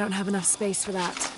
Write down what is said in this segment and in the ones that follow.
don't have enough space for that.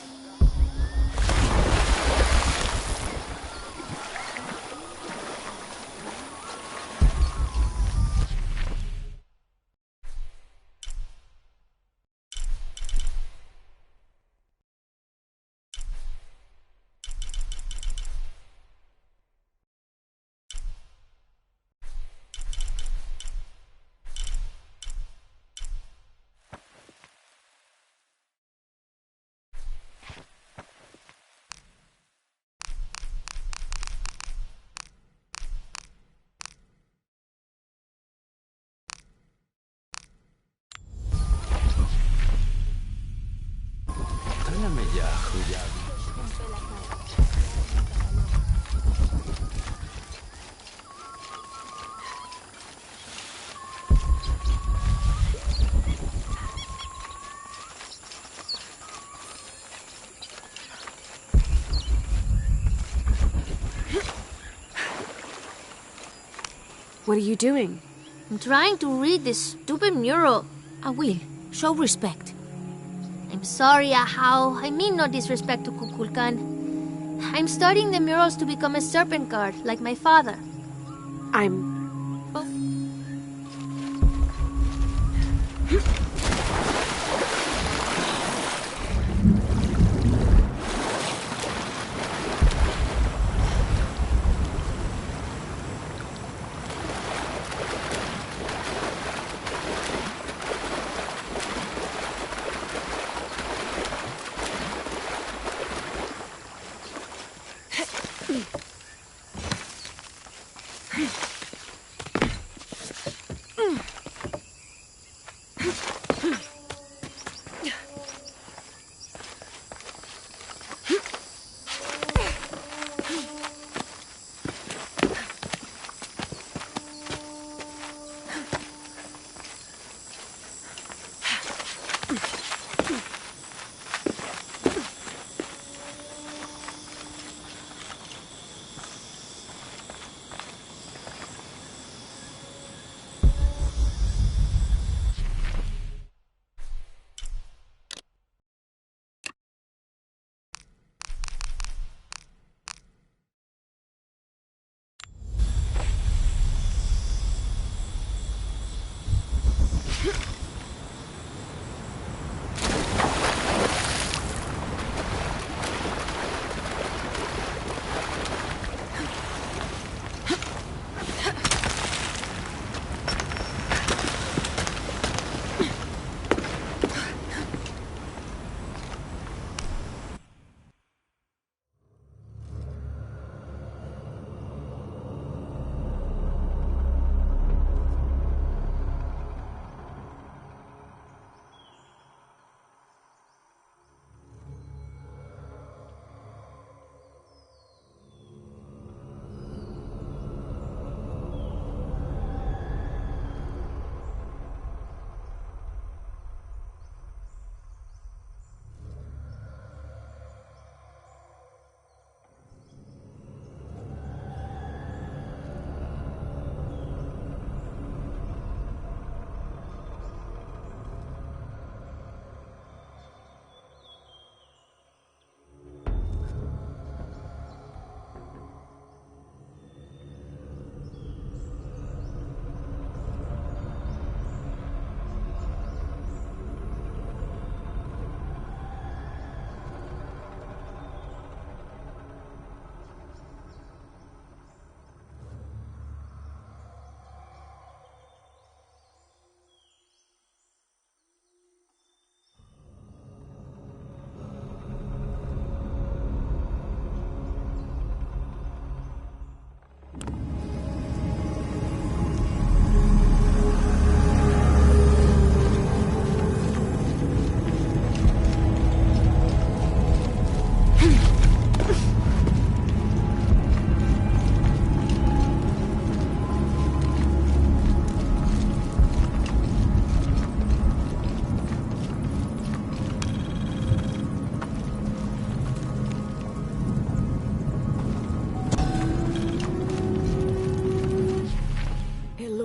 What are you doing? I'm trying to read this stupid mural. I will. Show respect. I'm sorry, Ahau. I mean no disrespect to Kukulkan. I'm studying the murals to become a serpent guard, like my father.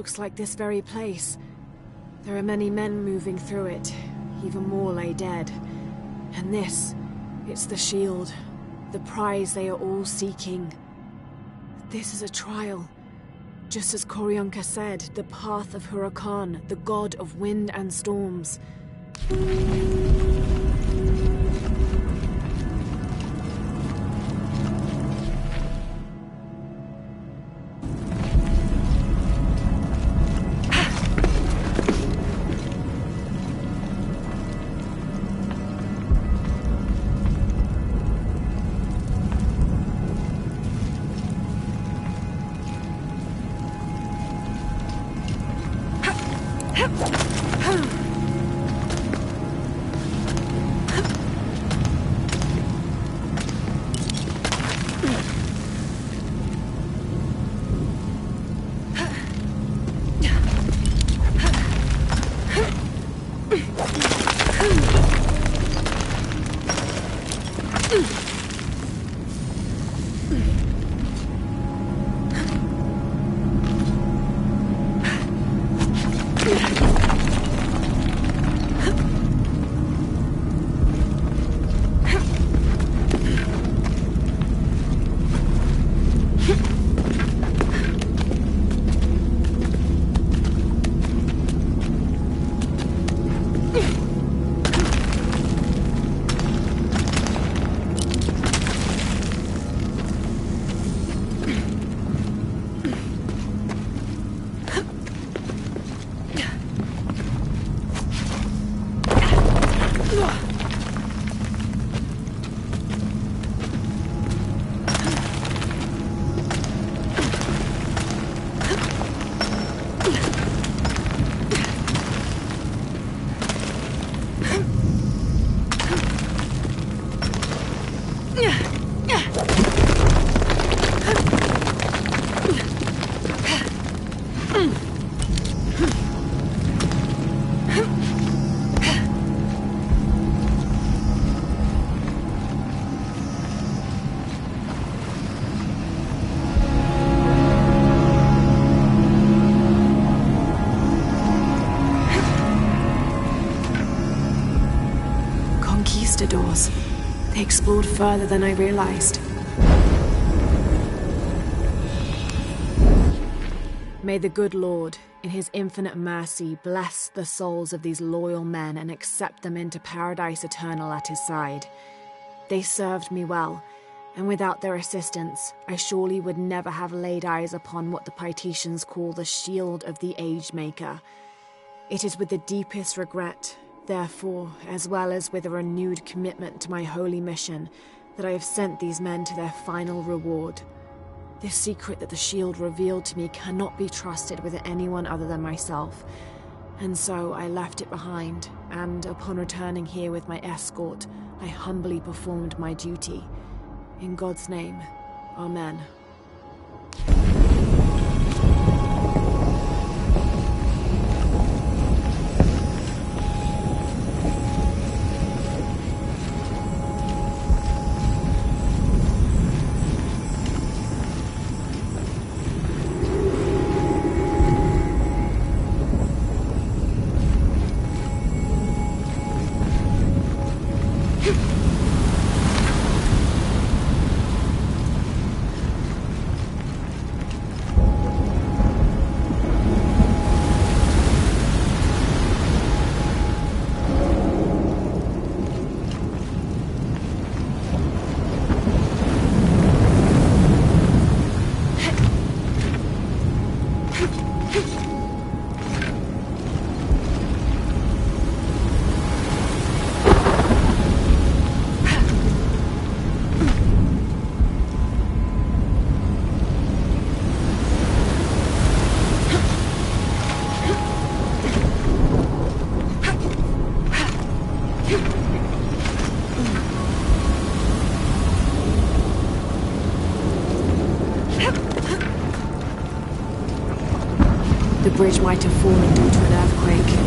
Looks like this very place. There are many men moving through it. Even more lay dead. And this, it's the shield, the prize they are all seeking. This is a trial. Just as Koryanka said, the path of Hurakan, the god of wind and storms. Conquistadors. They explored further than I realized. May the good Lord, in his infinite mercy, bless the souls of these loyal men and accept them into paradise eternal at his side. They served me well, and without their assistance, I surely would never have laid eyes upon what the Pythetians call the shield of the Age Maker. It is with the deepest regret, therefore, as well as with a renewed commitment to my holy mission, that I have sent these men to their final reward. This secret that the shield revealed to me cannot be trusted with anyone other than myself, and so I left it behind, and upon returning here with my escort, I humbly performed my duty. In God's name, Amen. The bridge might have fallen due to an earthquake.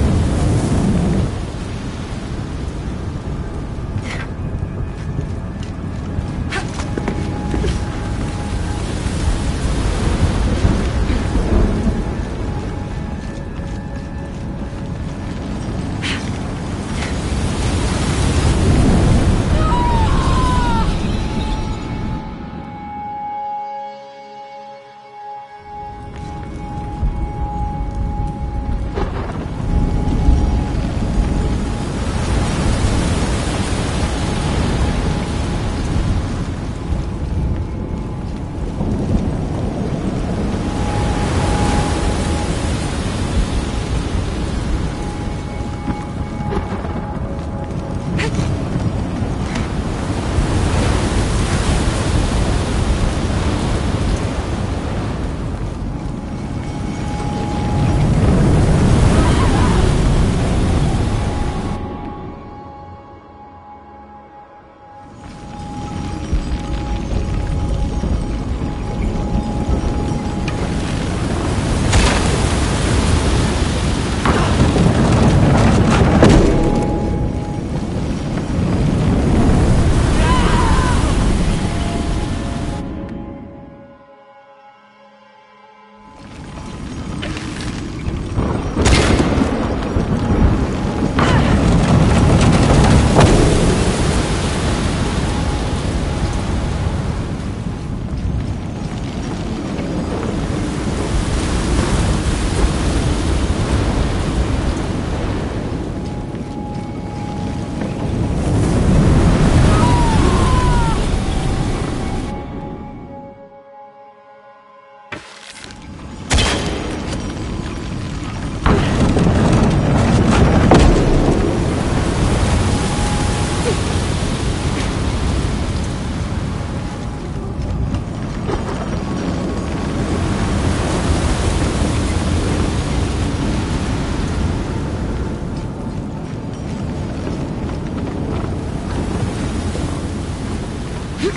They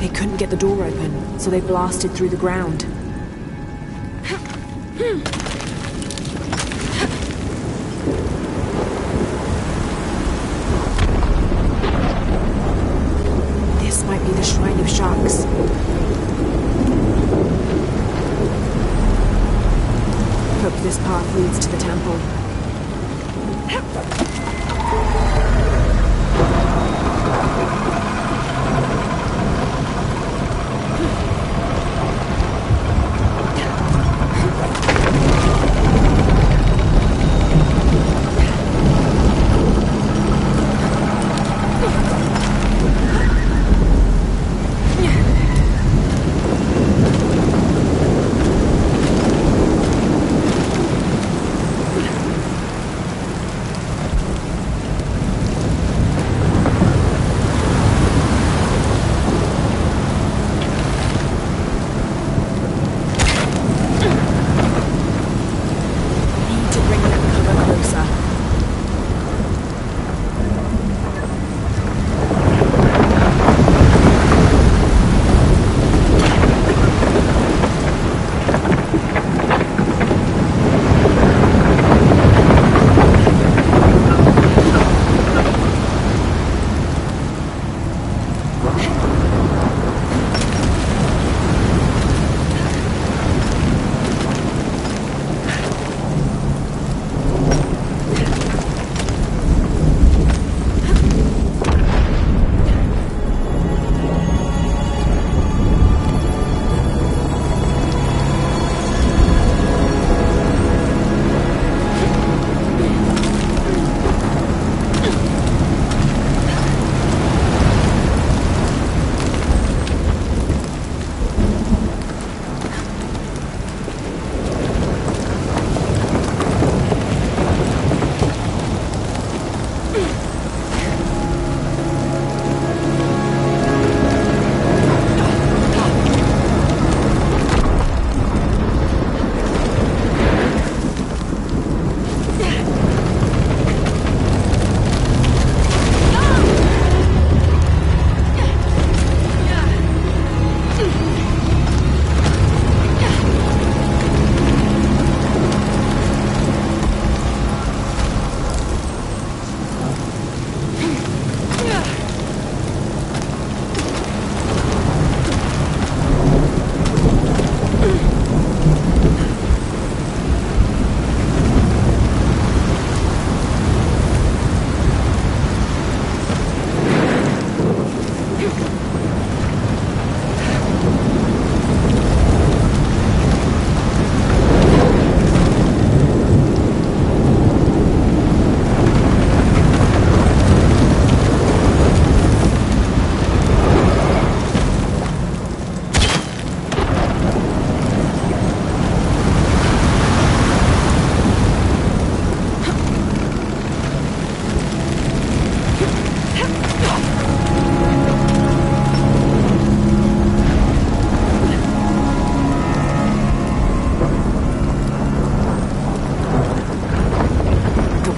couldn't get the door open, so they blasted through the ground. This might be the Shrine of Sharks. Hope this path leads to the temple.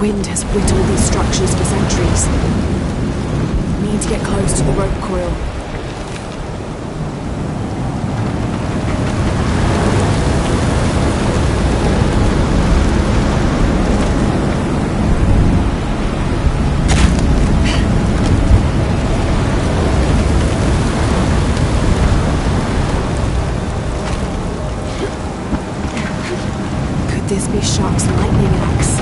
wind has whittled these structures for centuries. Need to get close to the rope coil. Could this be Shark's lightning axe?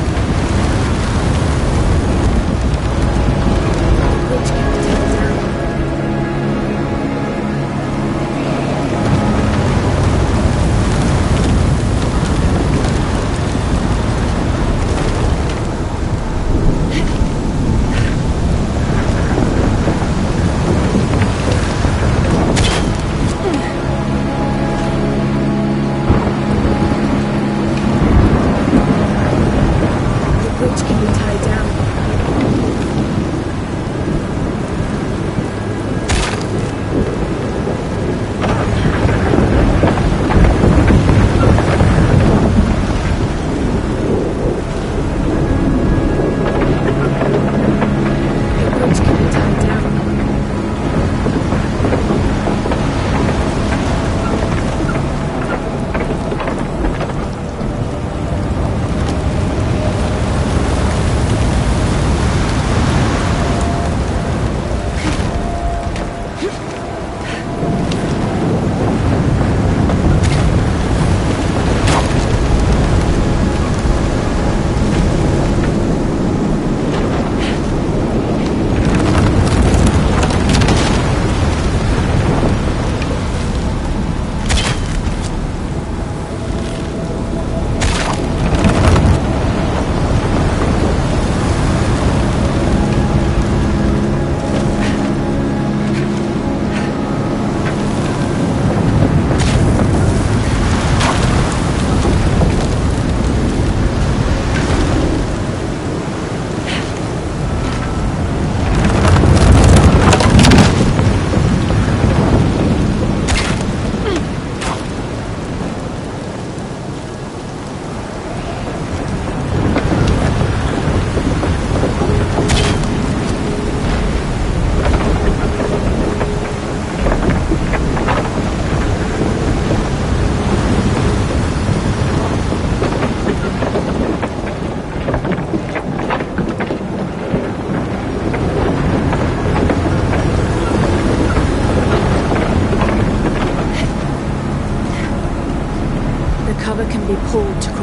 Which can we take down?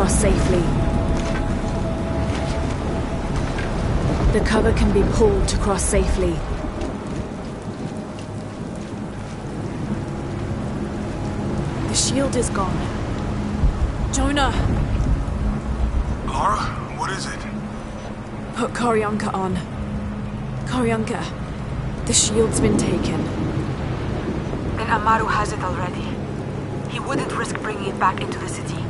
cross safely. The cover can be pulled to cross safely. The shield is gone. Jonah! Lara, what is it? Put Koryanka on. Koryanka, the shield's been taken. Then Amaru has it already. He wouldn't risk bringing it back into the city.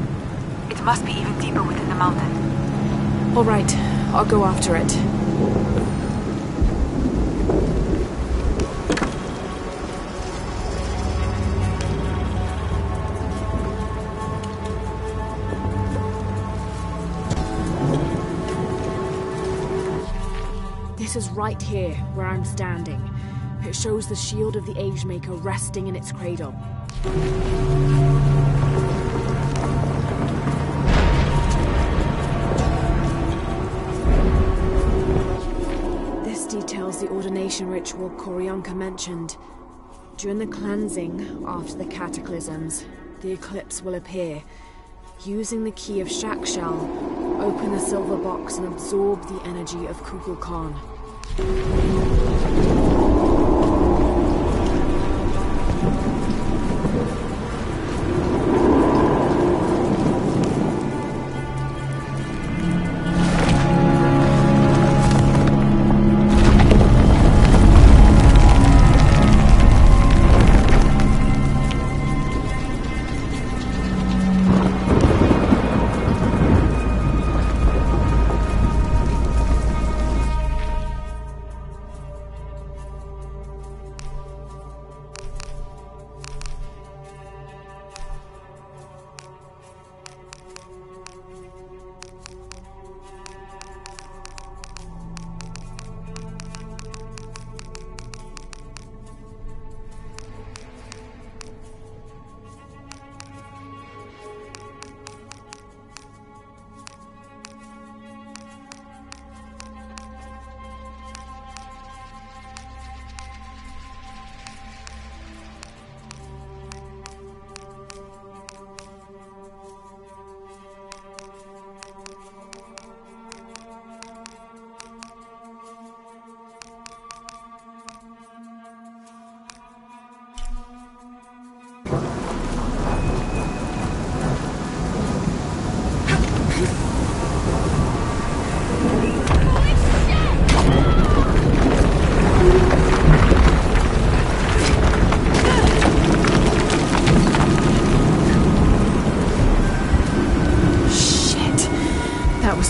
It must be even deeper within the mountain. All right, I'll go after it. This is right here, where I'm standing. It shows the shield of the Age Maker resting in its cradle. This details the ordination ritual Koryanka mentioned. During the cleansing, after the cataclysms, the eclipse will appear. Using the key of Shakshal, open the silver box and absorb the energy of Kukulkan.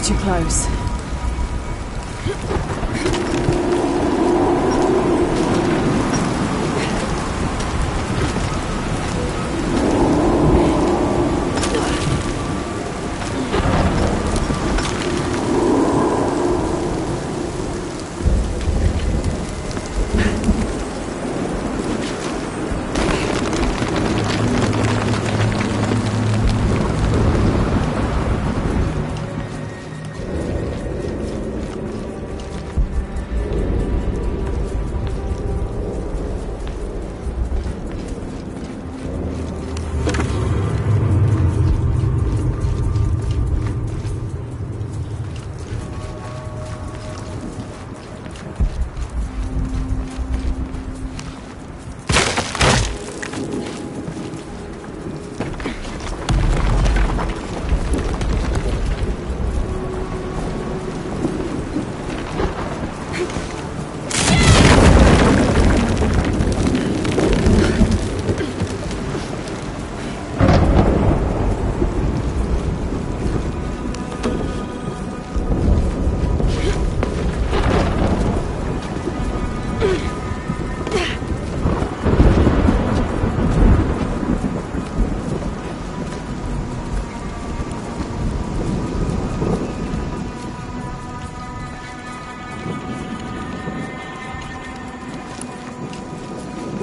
Too close.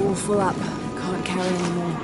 All full up. Can't carry anymore.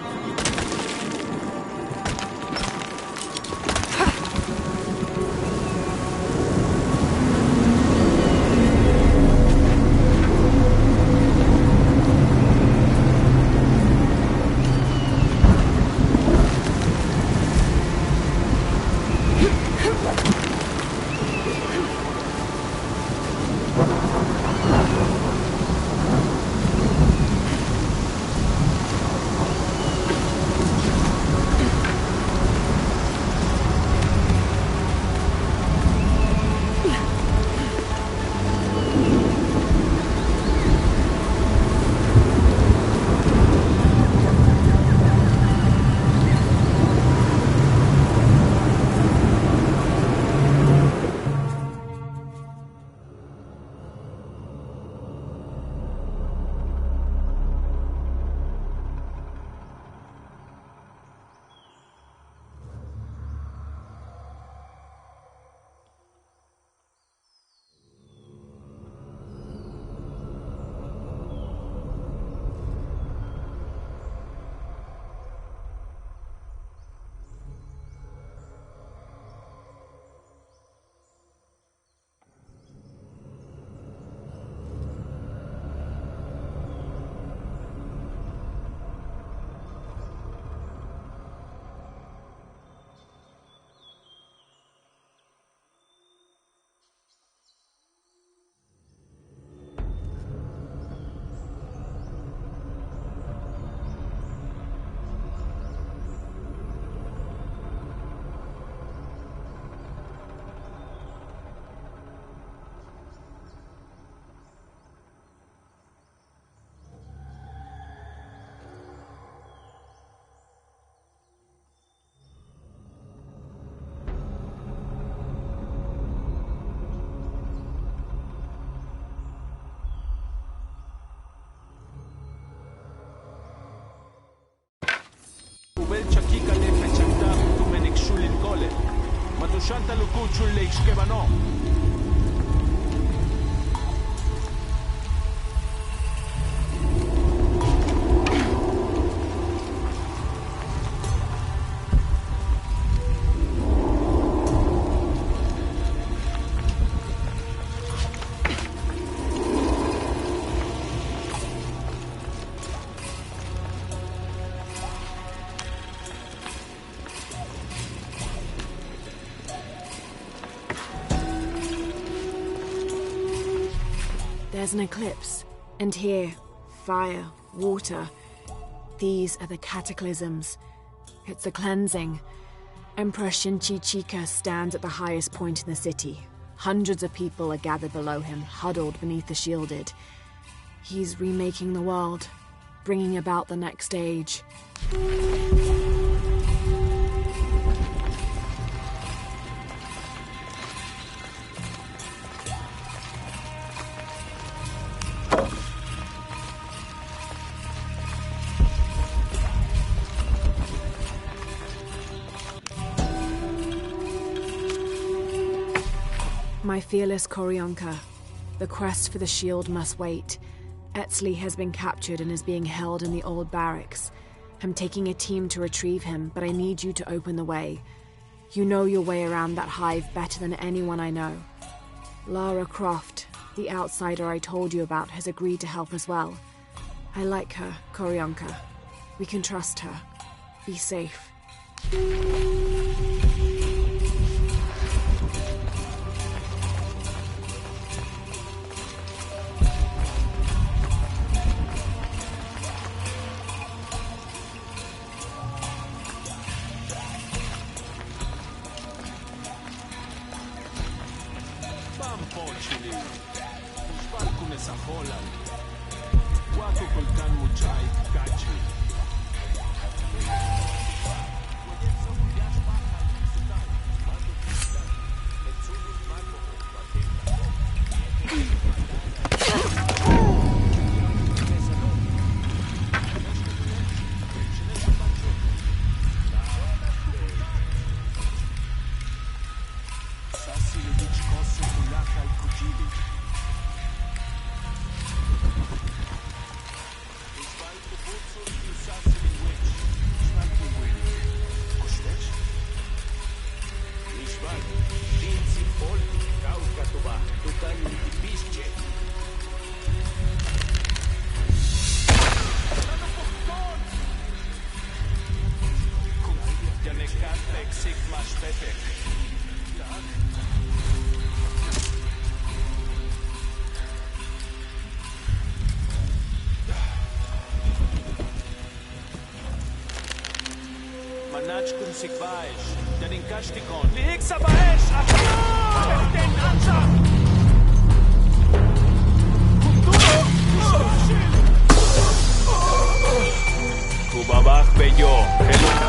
Shanta lukuchul le ishkebano. There's an eclipse, and here, fire, water. These are the cataclysms. It's a cleansing. Emperor Shinchi Chika stands at the highest point in the city. Hundreds of people are gathered below him, huddled beneath the shielded. He's remaking the world, bringing about the next age. My fearless Koryonka. The quest for the shield must wait. Etzli has been captured and is being held in the old barracks. I'm taking a team to retrieve him, but I need you to open the way. You know your way around that hive better than anyone I know. Lara Croft, the outsider I told you about, has agreed to help as well. I like her, Koryonka. We can trust her. Be safe. Anach cum sigbaesh. Deninkashtikon. Liiksa baesh. Ten anza. Kubabach beyo. Hello.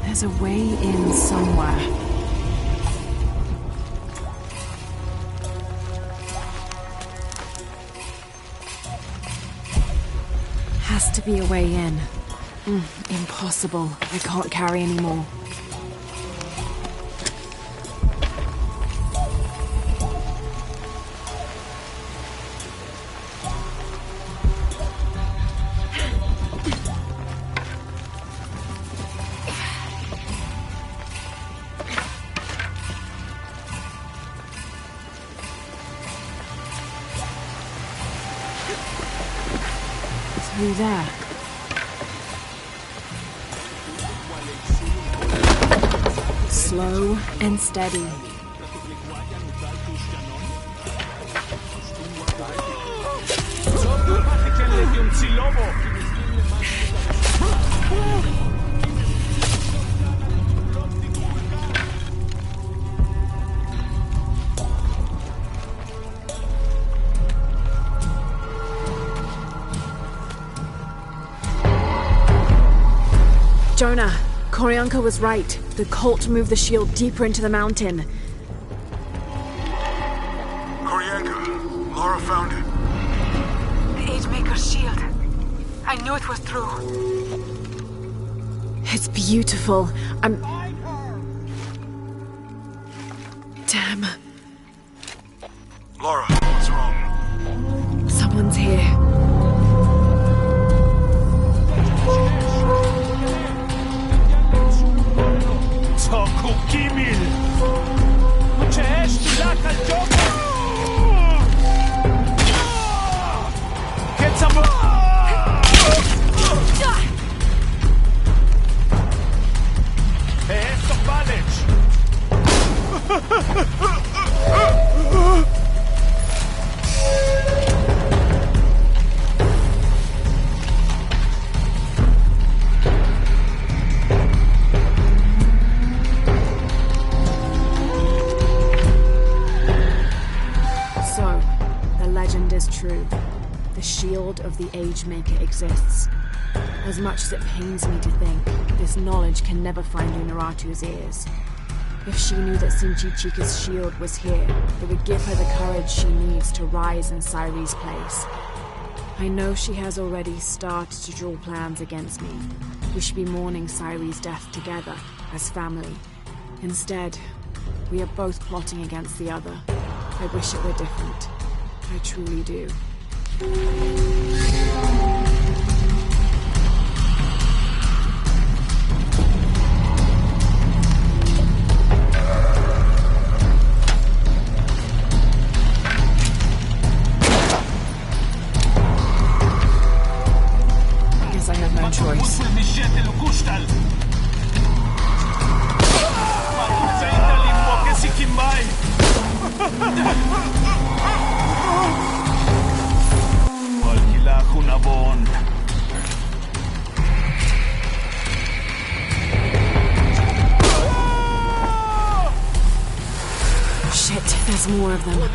There's a way in somewhere. Has to be a way in. Impossible. I can't carry anymore. Through there. Slow and steady. Jonah, Koryanka was right. The cult moved the shield deeper into the mountain. Koryanka, Laura found it. The Agemaker's shield. I knew it was true. It's beautiful. Damn. Laura, what's wrong? Someone's here. True. The shield of the Agemaker exists. As much as it pains me to think, this knowledge can never find Unaratu's ears. If she knew that Sinchichika's shield was here, it would give her the courage she needs to rise in Cyrie's place. I know she has already started to draw plans against me. We should be mourning Cyrie's death together, as family. Instead, We are both plotting against the other. I wish it were different. I truly do. Guess I have no choice. Shit, there's more of them.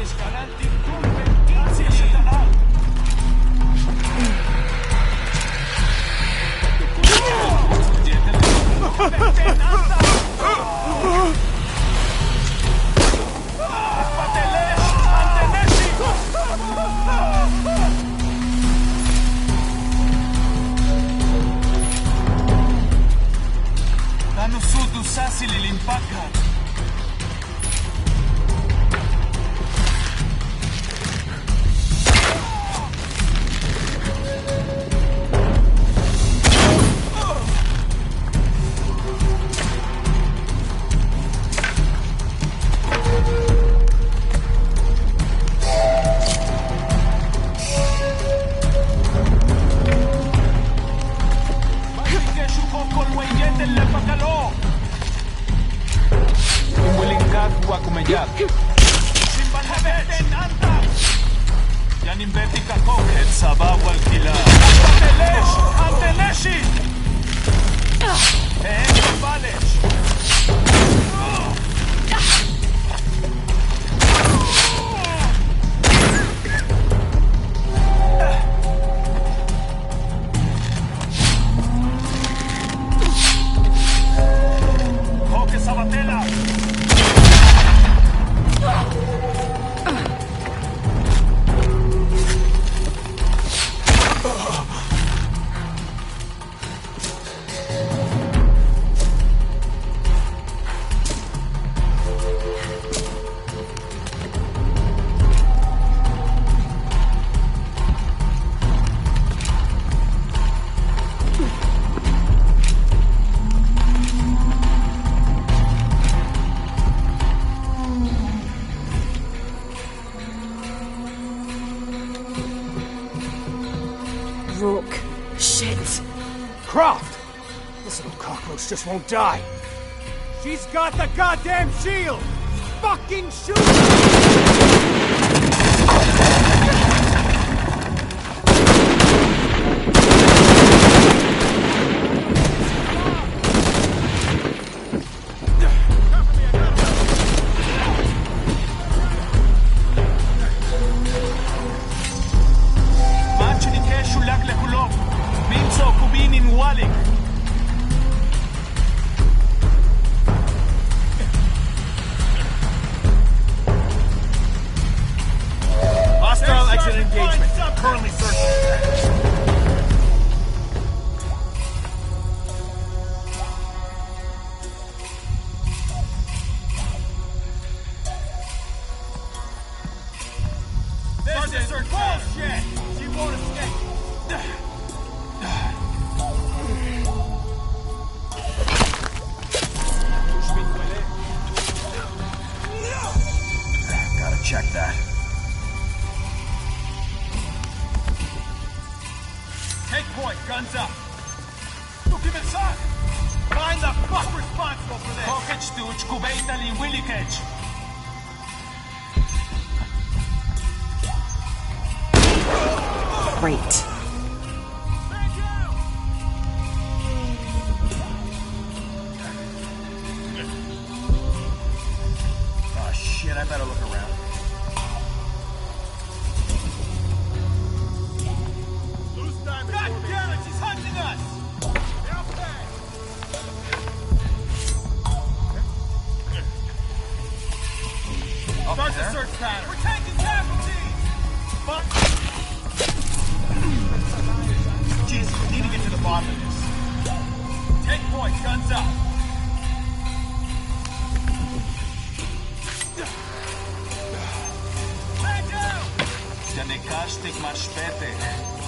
Shit. Croft! This little cockroach just won't die. She's got the goddamn shield! Fucking shoot! Check that. Take point, guns up. Tukim inside. Find the fuck responsible for this. Kokech tuch kubeita li willikech. Great. Oh shit, I better look around. God damn it, she's hunting us! Start the search pattern. We're taking casualties! Fuck!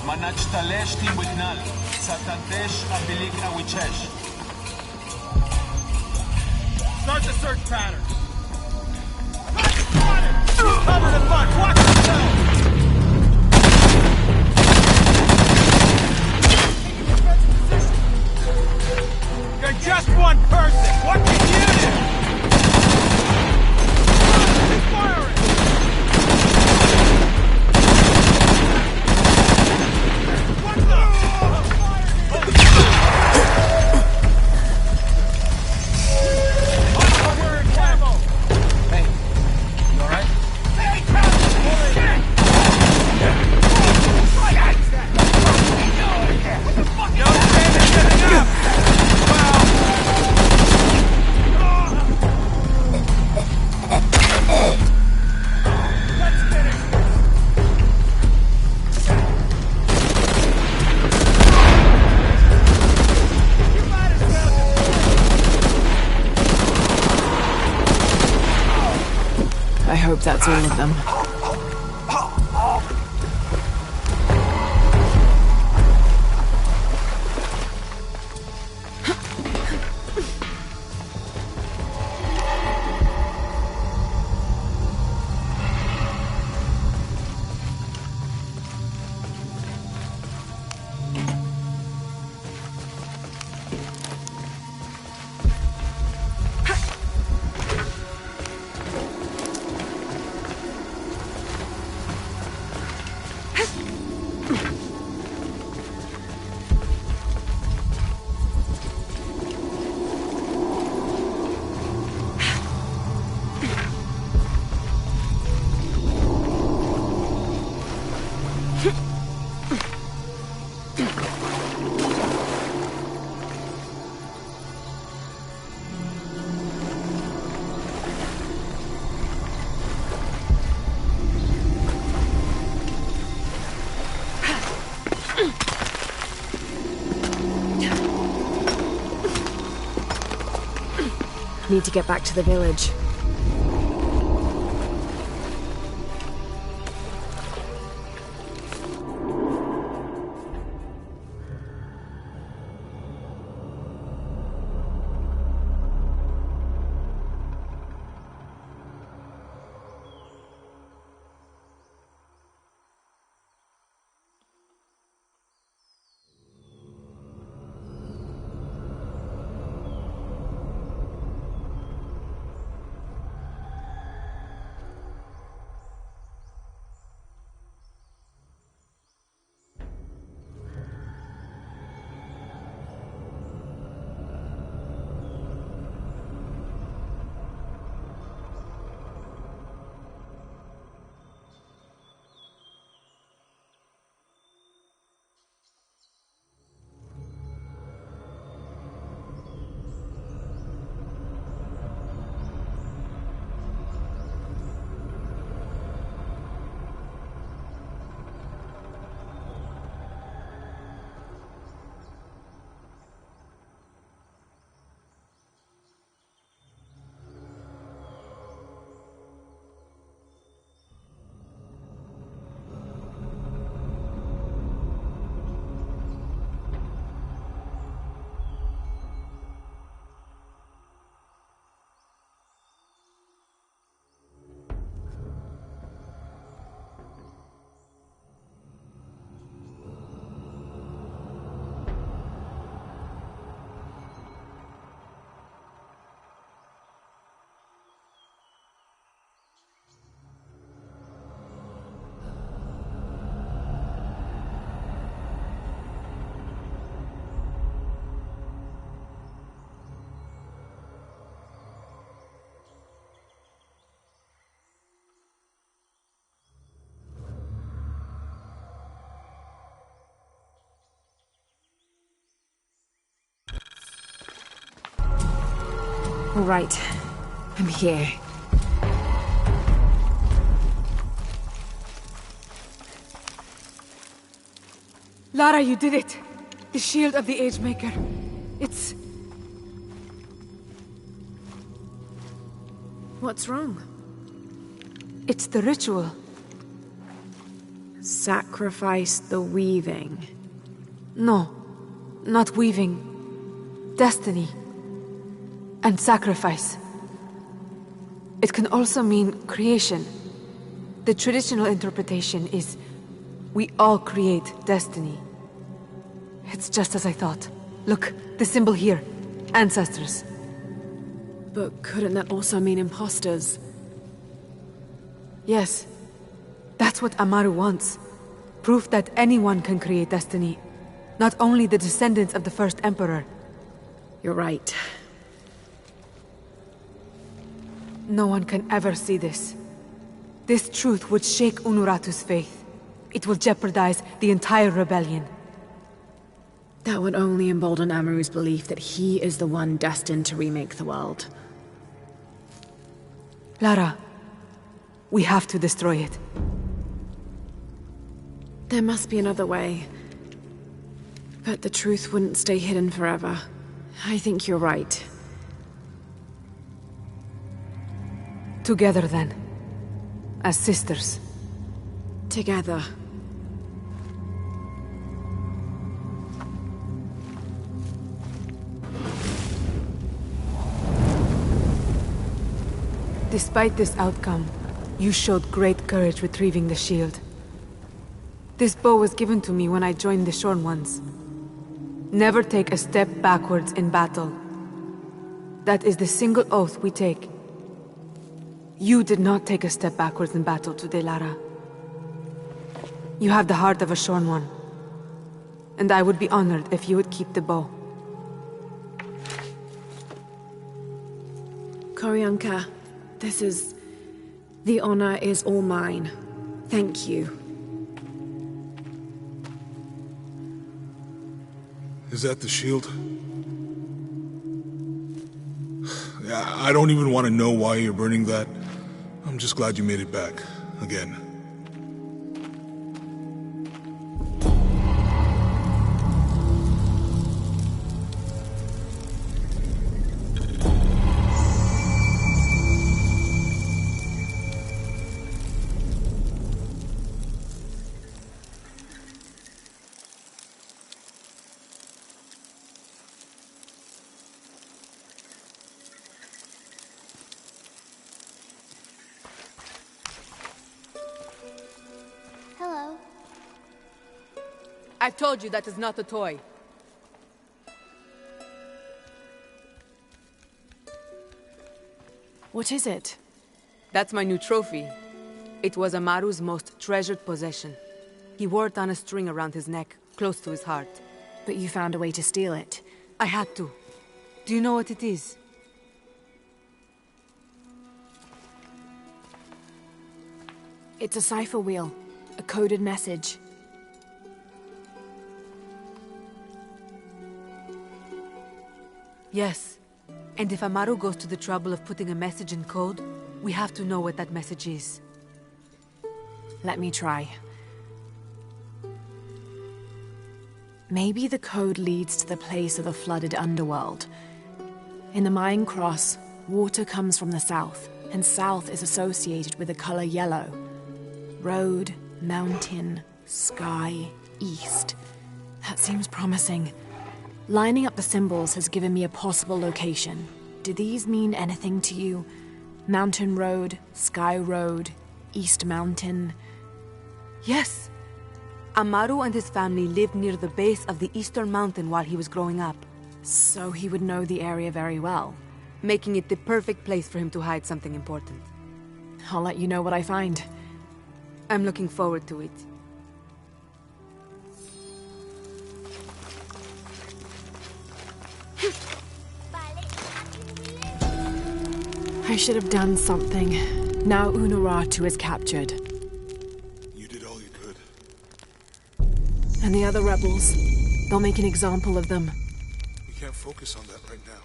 Manach timwignal. Satantesh abilik awichesh. Start the search pattern. Covered in mud. Watch yourself. You're just one person. What can you do? Keep firing. What the? Hey, you alright? Hey, what the fuck? No, getting up! Let's get it! You might as well I hope that's all of them. Need to get back to the village. All right, I'm here. Lara, you did it! The shield of the Age Maker. It's... What's wrong? It's the ritual. Sacrifice the weaving. No, not weaving. Destiny. And sacrifice. It can also mean creation. The traditional interpretation is we all create destiny. It's just as I thought. Look, the symbol here. Ancestors. But couldn't that also mean imposters? Yes. That's what Amaru wants. Proof that anyone can create destiny. Not only the descendants of the first emperor. You're right. No one can ever see this. This truth would shake Unuratu's faith. It will jeopardize the entire rebellion. That would only embolden Amaru's belief that he is the one destined to remake the world. Lara, we have to destroy it. There must be another way. But the truth wouldn't stay hidden forever. I think you're right. Together then. As sisters. Together. Despite this outcome, you showed great courage retrieving the shield. This bow was given to me when I joined the Shorn Ones. Never take a step backwards in battle. That is the single oath we take. You did not take a step backwards in battle today, Lara. You have the heart of a Shorn One. And I would be honored if you would keep the bow. Koryanka, this is... The honor is all mine. Thank you. Is that the shield? I don't even want to know why you're burning that. I'm just glad you made it back. Again. Hello. I told you that is not a toy. What is it? That's my new trophy. It was Amaru's most treasured possession. He wore it on a string around his neck, close to his heart. But you found a way to steal it. I had to. Do you know what it is? It's a cipher wheel. A coded message. Yes. And if Amaru goes to the trouble of putting a message in code, we have to know what that message is. Let me try. Maybe the code leads to the place of the flooded underworld. In the Mayan cross, water comes from the south, and south is associated with the color yellow. Road, mountain, sky, east. That seems promising. Lining up the symbols has given me a possible location. Do these mean anything to you? Mountain Road, Sky Road, East Mountain? Yes. Amaru and his family lived near the base of the Eastern Mountain while he was growing up. So he would know the area very well. Making it the perfect place for him to hide something important. I'll let you know what I find. I'm looking forward to it. I should have done something. Now Unuratu is captured. You did all you could. And the other rebels, they'll make an example of them. We can't focus on that right now.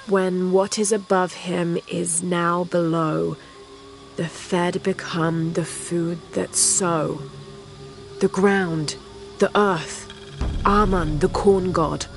When what is above him is now below, the fed become the food that sow. The ground, the earth, Amun, the corn god.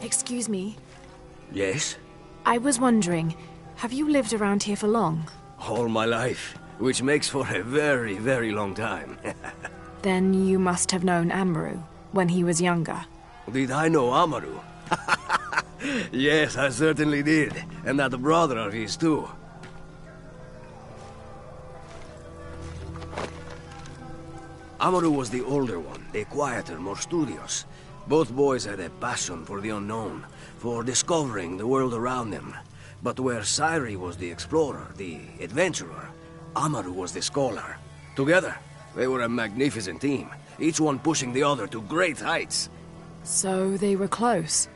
Excuse me. Yes? I was wondering, have you lived around here for long? All my life, which makes for a very, very long time. Then you must have known Amaru when he was younger. Did I know Amaru? Yes, I certainly did. And that brother of his too. Amaru was the older one, the quieter, more studious. Both boys had a passion for the unknown, for discovering the world around them. But where Sairi was the explorer, the adventurer, Amaru was the scholar. Together, they were a magnificent team, each one pushing the other to great heights. So they were close?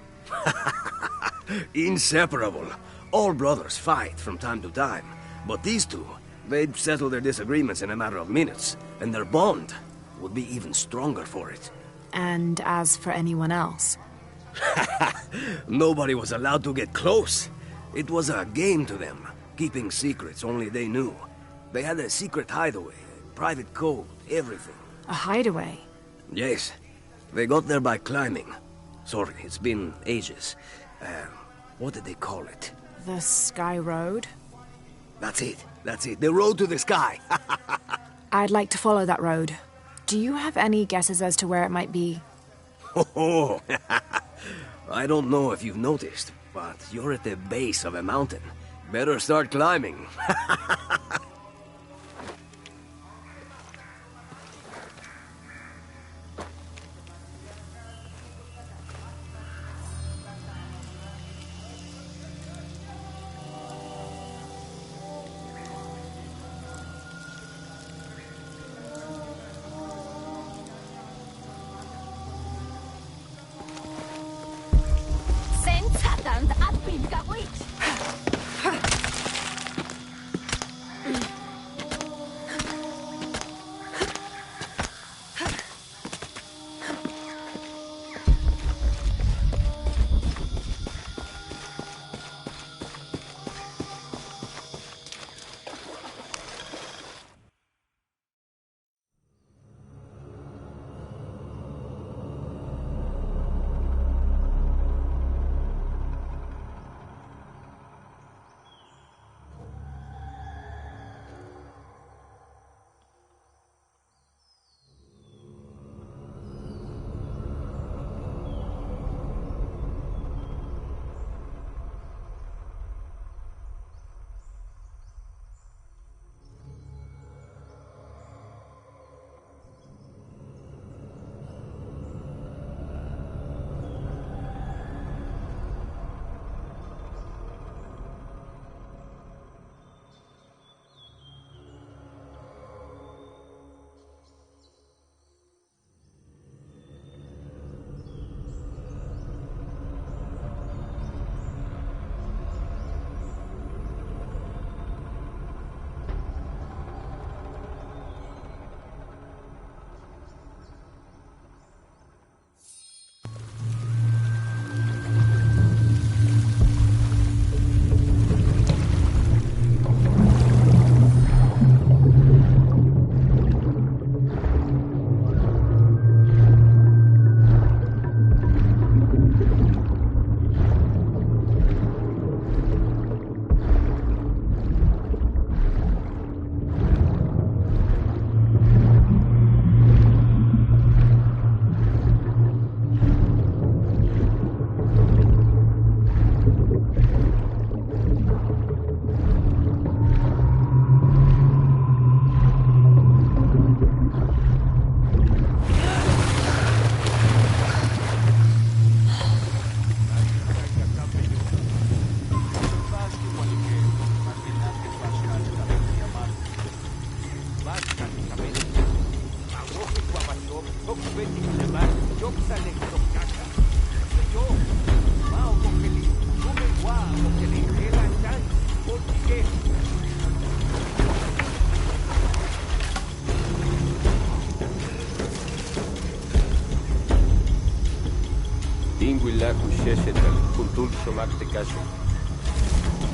Inseparable. All brothers fight from time to time, but these two, they'd settle their disagreements in a matter of minutes, and their bond would be even stronger for it. And as for anyone else? Nobody was allowed to get close. It was a game to them, keeping secrets only they knew. They had a secret hideaway, a private code, everything. A hideaway? Yes. They got there by climbing. Sorry, it's been ages. What did they call it? The Sky Road? That's it. The road to the sky. I'd like to follow that road. Do you have any guesses as to where it might be? Oh, I don't know if you've noticed, but you're at the base of a mountain. Better start climbing. ακουσέσετε, κουντούλ σωμάκτε κάσο.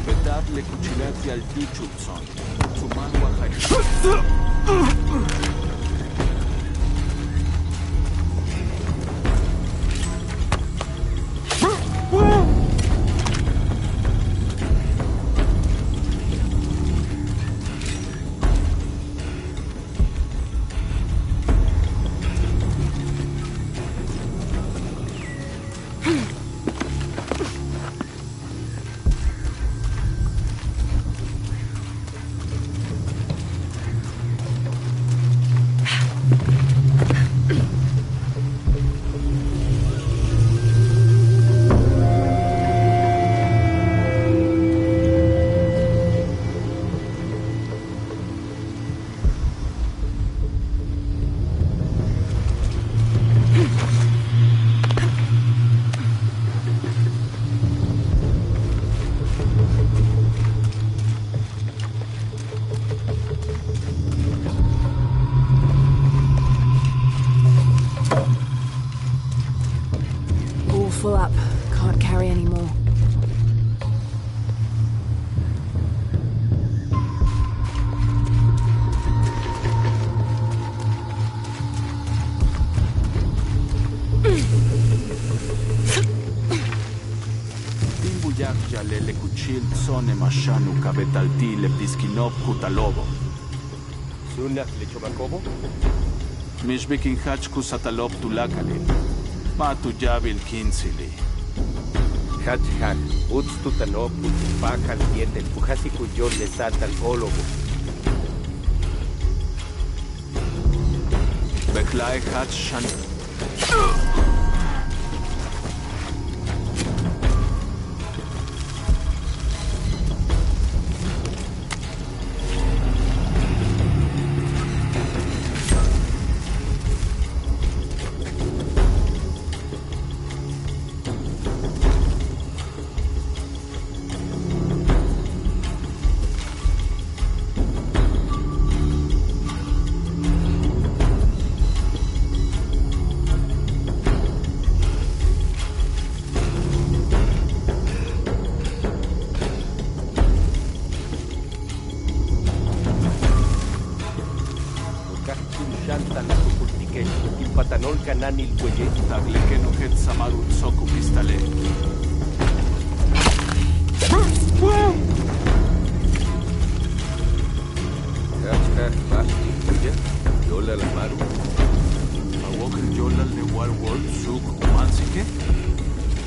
Πετάρ λεκουτσιλάτσι αλτίτσουτσον. Τσουμάν βαχαρί. Full up. Can't carry any more. Timbuyak jalele kuchil tsone mashanu kabetalti le piskinop kutalobo. Sunak le chomakobo? Mishbikin hachku satalop tulakale. Matu yabil kinsili. Hachhak, utstutanop, utupakal, yetel, pujasikuyon le satal olobo. Beklai hach shan. Patanol cananil cuelle. Tagle que no het samarut soku pistale. Hachhak, basti, cuelle. Yola la maru. Awok el yola le wal suk umansike.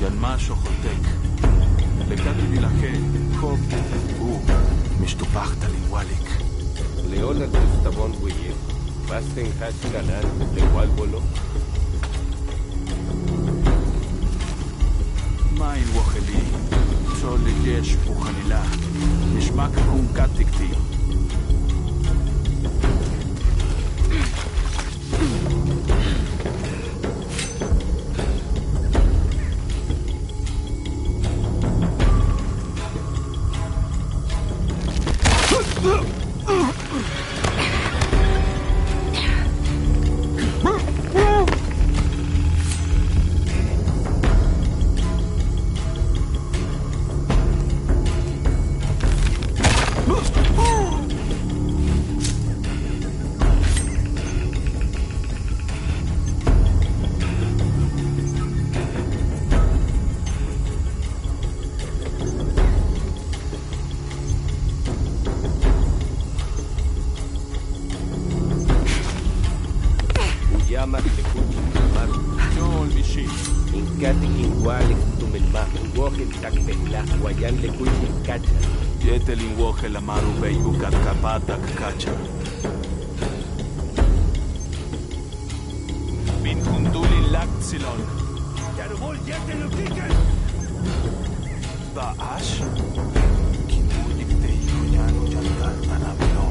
Yan masho hotek. Le kati vilaje. Hop. Mishtupachta lingualik. Leola tustabon cuelle. Basten hach canan de walbolo. Main wacheli. Soli yesh puchanila. Mishmak kun katikti. Llamas de cuchi, maru. Yo olvishi. Inkati inguale tumelma. Uoje takpela. Guayan le cuchi cacha. Yetel inwoje la maru beibu katkapata kacha. Bin hunduli laksilon. Yarumol yetel ukiken! Da ash. Kimudik te yunyano jantar tanabilo.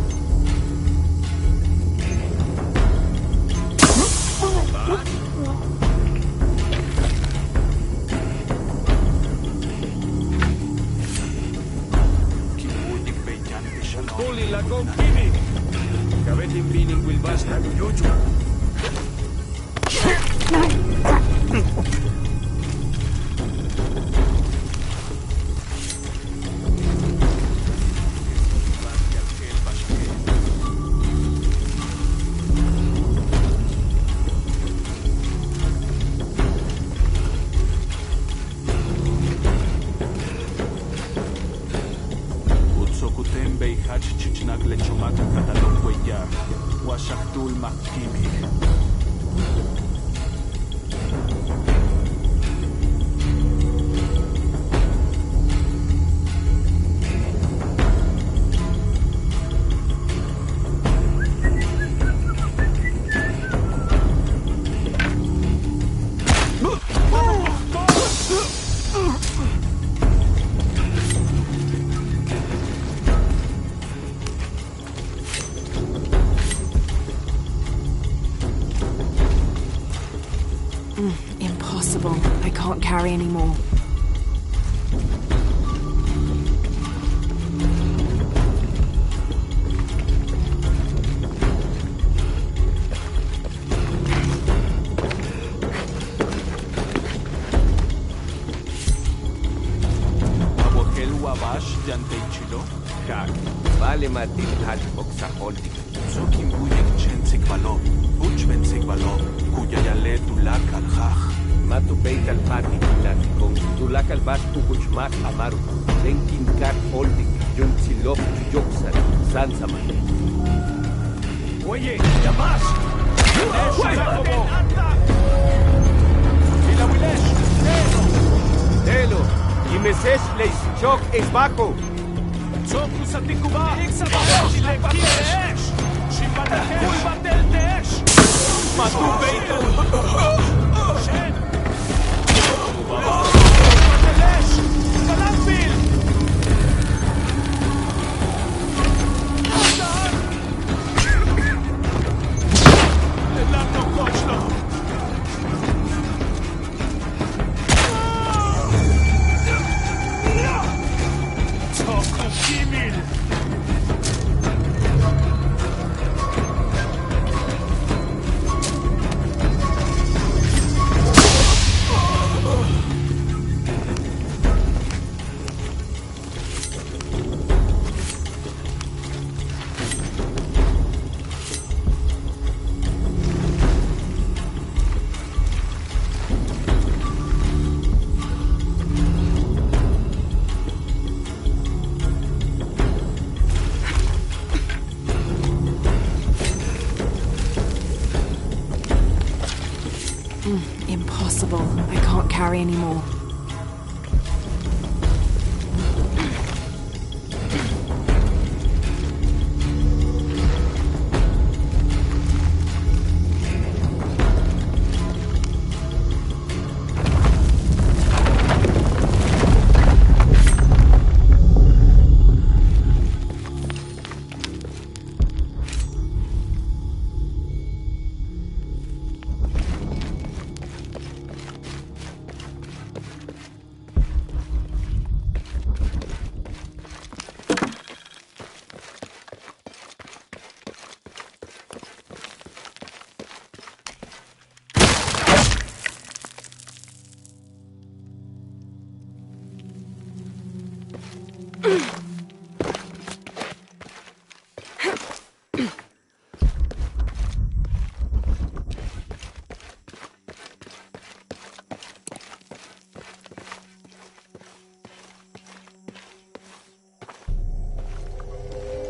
Tuli la confini. Cavetin bining will basta yuju. Kach chichnak lechomaka katalog huellar. Washaktul makimi. Impossible. I can't carry anymore. Abohel wabash yanteichilo. Kak, vale matik hal oxaholtik. Zokim buyek chensik balon. Buch bensik balon. Kuya yale tulak al haj. Matu peit al pati, natikon. Tulak al bas tukuchmak amaru. Lenkin kak holtik, yun silop yoksar, sansaman. Oye, llamas. ¡Y la Wilesh! Telo, y meses leis chok es bajo. צום כוסתיקובה! שיבטל תאש! מתו ביתו! שן! שיבטל אש! פלאפיל! ללמדו קוצ'לו! צוקו גימיל! Impossible. I can't carry anymore.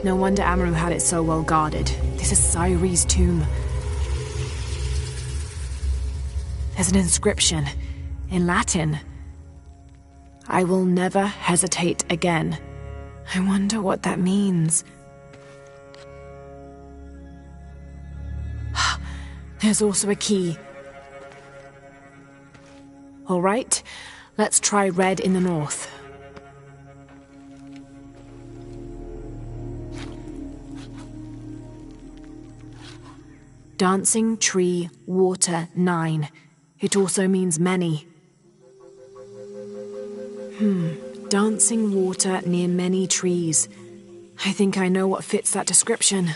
No wonder Amaru had it so well guarded. This is Cyrie's tomb. There's an inscription in Latin. I will never hesitate again. I wonder what that means. There's also a key. All right, let's try red in the north. Dancing tree, water, 9. It also means many. Dancing water near many trees. I think I know what fits that description.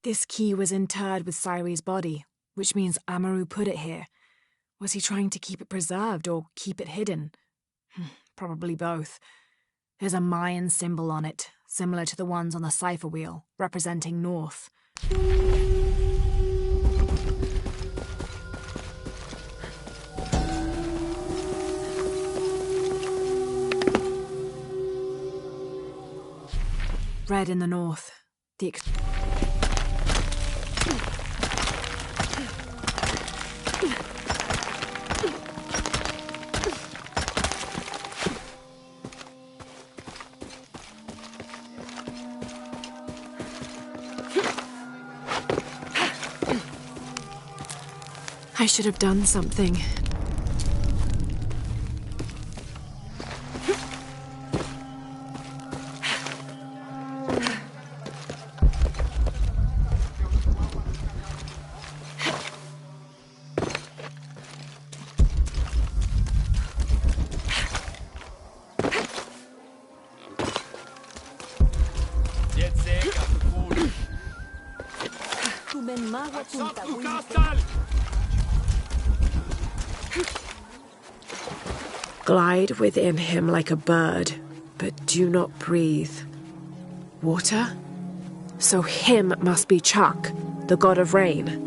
This key was interred with Cyrie's body, which means Amaru put it here. Was he trying to keep it preserved or keep it hidden? Probably both. There's a Mayan symbol on it, similar to the ones on the cipher wheel, representing north. Red in the north. I should have done something. Glide within him like a bird, but do not breathe. Water? So him must be Chuck, the god of rain.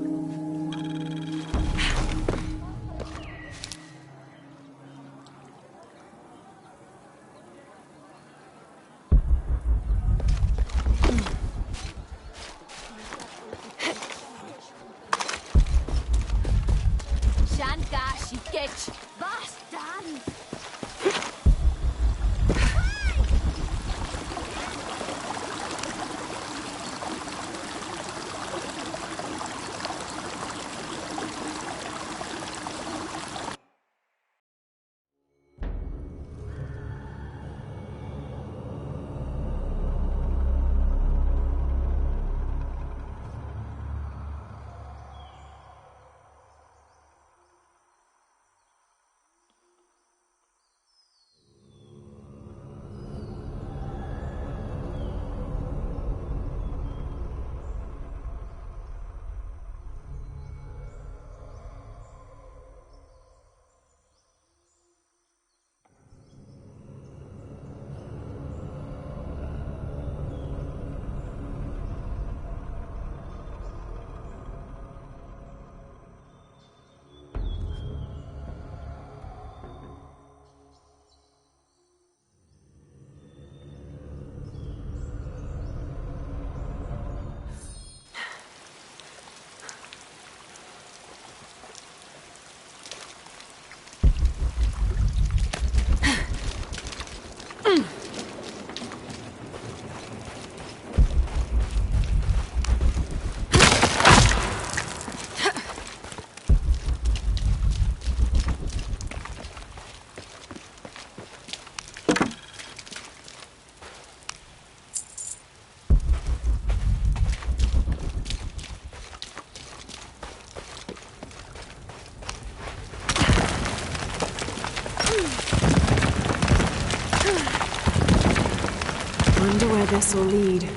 Wonder where this will lead.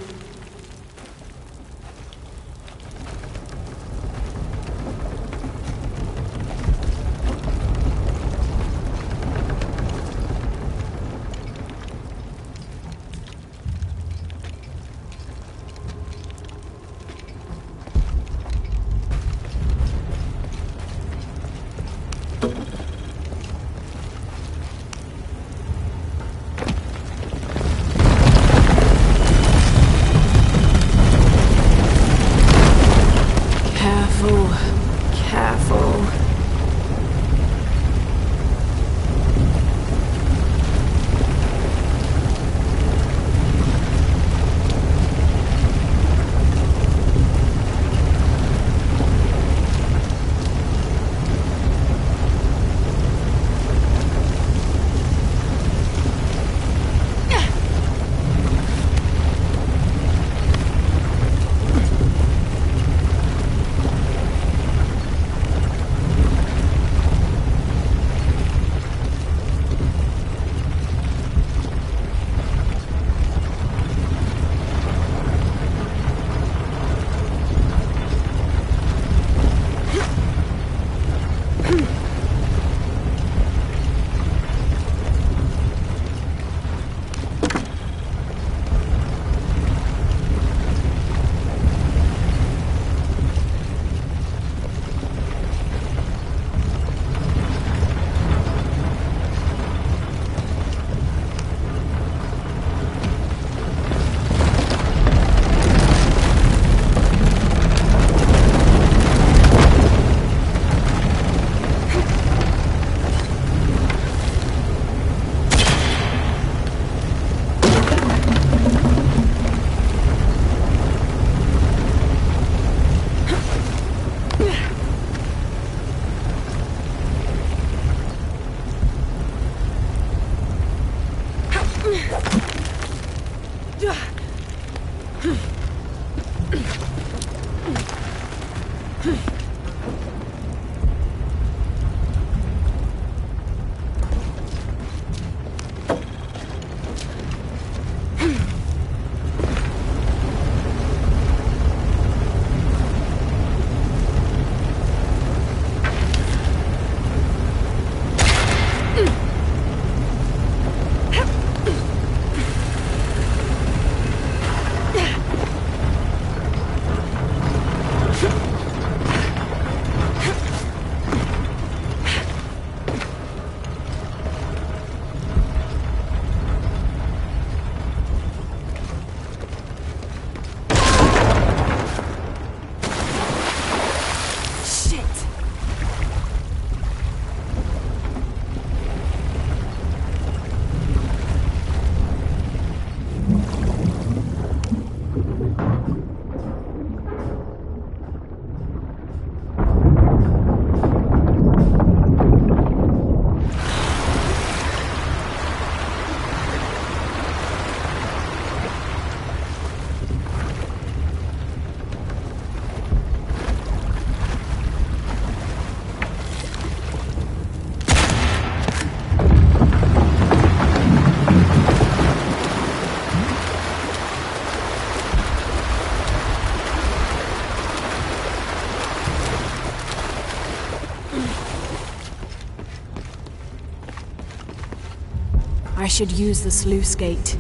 I should use the sluice gate.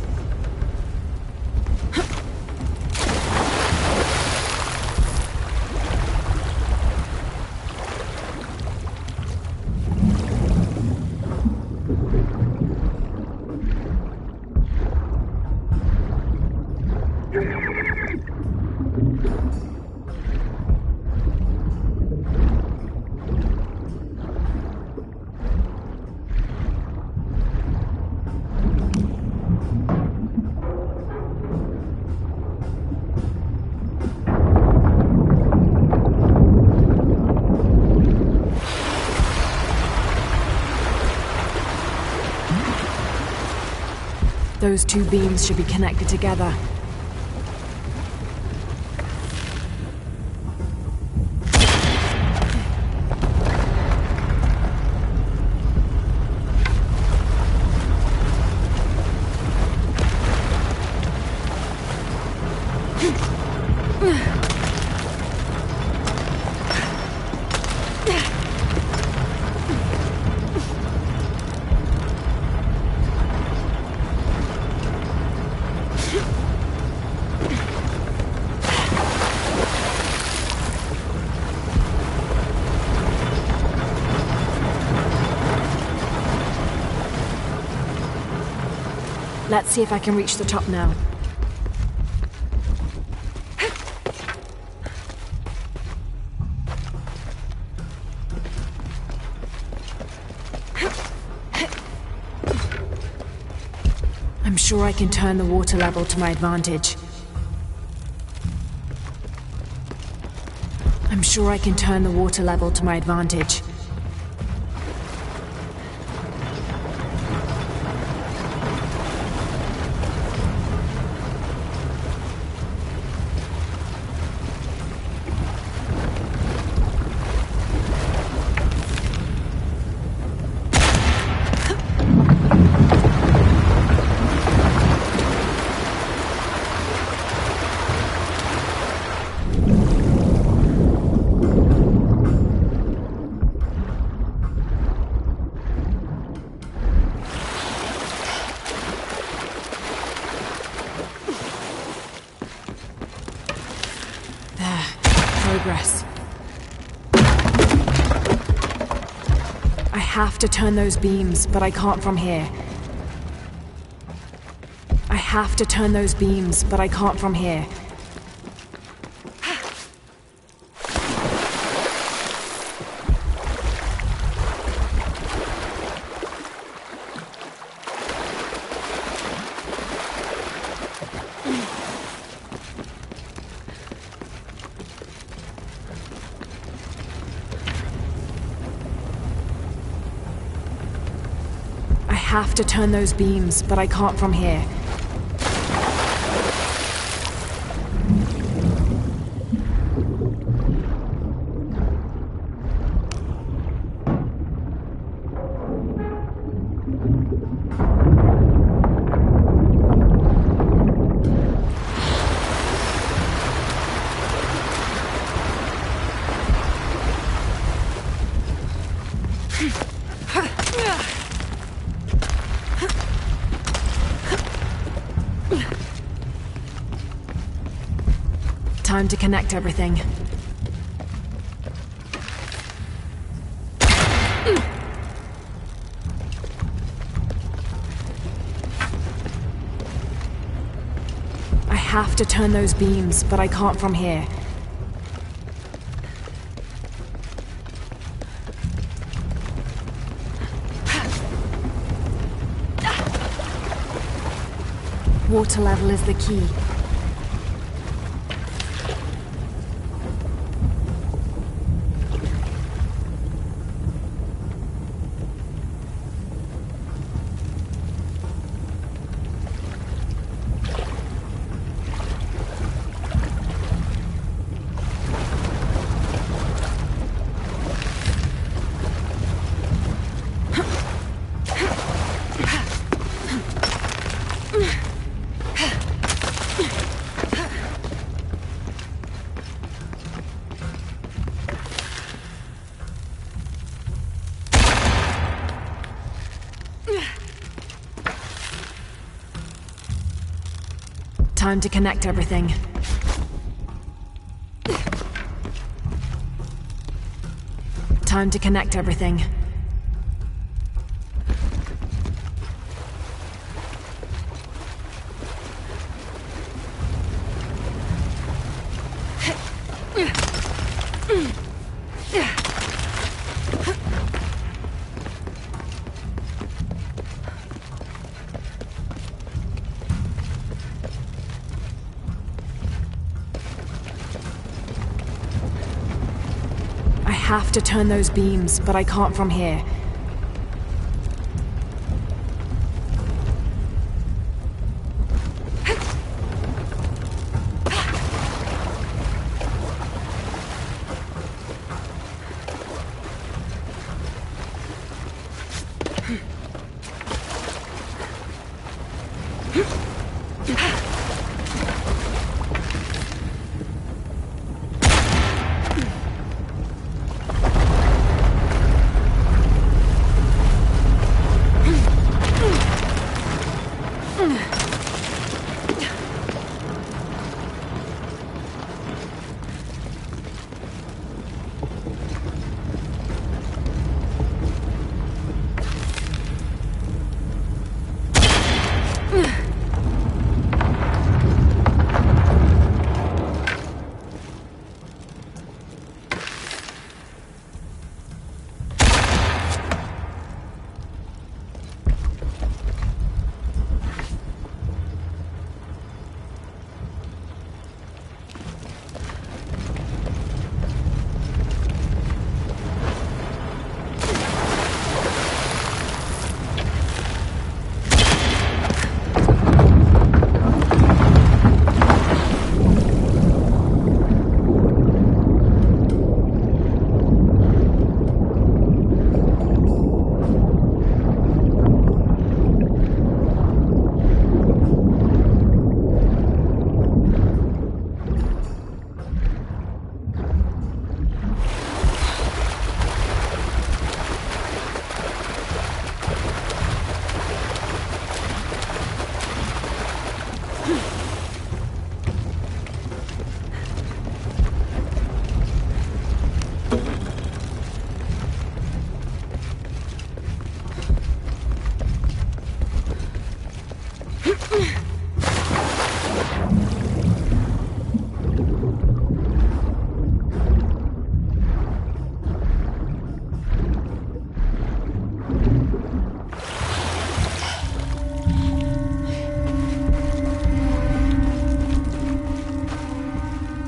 Those two beams should be connected together. Let's see if I can reach the top now. I'm sure I can turn the water level to my advantage. I'm sure I can turn the water level to my advantage. Progress. I have to turn those beams, but I can't from here. I have to turn those beams, but I can't from here. I have to turn those beams, but I can't from here. Time to connect everything. I have to turn those beams, but I can't from here. Water level is the key. Time to connect everything. Time to connect everything. I have to turn those beams, but I can't from here.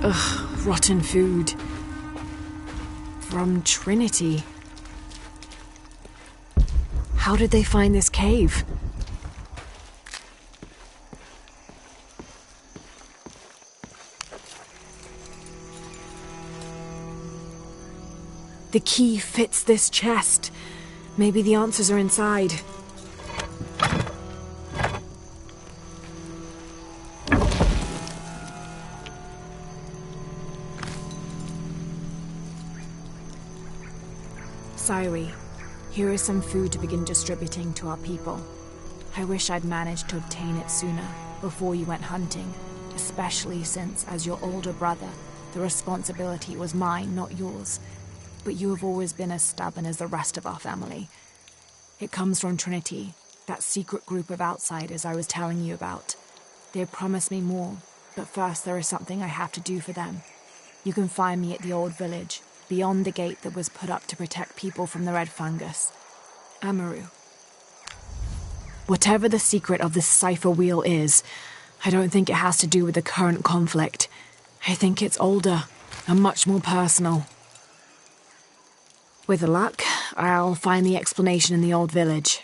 Ugh, rotten food. From Trinity. How did they find this cave? The key fits this chest. Maybe the answers are inside. Sairi, here is some food to begin distributing to our people. I wish I'd managed to obtain it sooner, before you went hunting, especially since, as your older brother, the responsibility was mine, not yours. But you have always been as stubborn as the rest of our family. It comes from Trinity, that secret group of outsiders I was telling you about. They have promised me more, but first there is something I have to do for them. You can find me at the old village, beyond the gate that was put up to protect people from the red fungus. Amaru. Whatever the secret of this cipher wheel is, I don't think it has to do with the current conflict. I think it's older and much more personal. With luck, I'll find the explanation in the old village.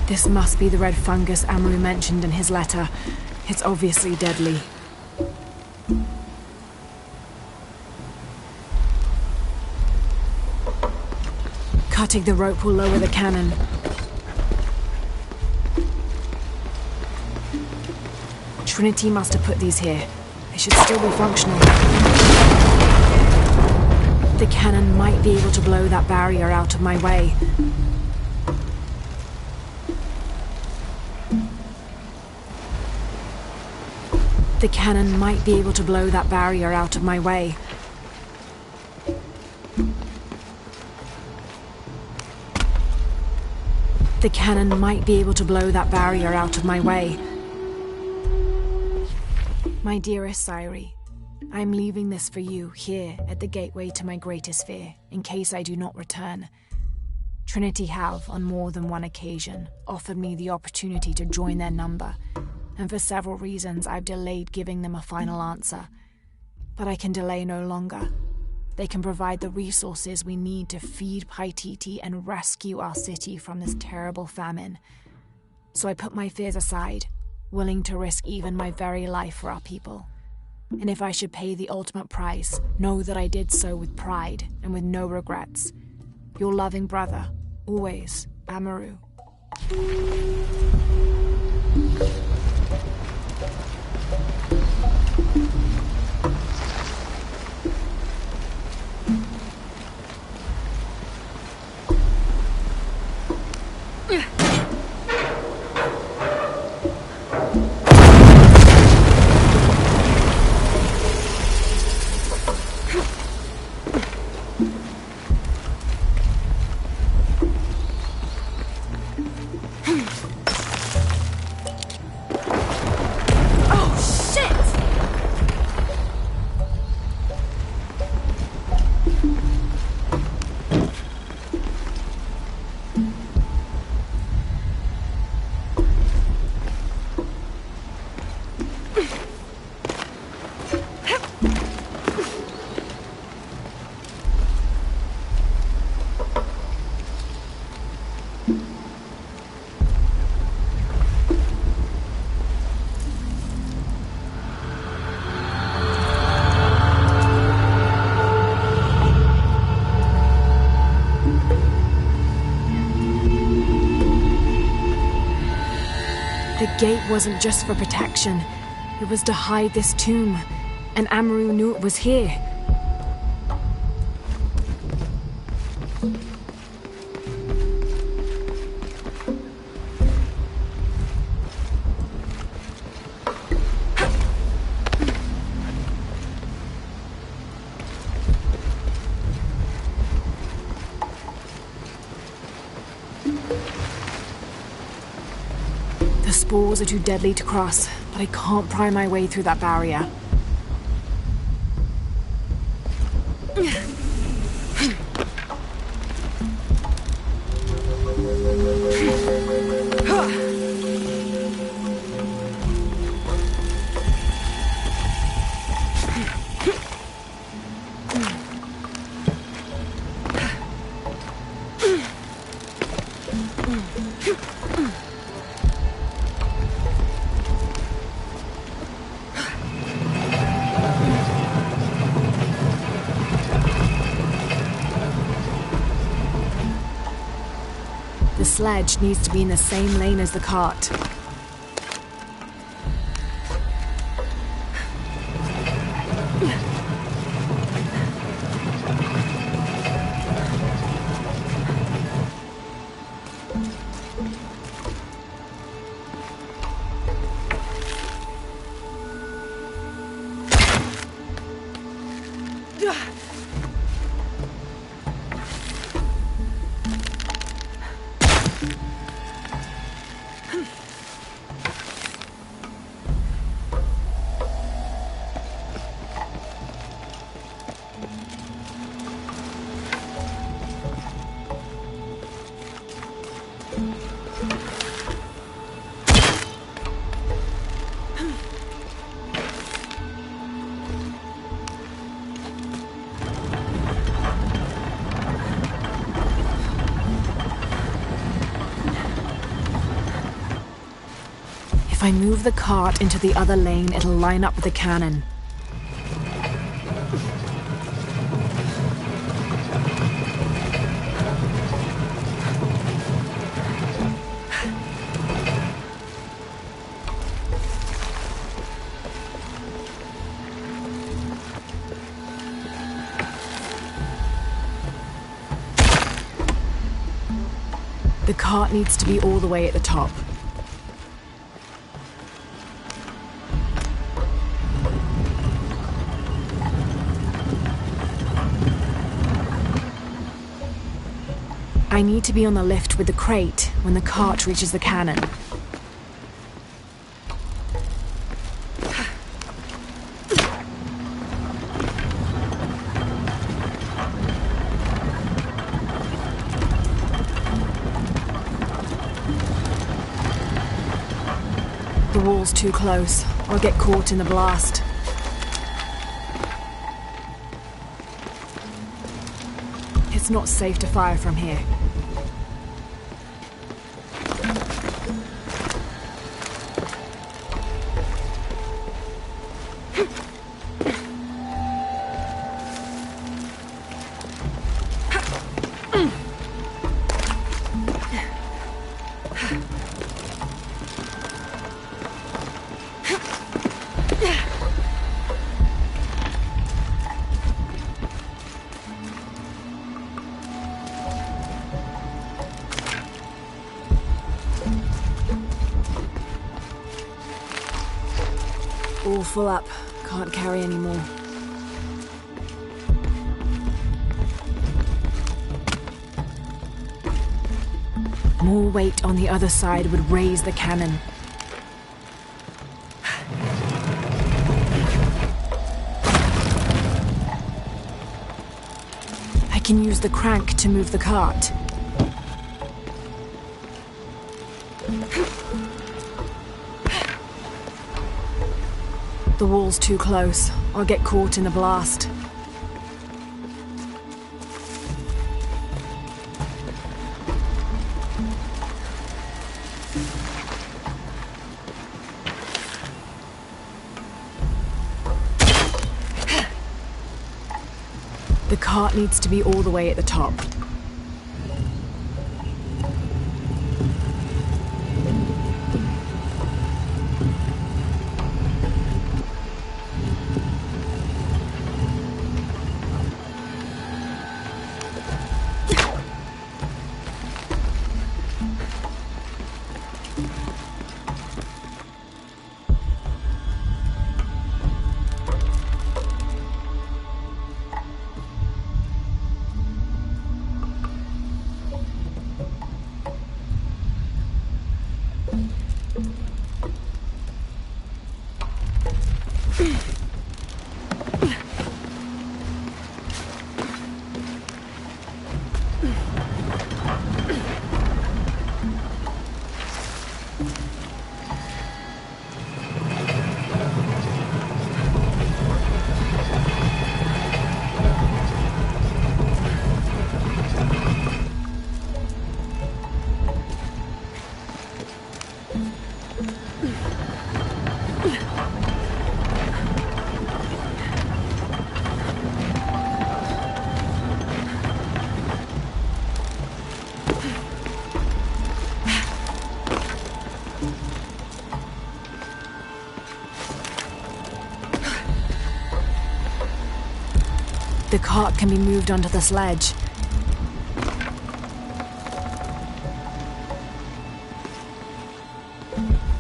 This must be the red fungus Amaru mentioned in his letter. It's obviously deadly. Cutting the rope will lower the cannon. Trinity must have put these here. They should still be functional. The cannon might be able to blow that barrier out of my way. The cannon might be able to blow that barrier out of my way. The cannon might be able to blow that barrier out of my way. My dearest Sairi, I'm leaving this for you here at the gateway to my greatest fear, in case I do not return. Trinity have, on more than one occasion, offered me the opportunity to join their number, and for several reasons I've delayed giving them a final answer. But I can delay no longer. They can provide the resources we need to feed Paititi and rescue our city from this terrible famine. So I put my fears aside, willing to risk even my very life for our people. And if I should pay the ultimate price, know that I did so with pride and with no regrets. Your loving brother, always, Amaru. The gate wasn't just for protection. It was to hide this tomb. And Amaru knew it was here. The spores are too deadly to cross, but I can't pry my way through that barrier. The sledge needs to be in the same lane as the cart. If I move the cart into the other lane, it'll line up with the cannon. The cart needs to be all the way at the top. I need to be on the lift with the crate when the cart reaches the cannon. The wall's too close. I'll get caught in the blast. It's not safe to fire from here. All full up. Can't carry any more. More weight on the other side would raise the cannon. I can use the crank to move the cart. The wall's too close. I'll get caught in the blast. The cart needs to be all the way at the top. The cart can be moved onto the sledge.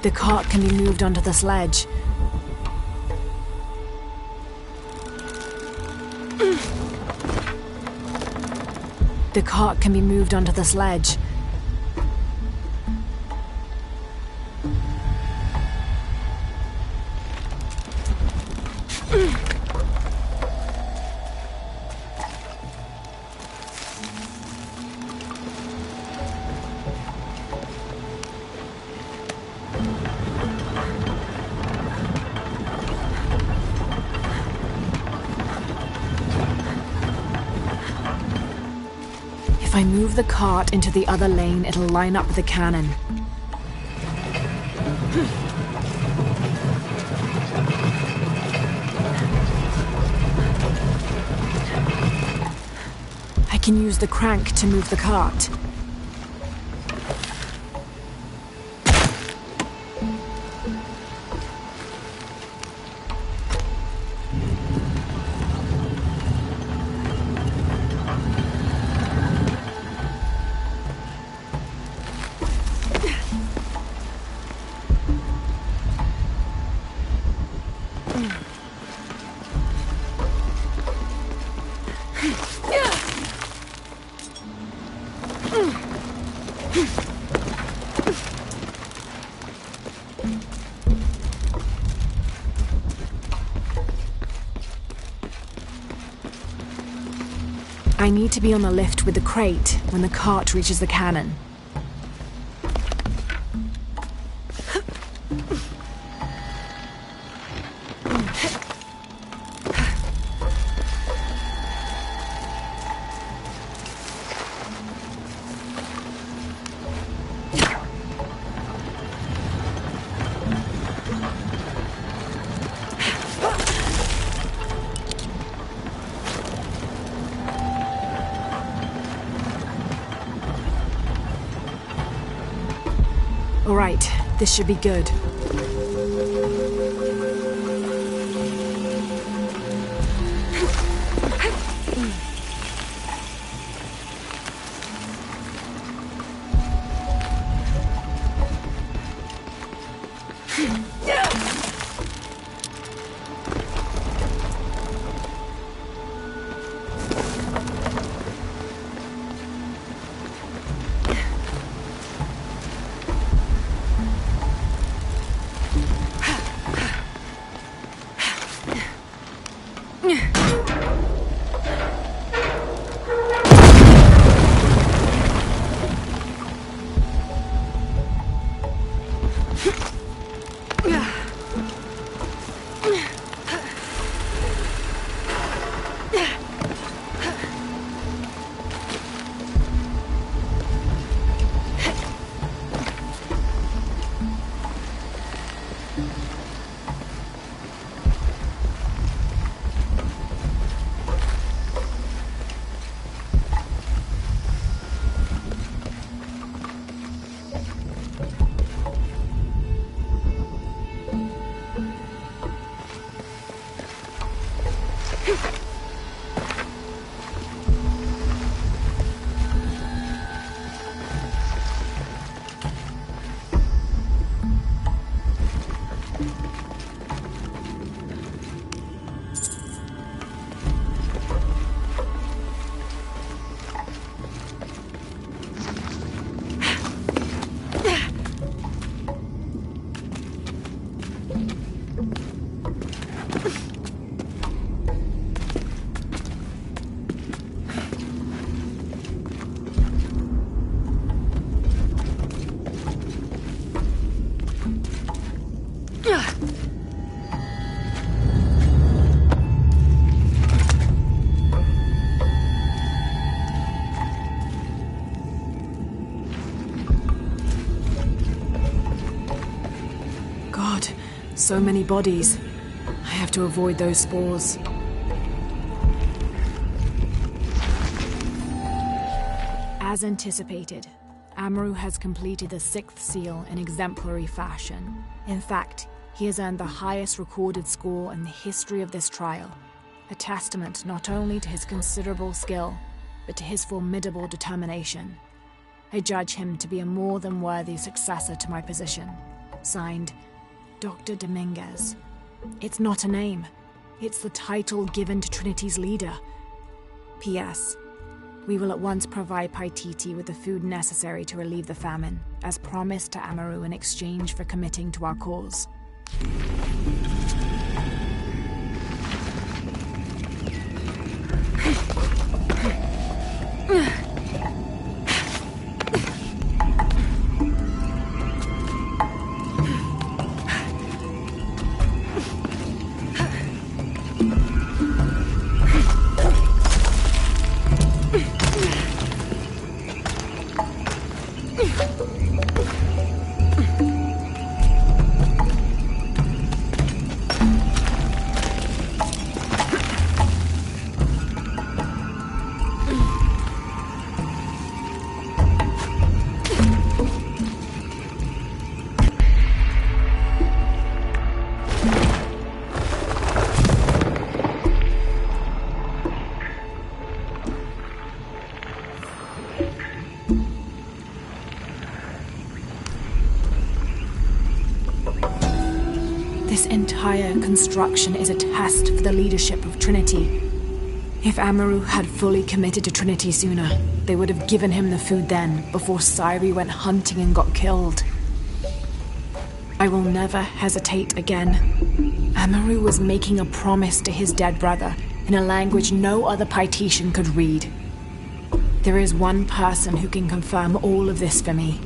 The cart can be moved onto the sledge. The cart can be moved onto the sledge. If I move the cart into the other lane, it'll line up with the cannon. can use the crank to move the cart. I need to be on the lift with the crate when the cart reaches the cannon. All right, this should be good. God, so many bodies. I have to avoid those spores. As anticipated, Amaru has completed the 6th seal in exemplary fashion. In fact, he has earned the highest recorded score in the history of this trial, a testament not only to his considerable skill, but to his formidable determination. I judge him to be a more than worthy successor to my position. Signed, Dr. Dominguez. It's not a name. It's the title given to Trinity's leader. P.S. We will at once provide Paititi with the food necessary to relieve the famine, as promised to Amaru in exchange for committing to our cause. This entire construction is a test for the leadership of Trinity. If Amaru had fully committed to Trinity sooner, they would have given him the food then, before Syri went hunting and got killed. I will never hesitate again. Amaru was making a promise to his dead brother in a language no other Paititian could read. There is one person who can confirm all of this for me.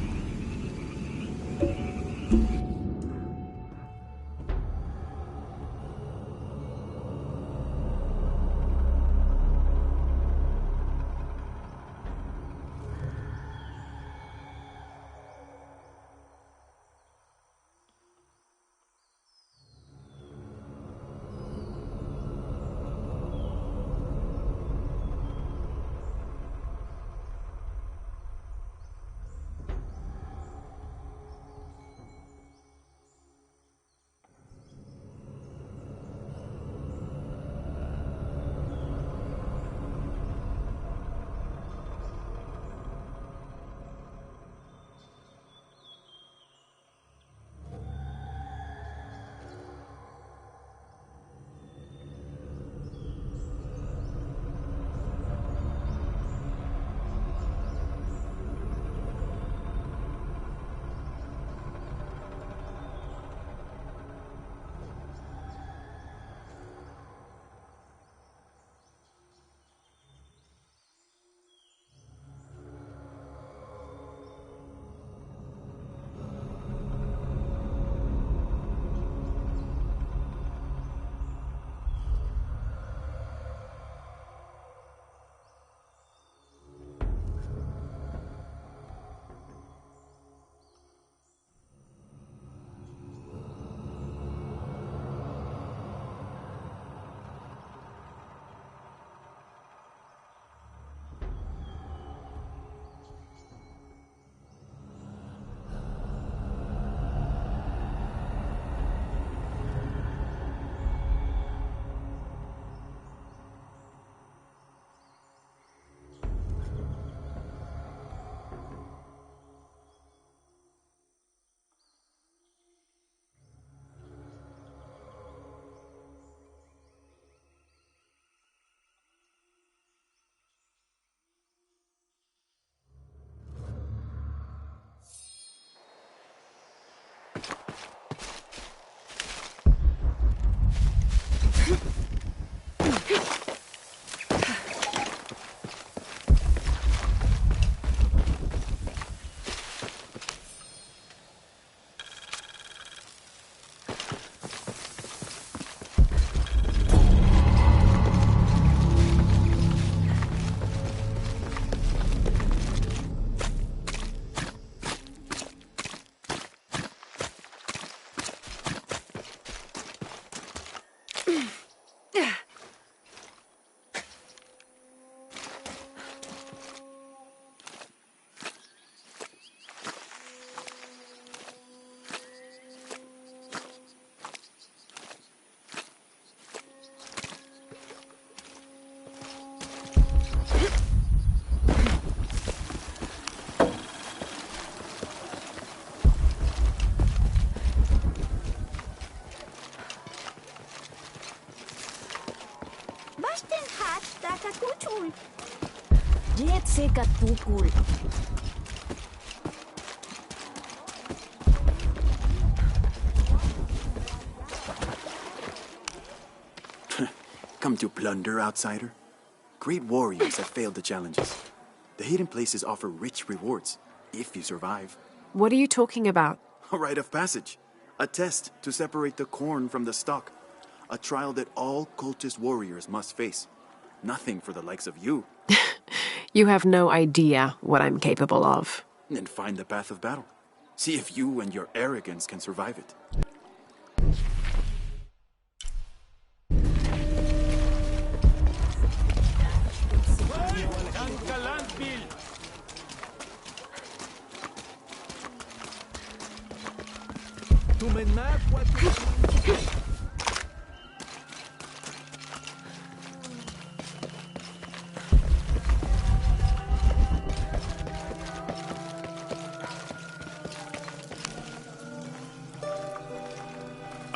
Come to plunder, outsider? Great warriors have failed the challenges. The hidden places offer rich rewards, if you survive. What are you talking about? A rite of passage. A test to separate the corn from the stalk. A trial that all cultist warriors must face. Nothing for the likes of you. You have no idea what I'm capable of. Then find the path of battle. See if you and your arrogance can survive it.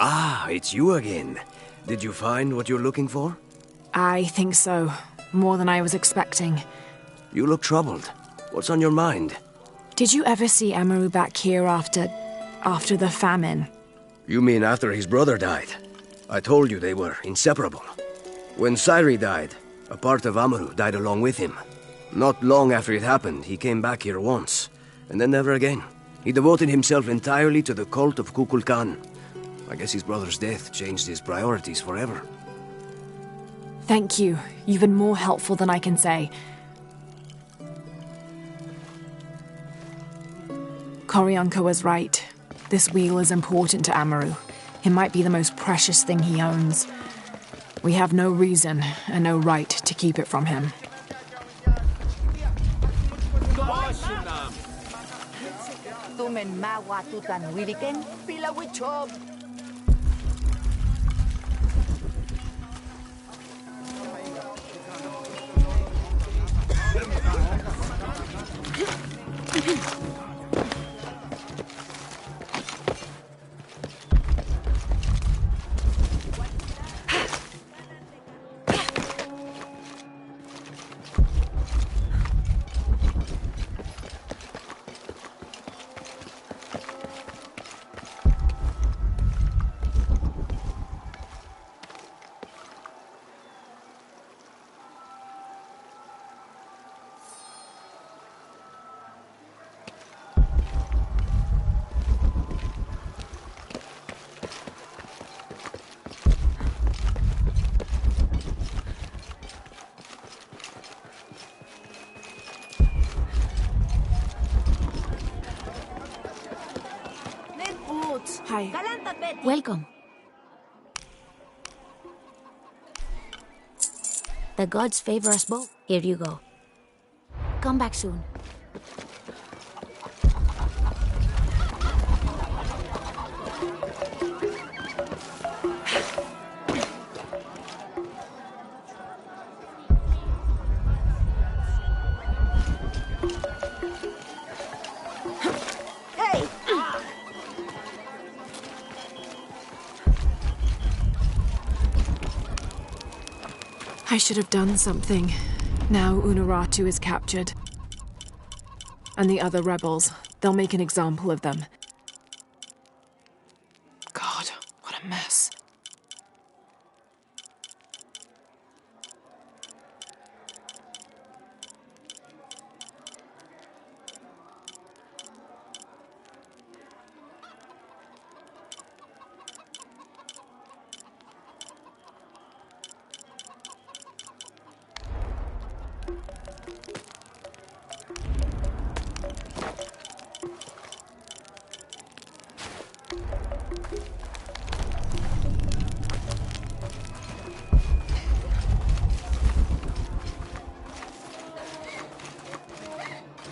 Ah, it's you again. Did you find what you're looking for? I think so. More than I was expecting. You look troubled. What's on your mind? Did you ever see Amaru back here after the famine? You mean after his brother died? I told you they were inseparable. When Sairi died, a part of Amaru died along with him. Not long after it happened, he came back here once, and then never again. He devoted himself entirely to the cult of Kukulkan. I guess his brother's death changed his priorities forever. Thank you. You've been more helpful than I can say. Koryanka was right. This wheel is important to Amaru. It might be the most precious thing he owns. We have no reason and no right to keep it from him. Hi. Welcome. The gods favor us both. Here you go. Come back soon. I should have done something. Now Unuratu is captured. And the other rebels, they'll make an example of them. God, what a mess.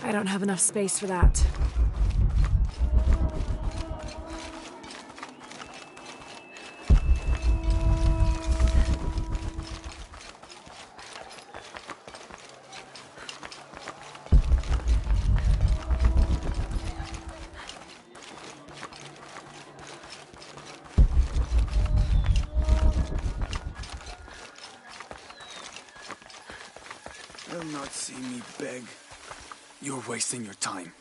I don't have enough space for that. They'll not see me beg. You're wasting your time.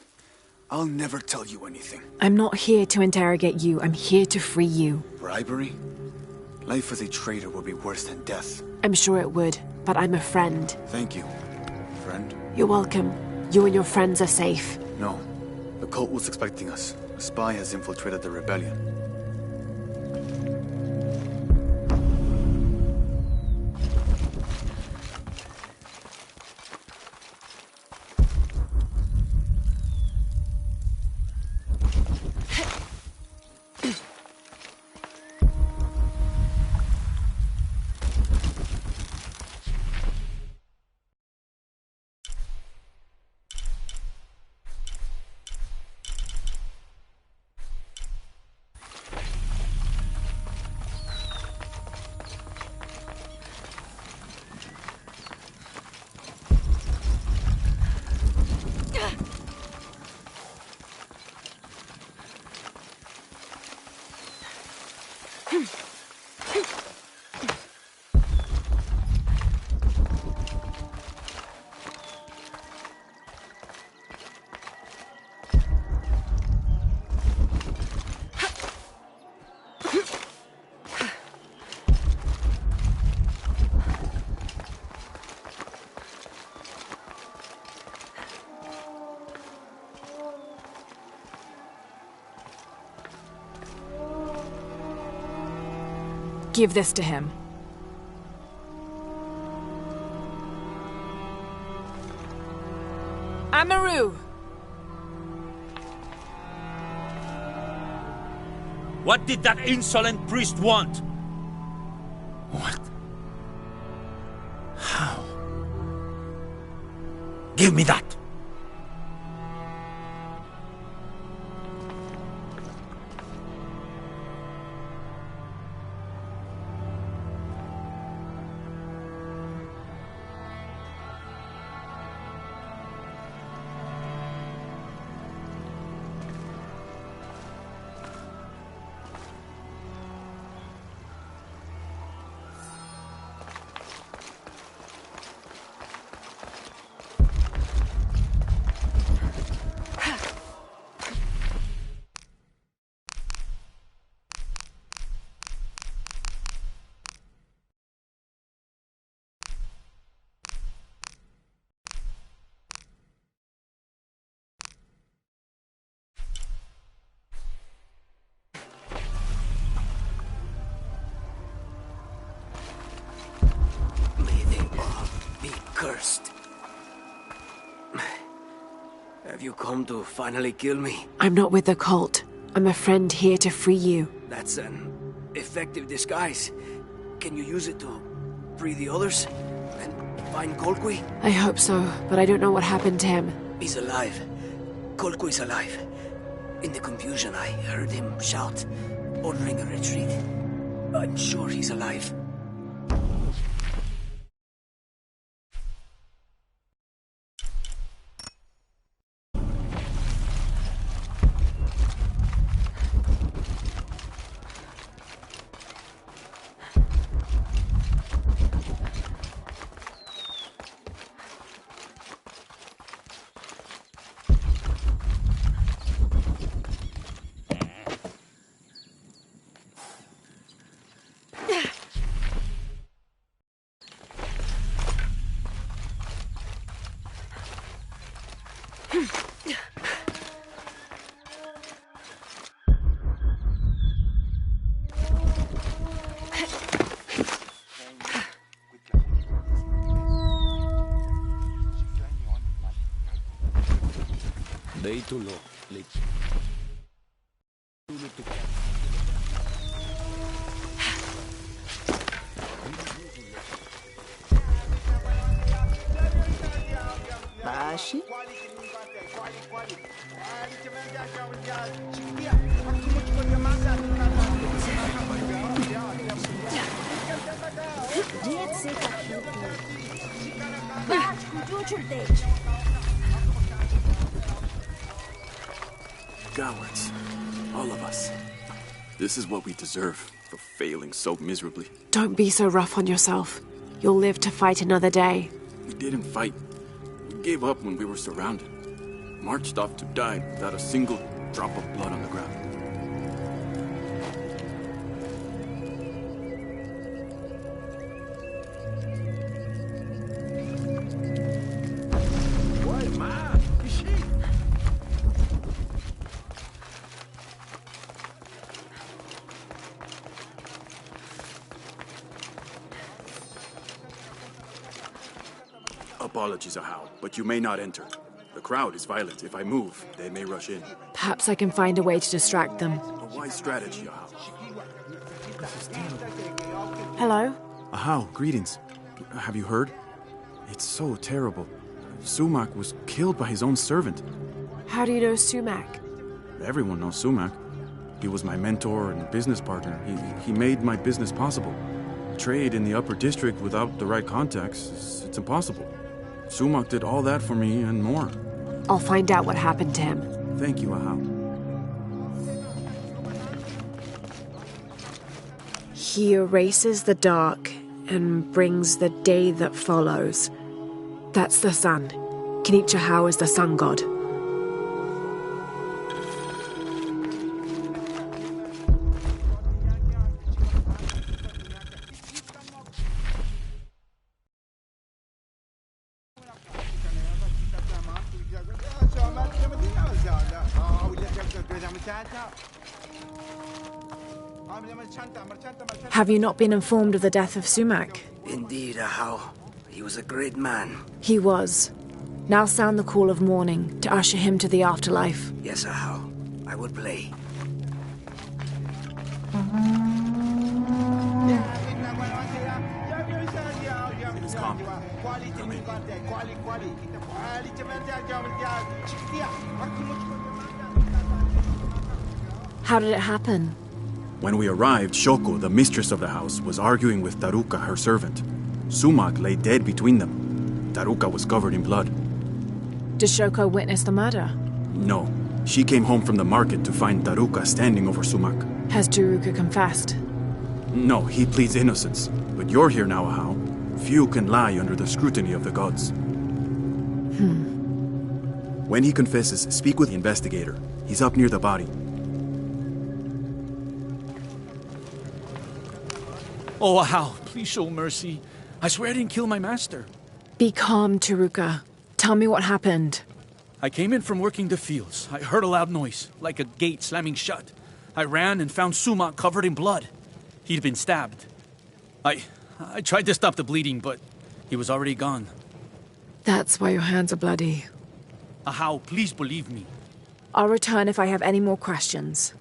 I'll never tell you anything. I'm not here to interrogate you. I'm here to free you. Bribery? Life as a traitor would be worse than death. I'm sure it would, but I'm a friend. Thank you, friend. You're welcome. You and your friends are safe. No. The cult was expecting us. A spy has infiltrated the rebellion. Give this to him. Amaru! What did that insolent priest want? What? How? Give me that! Cursed. Have you come to finally kill me? I'm not with the cult. I'm a friend here to free you. That's an effective disguise. Can you use it to free the others? And find Colqui? I hope so, but I don't know what happened to him. He's alive. Colqui's alive. In the confusion, I heard him shout, ordering a retreat. I'm sure he's alive. Lay too low. Lay. ماشي. Cowards. All of us. This is what we deserve for failing so miserably. Don't be so rough on yourself. You'll live to fight another day. We didn't fight. We gave up when we were surrounded. Marched off to die without a single drop of blood on the ground. Apologies, Ahau, but you may not enter. The crowd is violent. If I move, they may rush in. Perhaps I can find a way to distract them. A wise strategy, Ahau. Hello? Ahau, greetings. Have you heard? It's so terrible. Sumac was killed by his own servant. How do you know Sumac? Everyone knows Sumac. He was my mentor and business partner. He made my business possible. Trade in the upper district without the right contacts, it's impossible. Sumac did all that for me and more. I'll find out what happened to him. Thank you, Ahau. He erases the dark and brings the day that follows. That's the sun. Kinichahau is the sun god. Have you not been informed of the death of Sumac? Indeed, Ahau. He was a great man. He was. Now sound the call of mourning to usher him to the afterlife. Yes, Ahau. I will play. It's calm. Come in. How did it happen? When we arrived, Shoko, the mistress of the house, was arguing with Taruka, her servant. Sumac lay dead between them. Taruka was covered in blood. Did Shoko witness the murder? No. She came home from the market to find Taruka standing over Sumac. Has Taruka confessed? No, he pleads innocence. But you're here now, Ahau. Few can lie under the scrutiny of the gods. When he confesses, speak with the investigator. He's up near the body. Oh, Ahau, please show mercy. I swear I didn't kill my master. Be calm, Taruka. Tell me what happened. I came in from working the fields. I heard a loud noise, like a gate slamming shut. I ran and found Sumac covered in blood. He'd been stabbed. I tried to stop the bleeding, but he was already gone. That's why your hands are bloody. Ahau, please believe me. I'll return if I have any more questions.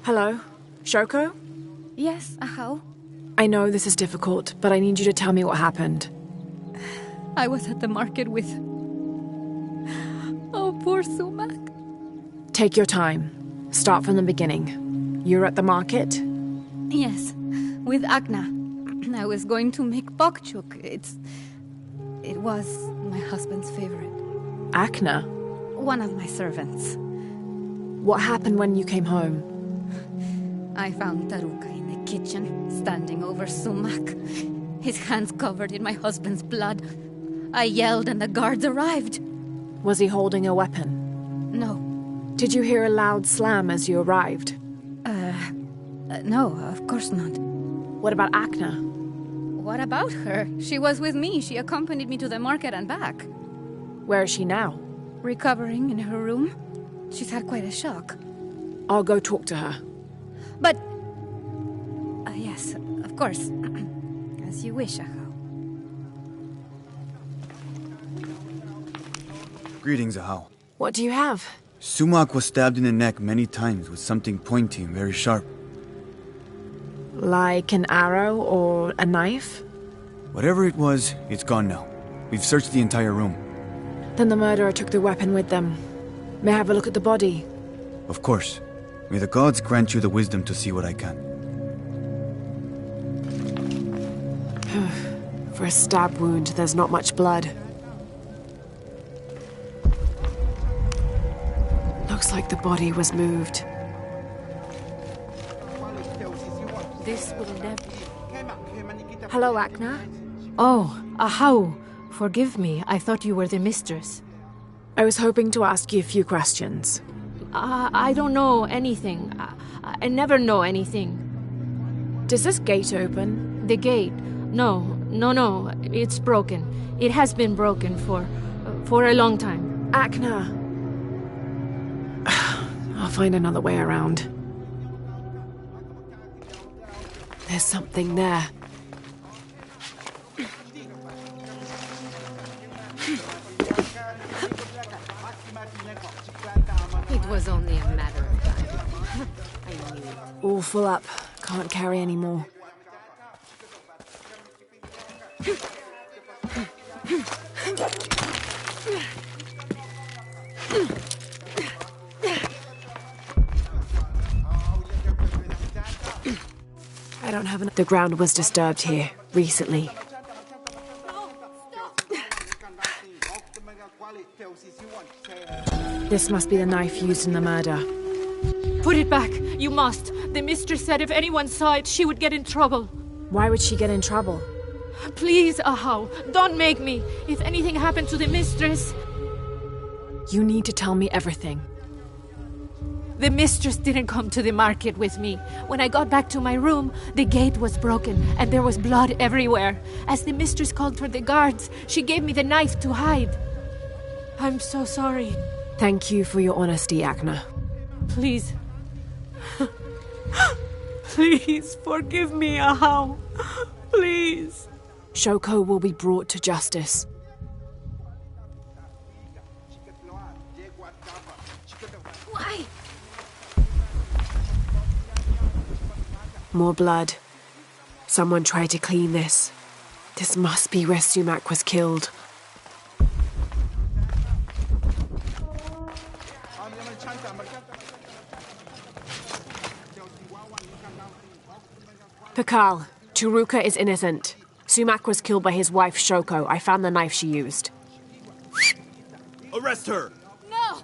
Hello? Shoko? Yes, Ahau. I know this is difficult, but I need you to tell me what happened. I was at the market with... Oh, poor Sumac. Take your time. Start from the beginning. You're at the market? Yes, with Akna. I was going to make bokchuk. It was my husband's favorite. Akna? One of my servants. What happened when you came home? I found Taruka in the kitchen, standing over Sumac. His hands covered in my husband's blood. I yelled and the guards arrived. Was he holding a weapon? No. Did you hear a loud slam as you arrived? No, of course not. What about Akna? What about her? She was with me. She accompanied me to the market and back. Where is she now? Recovering in her room. She's had quite a shock. I'll go talk to her. But... yes, of course. As you wish, Ahau. Greetings, Ahau. What do you have? Sumac was stabbed in the neck many times with something pointy and very sharp. Like an arrow or a knife? Whatever it was, it's gone now. We've searched the entire room. Then the murderer took the weapon with them. May I have a look at the body? Of course. May the gods grant you the wisdom to see what I can. For a stab wound, there's not much blood. Looks like the body was moved. This will never... Hello, Akna. Oh, Ahau. Forgive me. I thought you were the mistress. I was hoping to ask you a few questions. I don't know anything. I never know anything. Does this gate open? The gate? No. It's broken. It has been broken for a long time. Akna. I'll find another way around. There's something there. It was only a matter of time. I knew. All full up. Can't carry any more. I don't have enough. The ground was disturbed here recently. This must be the knife used in the murder. Put it back. You must. The mistress said if anyone saw it, she would get in trouble. Why would she get in trouble? Please, Ahau, don't make me. If anything happened to the mistress... You need to tell me everything. The mistress didn't come to the market with me. When I got back to my room, the gate was broken and there was blood everywhere. As the mistress called for the guards, she gave me the knife to hide. I'm so sorry. Thank you for your honesty, Akna. Please. Please forgive me, Ahau. Please. Shoko will be brought to justice. Why? More blood. Someone tried to clean this. This must be where Sumac was killed. Pakal, Turuka is innocent. Sumac was killed by his wife Shoko. I found the knife she used. Arrest her! No!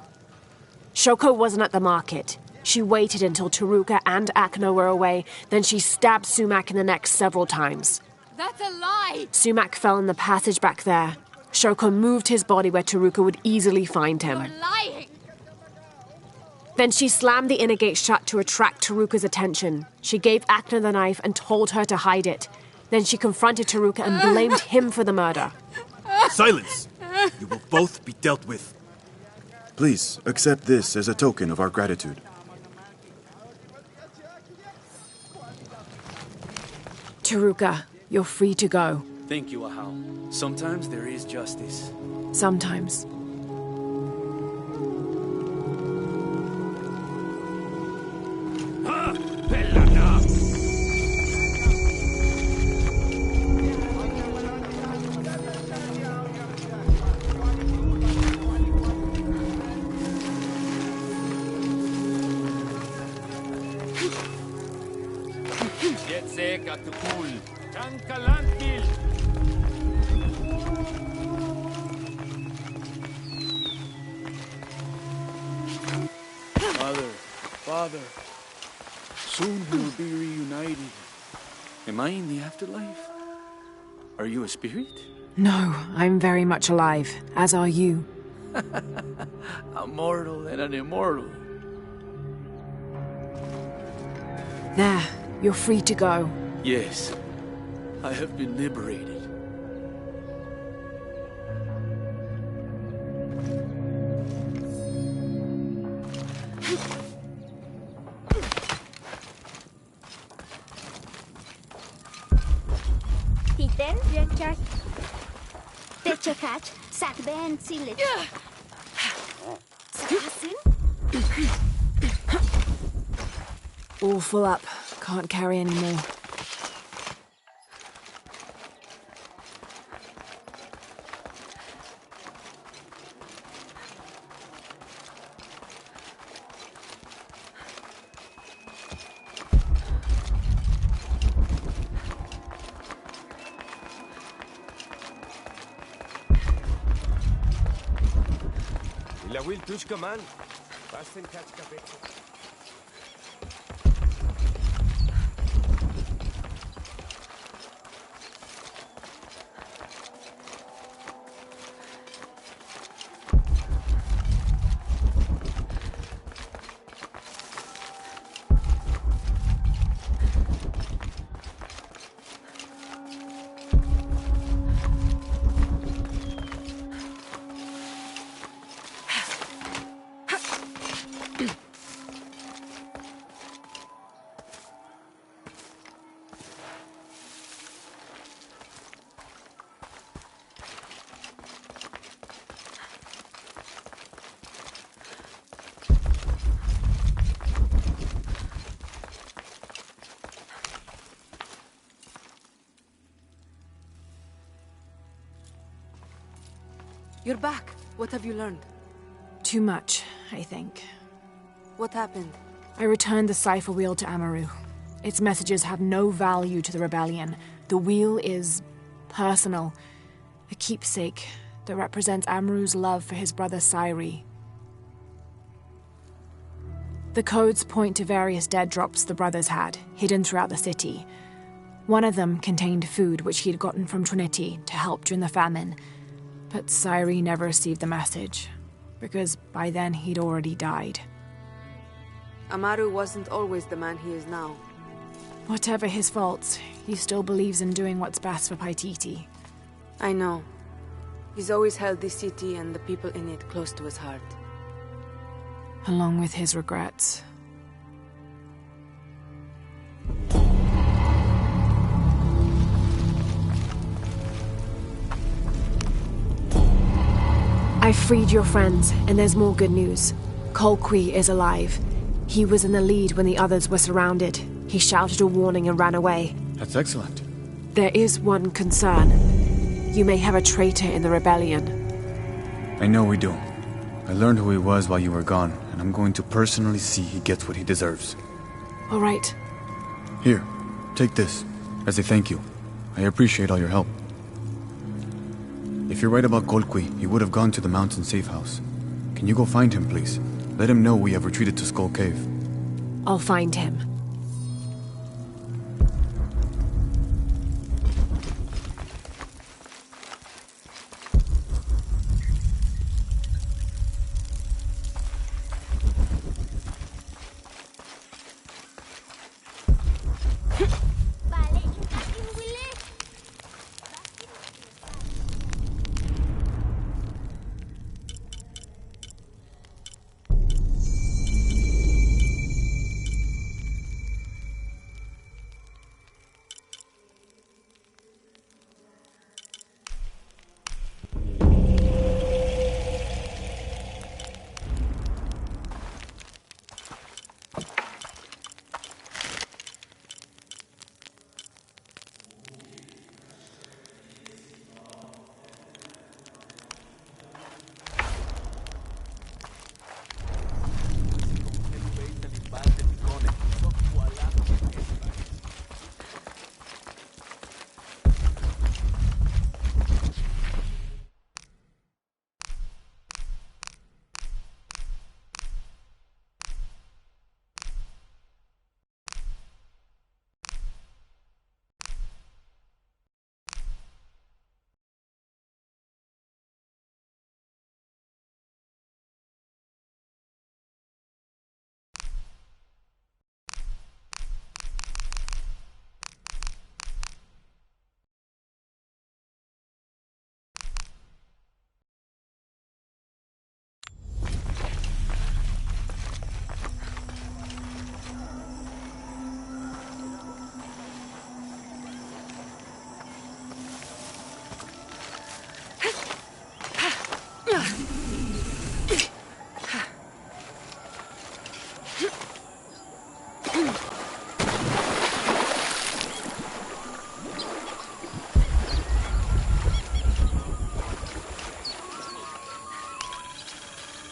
Shoko wasn't at the market. She waited until Turuka and Akna were away, then she stabbed Sumac in the neck several times. That's a lie! Sumac fell in the passage back there. Shoko moved his body where Turuka would easily find him. You're lying! Then she slammed the inner gate shut to attract Taruka's attention. She gave Akna the knife and told her to hide it. Then she confronted Taruka and blamed him for the murder. Silence! You will both be dealt with. Please, accept this as a token of our gratitude. Taruka, you're free to go. Thank you, Ahau. Sometimes there is justice. Sometimes. Father, soon we will be reunited. Am I in the afterlife? Are you a spirit? No, I'm very much alive, as are you. A mortal and an immortal. There, you're free to go. Yes, I have been liberated. Catch, sat ben sillet. All full up. Can't carry any more. La will tushka man. Basten catch kabet. You're back. What have you learned? Too much, I think. What happened? I returned the cipher wheel to Amaru. Its messages have no value to the rebellion. The wheel is personal. A keepsake that represents Amaru's love for his brother Sairi. The codes point to various dead drops the brothers had, hidden throughout the city. One of them contained food which he'd gotten from Trinity to help during the famine. But Sairi never received the message, because by then he'd already died. Amaru wasn't always the man he is now. Whatever his faults, he still believes in doing what's best for Paititi. I know. He's always held this city and the people in it close to his heart. Along with his regrets. I freed your friends, and there's more good news. Colqui is alive. He was in the lead when the others were surrounded. He shouted a warning and ran away. That's excellent. There is one concern. You may have a traitor in the rebellion. I know we do. I learned who he was while you were gone, and I'm going to personally see he gets what he deserves. All right. Here, take this, as a thank you. I appreciate all your help. If you're right about Colqui, he would have gone to the mountain safe house. Can you go find him, please? Let him know we have retreated to Skull Cave. I'll find him.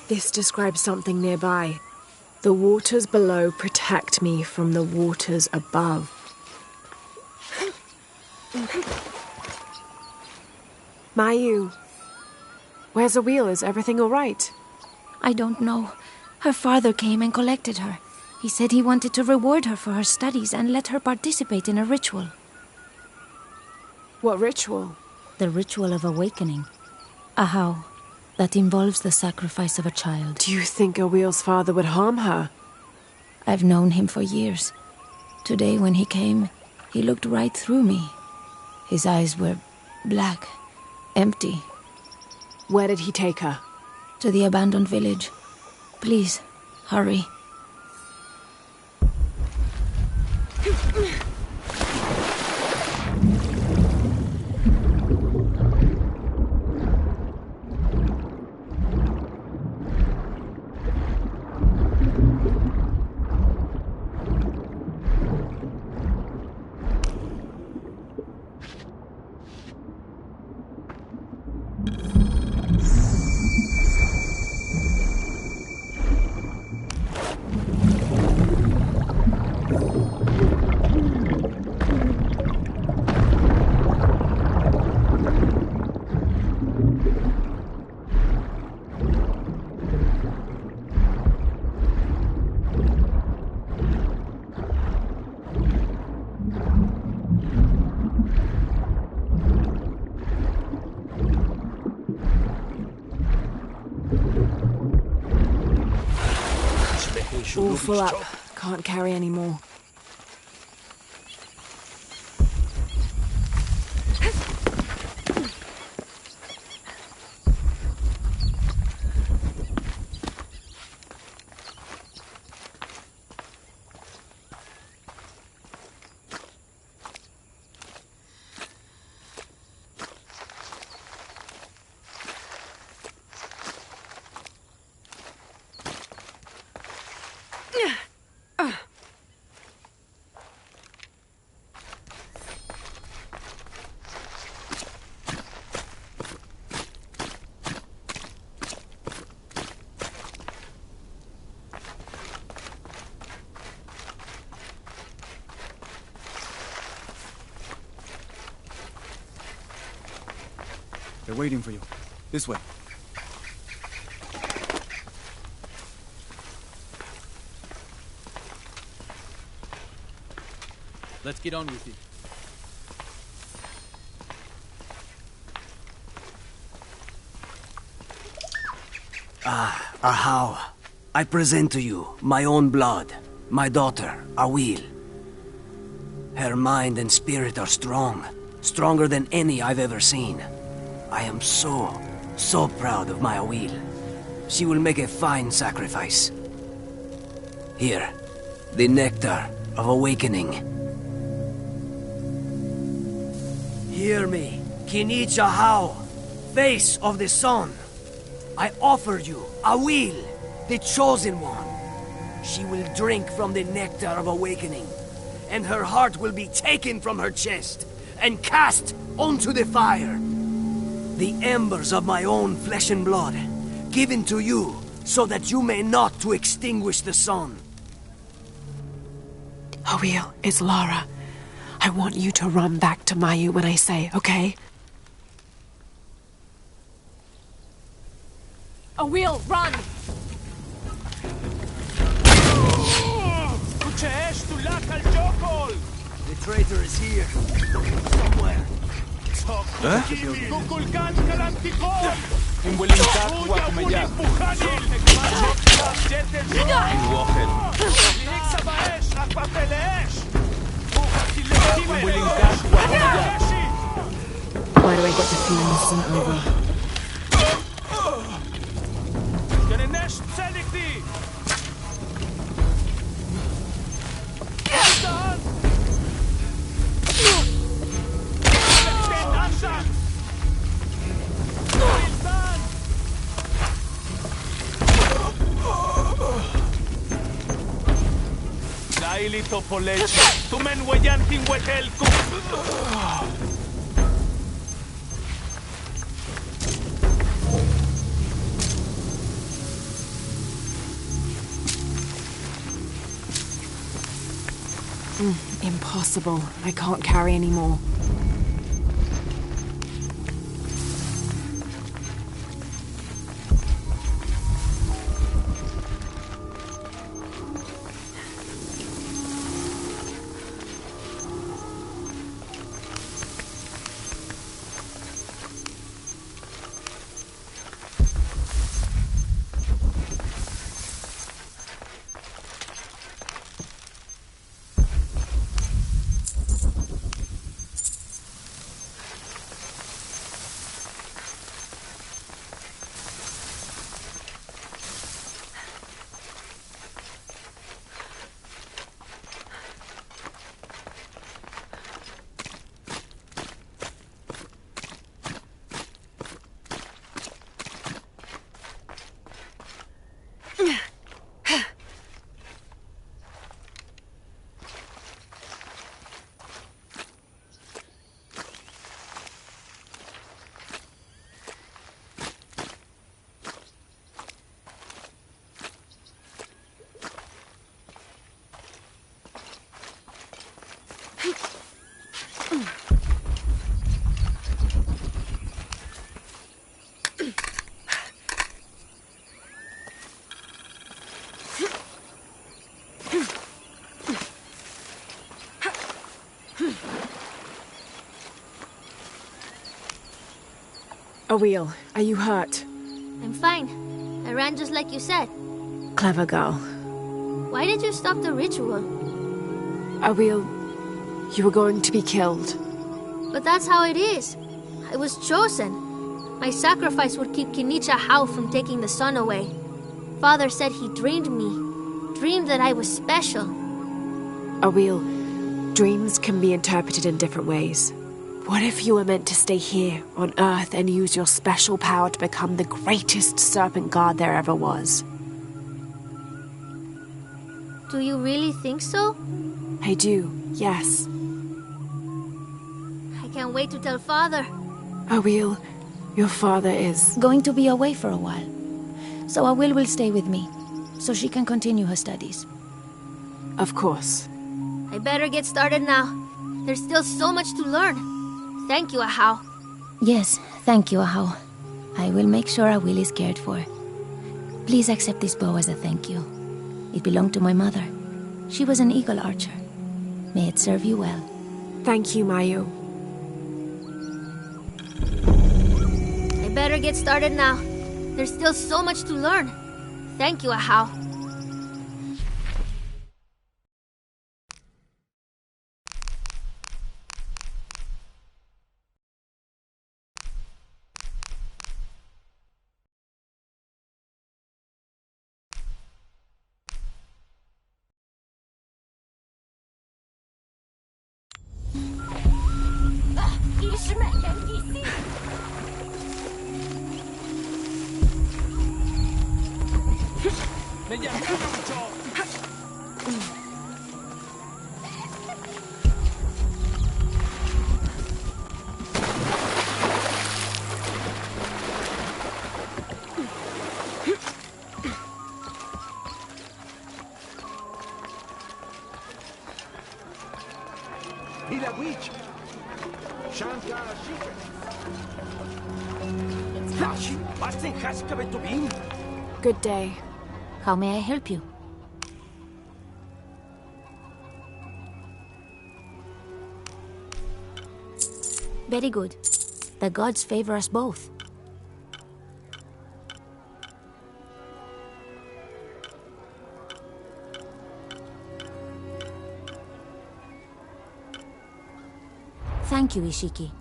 This describes something nearby. The waters below protect me from the waters above. Mayu, where's the wheel? Is everything all right? I don't know. Her father came and collected her. He said he wanted to reward her for her studies and let her participate in a ritual. What ritual? The ritual of awakening. A how that involves the sacrifice of a child. Do you think Awil's father would harm her? I've known him for years. Today when he came, he looked right through me. His eyes were black, empty. Where did he take her? To the abandoned village. Please, hurry. All full up. Can't carry any more. They're waiting for you. This way. Let's get on with it. Ahau, I present to you my own blood, my daughter, Awil. Her mind and spirit are strong, stronger than any I've ever seen. I am so proud of my Awil. She will make a fine sacrifice. Here, the nectar of awakening. Hear me, Kinich Ahau, face of the sun. I offer you Awil, the chosen one. She will drink from the nectar of awakening, and her heart will be taken from her chest and cast onto the fire. The embers of my own flesh and blood, given to you so that you may not to extinguish the sun. Awil, it's Lara. I want you to run back to Mayu when I say, okay? Awil, run! The traitor is here. Somewhere. Why do I get the feeling this isn't over? Impossible. I can't carry any more. Awil, are you hurt? I'm fine. I ran just like you said. Clever girl. Why did you stop the ritual? Awil, you were going to be killed. But that's how it is. I was chosen. My sacrifice would keep Kinicha Hao from taking the sun away. Father said he dreamed me. Dreamed that I was special. Awil, dreams can be interpreted in different ways. What if you were meant to stay here, on Earth, and use your special power to become the greatest serpent god there ever was? Do you really think so? I do, yes. I can't wait to tell Father. Awil, your father is... going to be away for a while. So Awil will stay with me, so she can continue her studies. Of course. I better get started now. There's still so much to learn. Thank you, Ahau. Yes, thank you, Ahau. I will make sure Awil is cared for. Please accept this bow as a thank you. It belonged to my mother. She was an eagle archer. May it serve you well. Thank you, Mayu. I better get started now. There's still so much to learn. Thank you, Ahau. Good day. How may I help you? Very good. The gods favor us both. Thank you, Ishiki.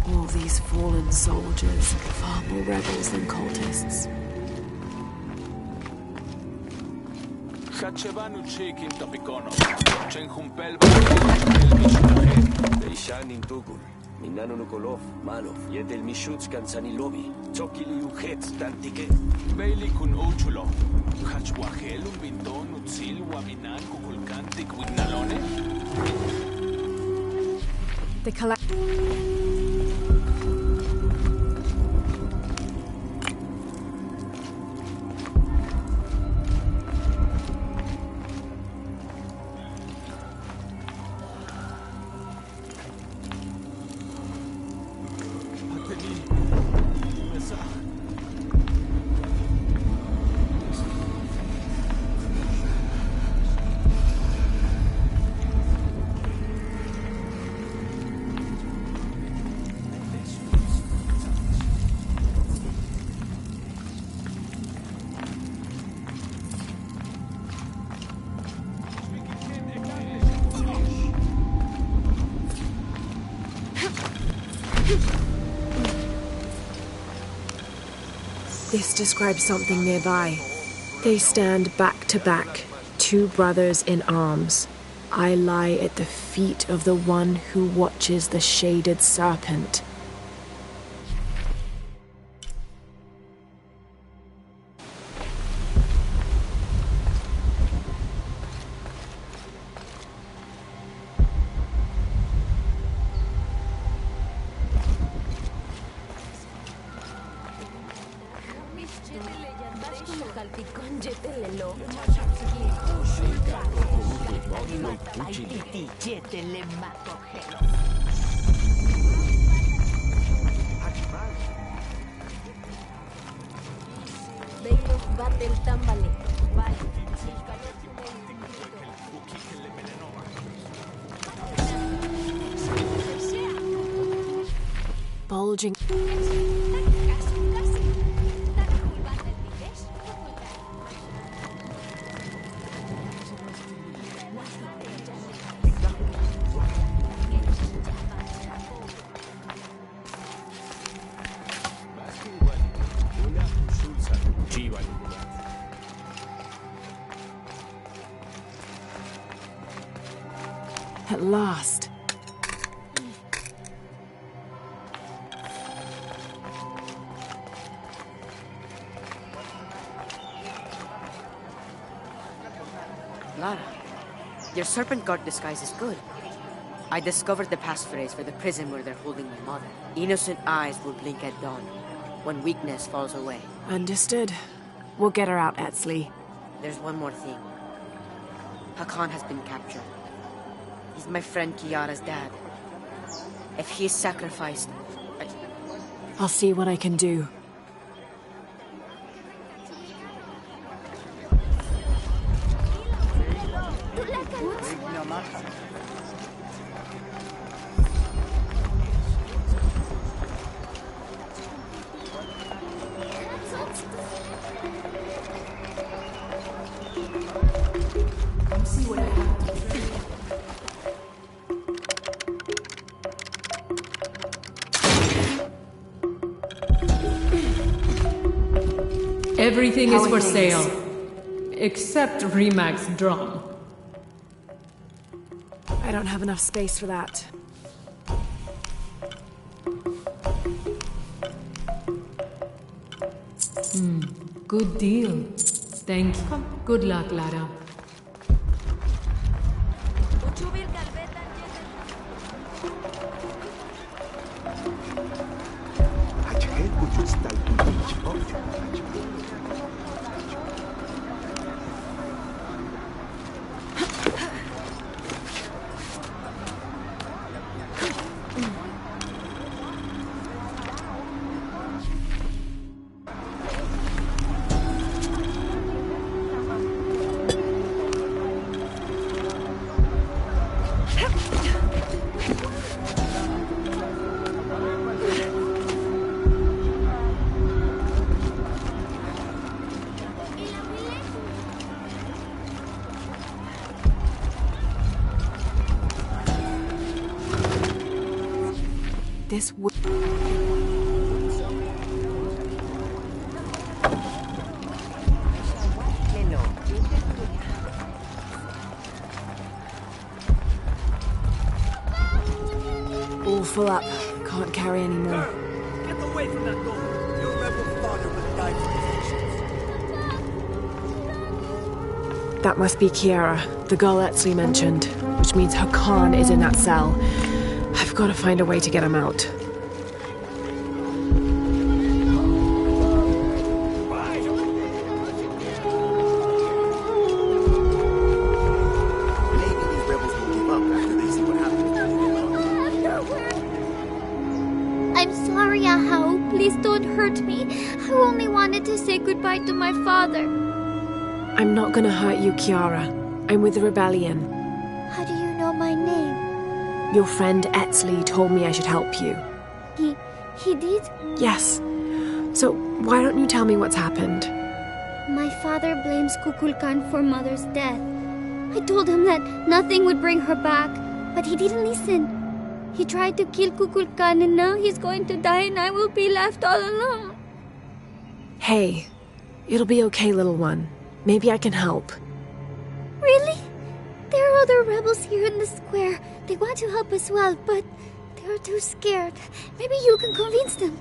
All these fallen soldiers, far more rebels than cultists. Minano Nukolov, Manov, Yedel Mishuts Kansanilobi, Tsokili Uhets, Dantike. Bailey kun Uchulo, Hachwahel, Bindon, Utzil, Wabinan, Kukulkantik, Wignalone. The collect. This describes something nearby. They stand back to back, two brothers in arms. I lie at the feet of the one who watches the shaded serpent. Bulging. At last. Lara, your serpent guard disguise is good. I discovered the passphrase for the prison where they're holding my mother. Innocent eyes will blink at dawn, when weakness falls away. Understood. We'll get her out, Etzli. There's one more thing. Hakan has been captured. He's my friend Kiara's dad. If he's sacrificed, I'll see what I can do. Everything is for sale, except Remag's drum. I don't have enough space for that. Good deal. Thank you. Good luck, Lara. This would... All full up. Can't carry any more. Get away from that door! Your rebel father will die for his actions. That must be Kiara, the girl Etzli mentioned, which means Hakan is in that cell. I've got to find a way to get him out. I'm sorry, Ahau. Please don't hurt me. I only wanted to say goodbye to my father. I'm not gonna hurt you, Kiara. I'm with the rebellion. How do you know my name? Your friend Etzli told me I should help you. He did? Yes. So, why don't you tell me what's happened? My father blames Kukulkan for Mother's death. I told him that nothing would bring her back, but he didn't listen. He tried to kill Kukulkan and now he's going to die and I will be left all alone. Hey, it'll be okay, little one. Maybe I can help. Really? There are other rebels here in the square. They want to help as well, but they are too scared. Maybe you can convince them.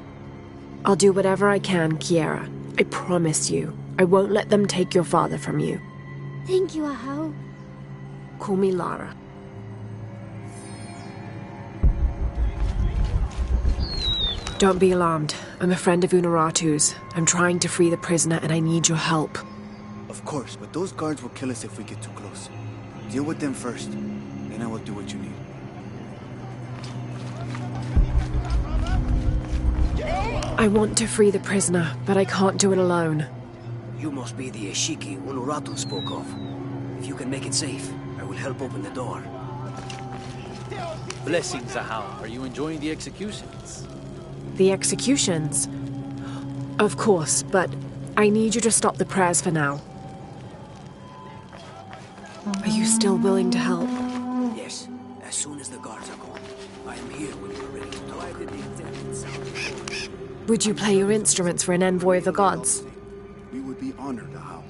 I'll do whatever I can, Kiara. I promise you. I won't let them take your father from you. Thank you, Ahau. Call me Lara. Don't be alarmed. I'm a friend of Unaratu's. I'm trying to free the prisoner and I need your help. Of course, but those guards will kill us if we get too close. Deal with them first, then I will do what you need. I want to free the prisoner, but I can't do it alone. You must be the Ishiki Unuratu spoke of. If you can make it safe, I will help open the door. Blessings, Ahau. Are you enjoying the executions? The executions? Of course, but I need you to stop the prayers for now. Are you still willing to help? Yes, as soon as the guards are gone. I am here when you are ready to talk. Would you play your instruments for an envoy of the gods? We would be honored, Ahau.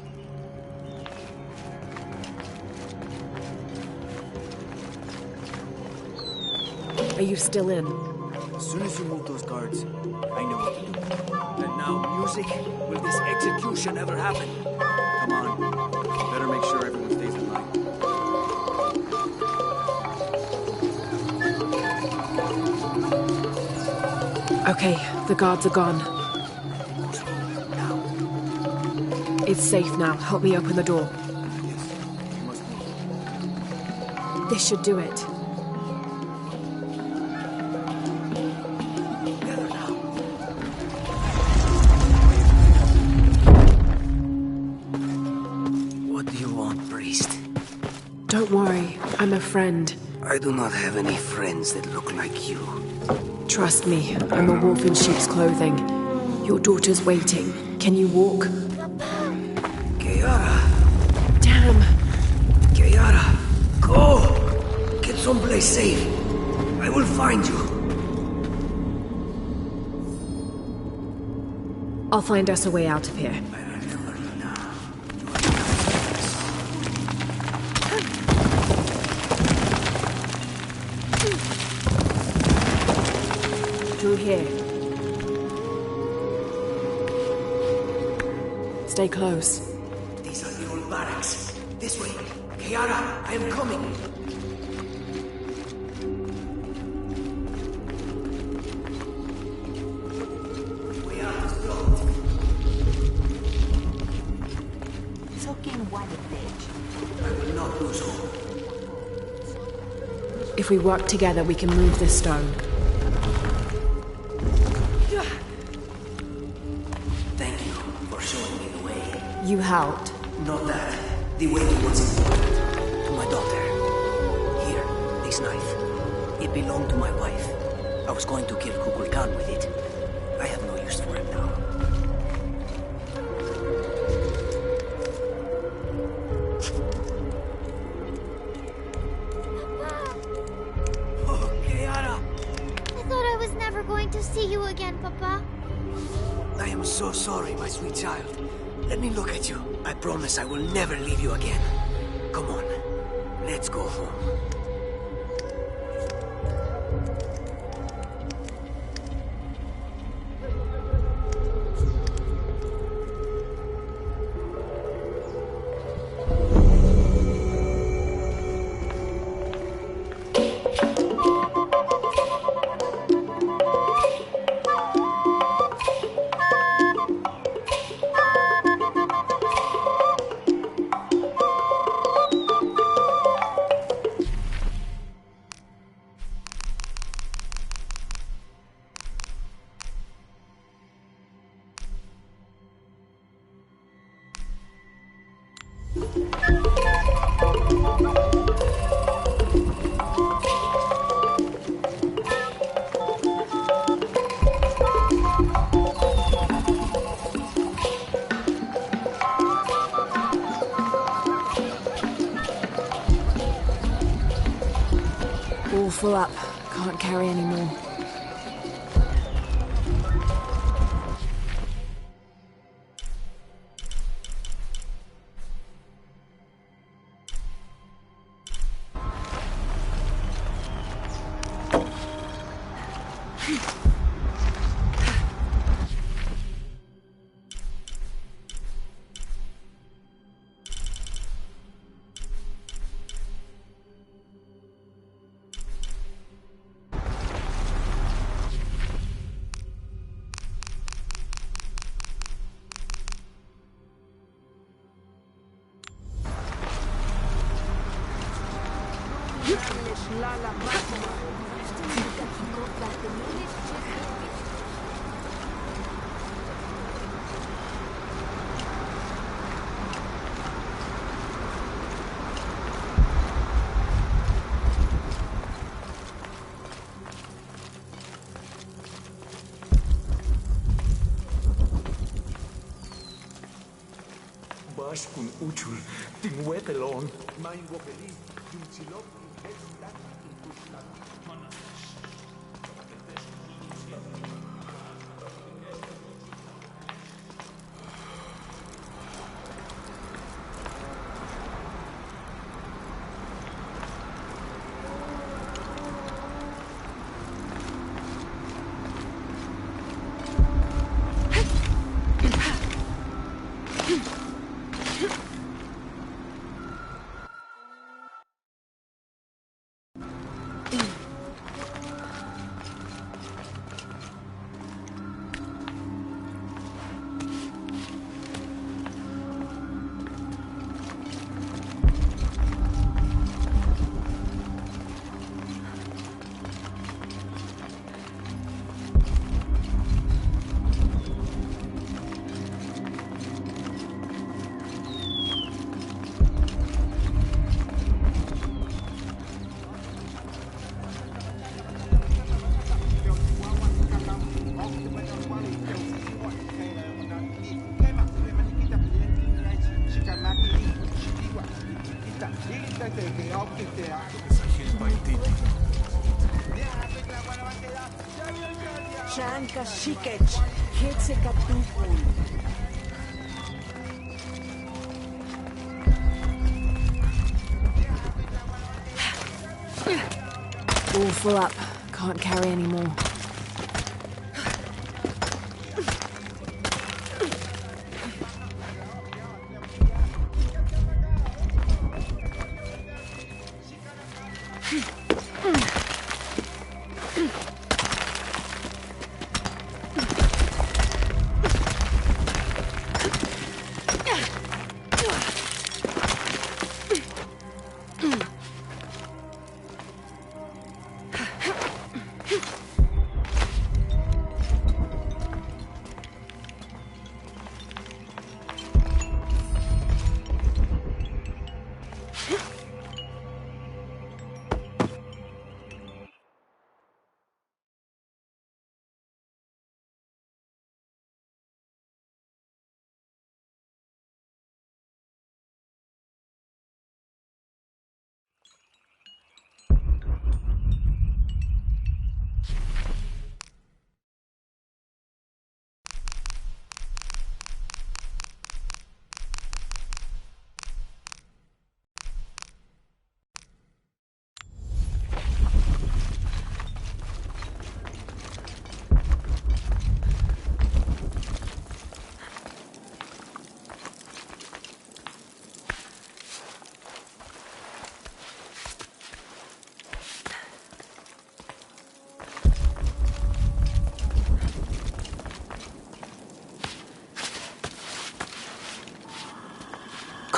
Are you still in? As soon as you move those guards, I know what to do. And now, music? Will this execution ever happen? Come on. Better make sure everyone stays in line. Okay, the guards are gone. It's safe now. Help me open the door. This should do it. What do you want, priest? Don't worry, I'm a friend. I do not have any friends that look like you. Trust me, I'm a wolf in sheep's clothing. Your daughter's waiting. Can you walk? Kiara! Damn! Kiara! Go! Get someplace safe. I will find you. I'll find us a way out of here. Through here. Stay close. These are the old barracks. This way. Kiara, I am coming. The way out is blocked. I will not lose hope. If we work together, we can move this stone. Thank you for showing me the way. You helped. Not that. The way to what's important. To my daughter. Here, this knife. It belonged to my wife. I was going to kill Kukulkan with it. I have no use for it now. Oh, Kiara! I thought I was never going to see you again, Papa. I am so sorry, my sweet child. Let me look at you. I promise I will never leave you again. Come on. Let's go home. All full up. Can't carry any more. Bash kun uchul, ting wetelon. Main wopeli, yung silop, Shanka Shikech, Hetsekatupul. All full up. Can't carry any more.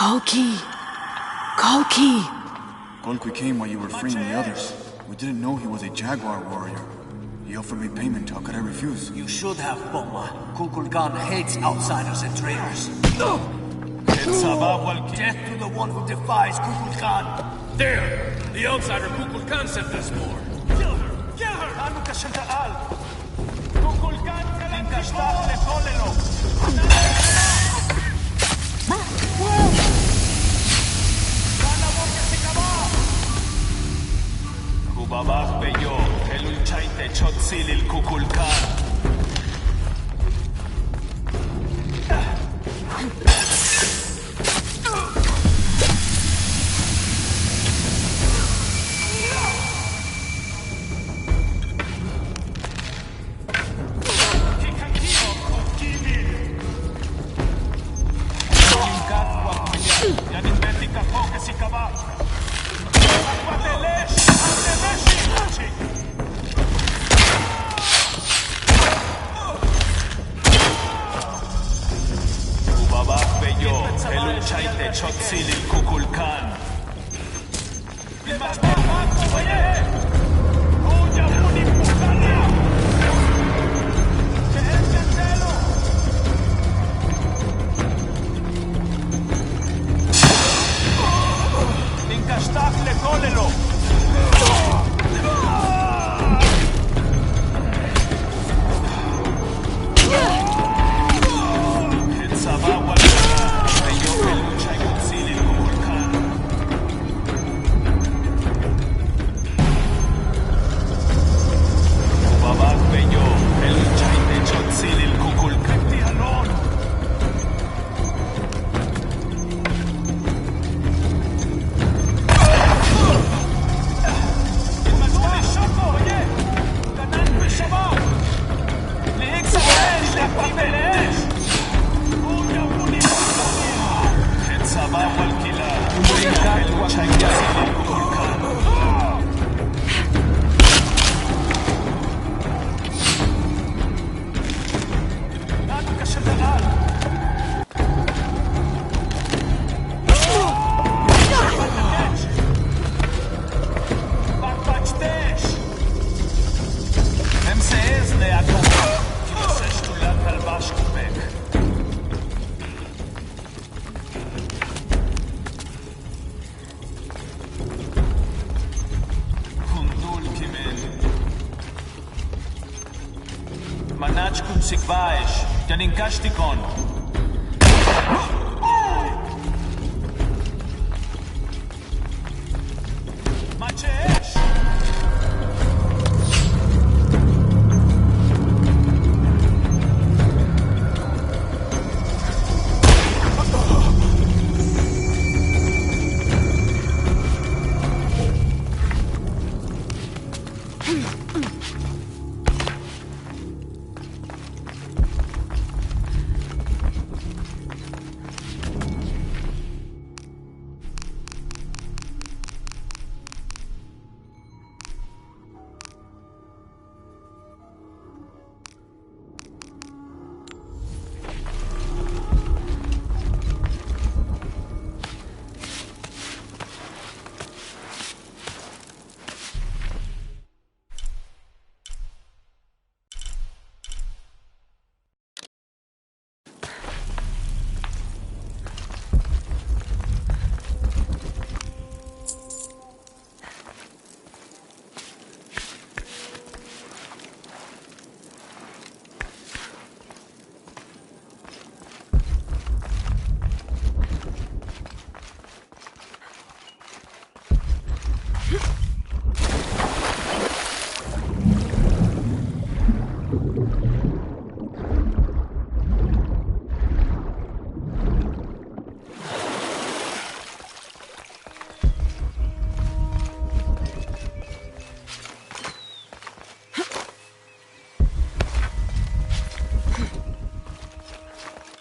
Kolki! Kolki! Kolki came while you were freeing the others. We didn't know he was a Jaguar warrior. He offered me payment. How could I refuse? You should have, Boma. Kukulkan hates outsiders and traitors. Death to the one who defies Kukulkan. There! The outsider Kukulkan sent us more. Kill her! Kill her! Anu kashantaal! Kukulkan kalang kashtah lekolelo! Kubabah beyo, elul chaite chotzilil Kukulkan. Baba sikvaish, janinkashtikon. Machesh!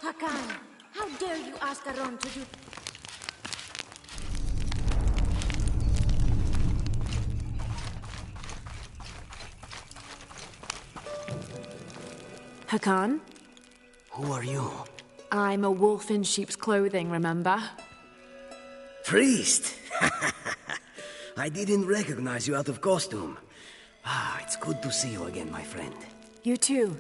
Hakan, how dare you ask Aron to do... Hakan? Who are you? I'm a wolf in sheep's clothing, remember? Priest! I didn't recognize you out of costume. It's good to see you again, my friend. You too.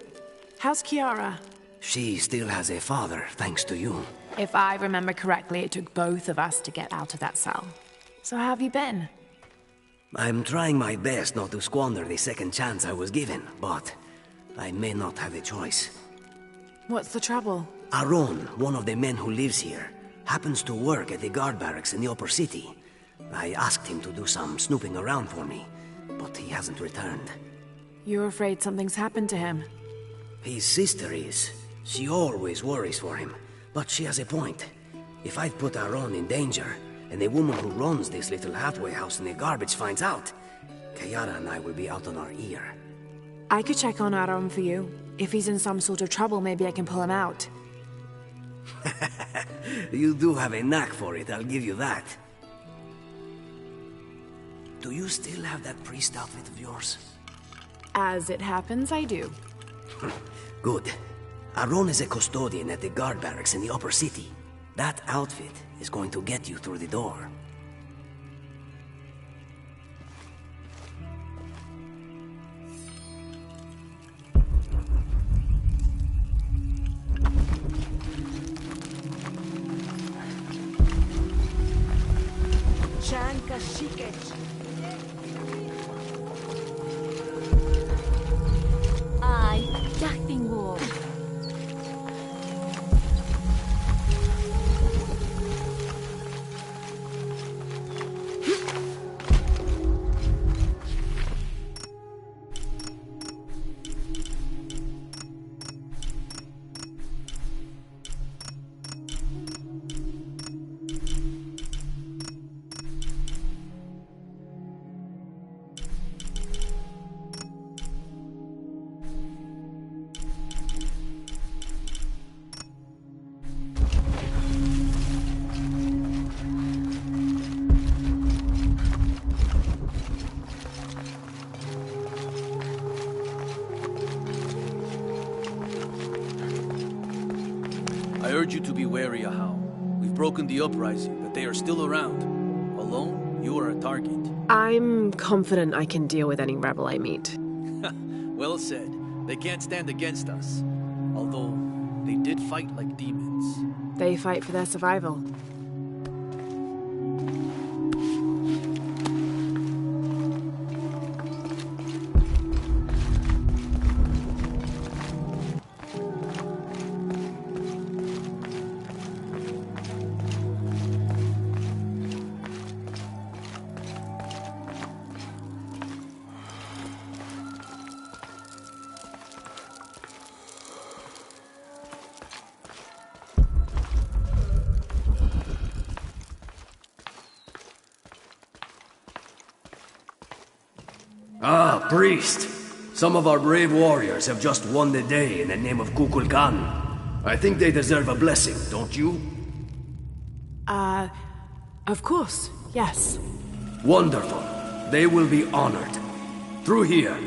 How's Kiara? She still has a father, thanks to you. If I remember correctly, it took both of us to get out of that cell. So how have you been? I'm trying my best not to squander the second chance I was given, but I may not have a choice. What's the trouble? Aron, one of the men who lives here, happens to work at the guard barracks in the upper city. I asked him to do some snooping around for me, but he hasn't returned. You're afraid something's happened to him? His sister is. She always worries for him, but she has a point. If I've put Aron in danger, and the woman who runs this little halfway house in the garbage finds out, Kiara and I will be out on our ear. I could check on Aron for you. If he's in some sort of trouble, maybe I can pull him out. You do have a knack for it, I'll give you that. Do you still have that priest outfit of yours? As it happens, I do. Good. Aron is a custodian at the guard barracks in the upper city. That outfit is going to get you through the door. Chanka Shikech. Ay, Yachtingo. I urge you to be wary, Ahau. We've broken the uprising, but they are still around. Alone, you are a target. I'm confident I can deal with any rebel I meet. Well said. They can't stand against us. Although, they did fight like demons. They fight for their survival. Ah, priest. Some of our brave warriors have just won the day in the name of Kukulkan. I think they deserve a blessing, don't you? Of course, yes. Wonderful. They will be honored. Through here.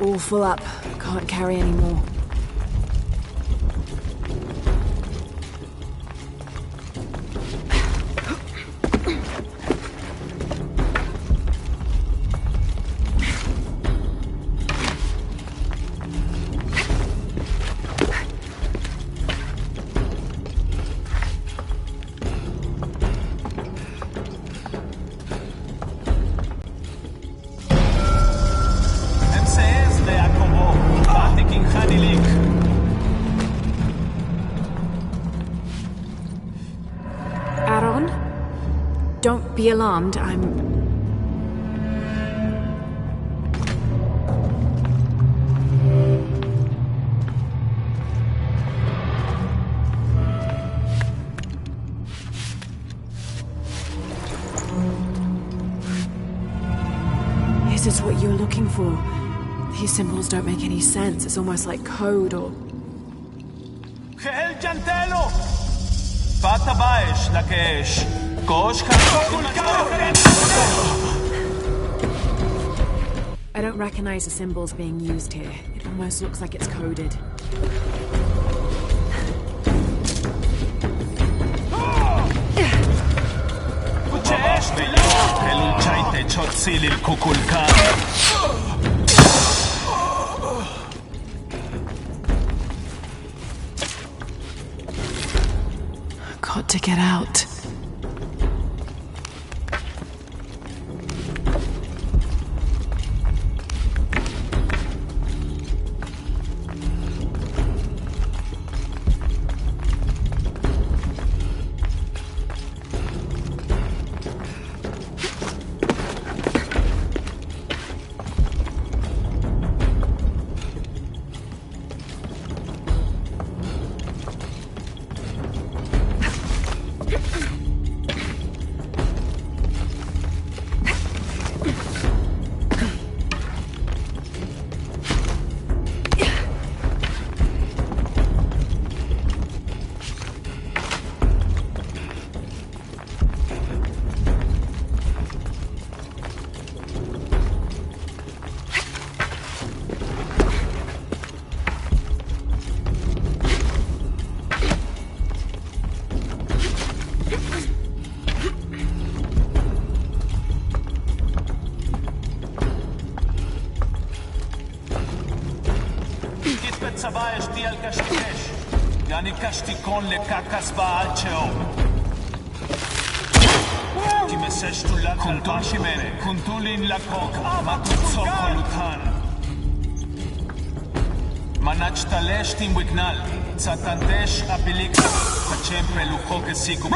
All full up. Can't carry any more. Don't be alarmed, Is this what you're looking for? These symbols don't make any sense. It's almost like code or... I don't recognize the symbols being used here. It almost looks like it's coded. got to get out. אני קשתיקון לקקס בעל צהוב. תימסש תולת קונטון שימנה, קונטולין לקוק, מתוצו קולוטן. מנת שתלש תימבגנל, צטנדש אפיליק, תצ'ם פלוחו כסיגו.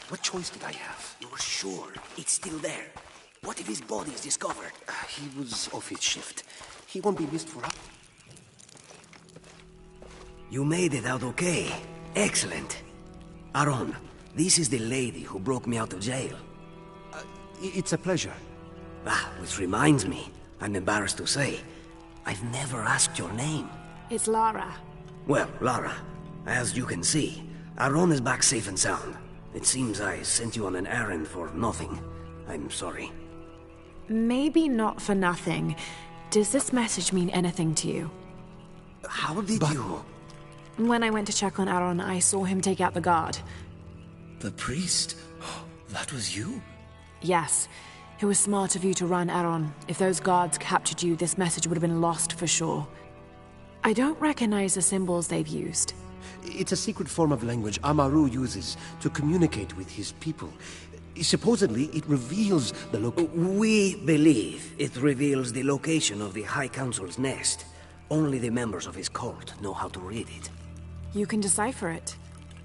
What choice did I have? You're sure it's still there? What if his body is discovered? He was off his shift. He won't be missed for... You made it out okay. Excellent. Aaron, this is the lady who broke me out of jail. It's a pleasure. Which reminds me, I'm embarrassed to say, I've never asked your name. It's Lara. Well, Lara, as you can see, Aaron is back safe and sound. It seems I sent you on an errand for nothing. I'm sorry. Maybe not for nothing. Does this message mean anything to you? How did you... When I went to check on Aaron, I saw him take out the guard. The priest? That was you? Yes. It was smart of you to run, Aaron. If those guards captured you, this message would have been lost for sure. I don't recognize the symbols they've used. It's a secret form of language Amaru uses to communicate with his people. Supposedly, it reveals the We believe it reveals the location of the High Council's nest. Only the members of his cult know how to read it. You can decipher it.